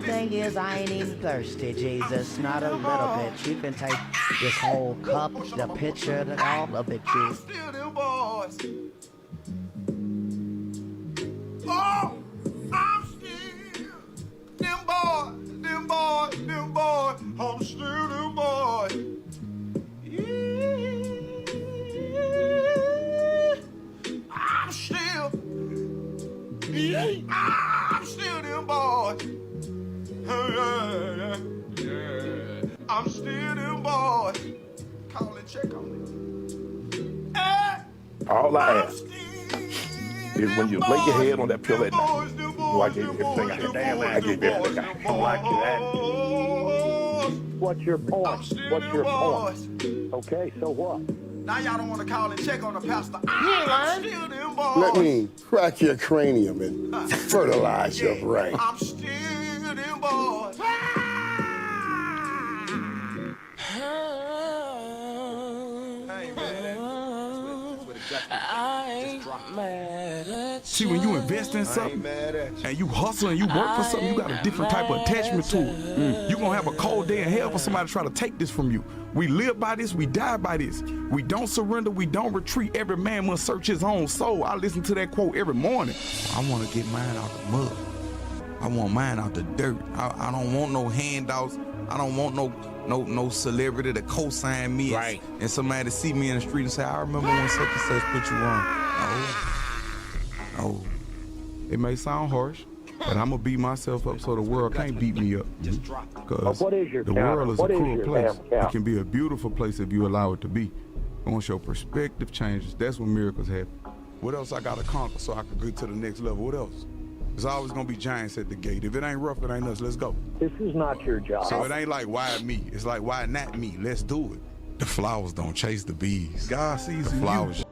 Thing is, I ain't even thirsty, Jesus, not a little bit. You can take this whole cup, the pitcher, all of it, Jesus. Still them boys. Oh, I'm still them boys. I'm still them boys. I'm still them boys. I'm still them boys. Call and check on me. All I ask is when you lay your head on that pillow at night, I gave you everything I had. I gave you everything I had. Don't like you that. What's your point? Okay, so what? Now y'all don't want to call and check on the pastor. I'm still them boys. Let me crack your cranium and fertilize your brain. I'm still them boys. See, when you invest in something and you hustle and you work for something, you got a different type of attachment to it. You're going to have a cold day in hell for somebody to try to take this from you. We live by this, we die by this. We don't surrender, we don't retreat. Every man must search his own soul. I listen to that quote every morning. I want to get mine out the mud. I want mine out the dirt. I don't want no handouts. I don't want no celebrity to co-sign me and somebody to see me in the street and say, I remember when such and such put you on. No. It may sound harsh, but I'm going to beat myself up so the world can't beat me up. Because the world is a cruel place. It can be a beautiful place if you allow it to be. Once your perspective changes, that's when miracles happen. What else I got to conquer so I can get to the next level? What else? There's always going to be giants at the gate. If it ain't rough, it ain't us. Let's go. This is not your job. So it ain't like, why me? It's like, why not me? Let's do it. The flowers don't chase the bees. God sees the flowers.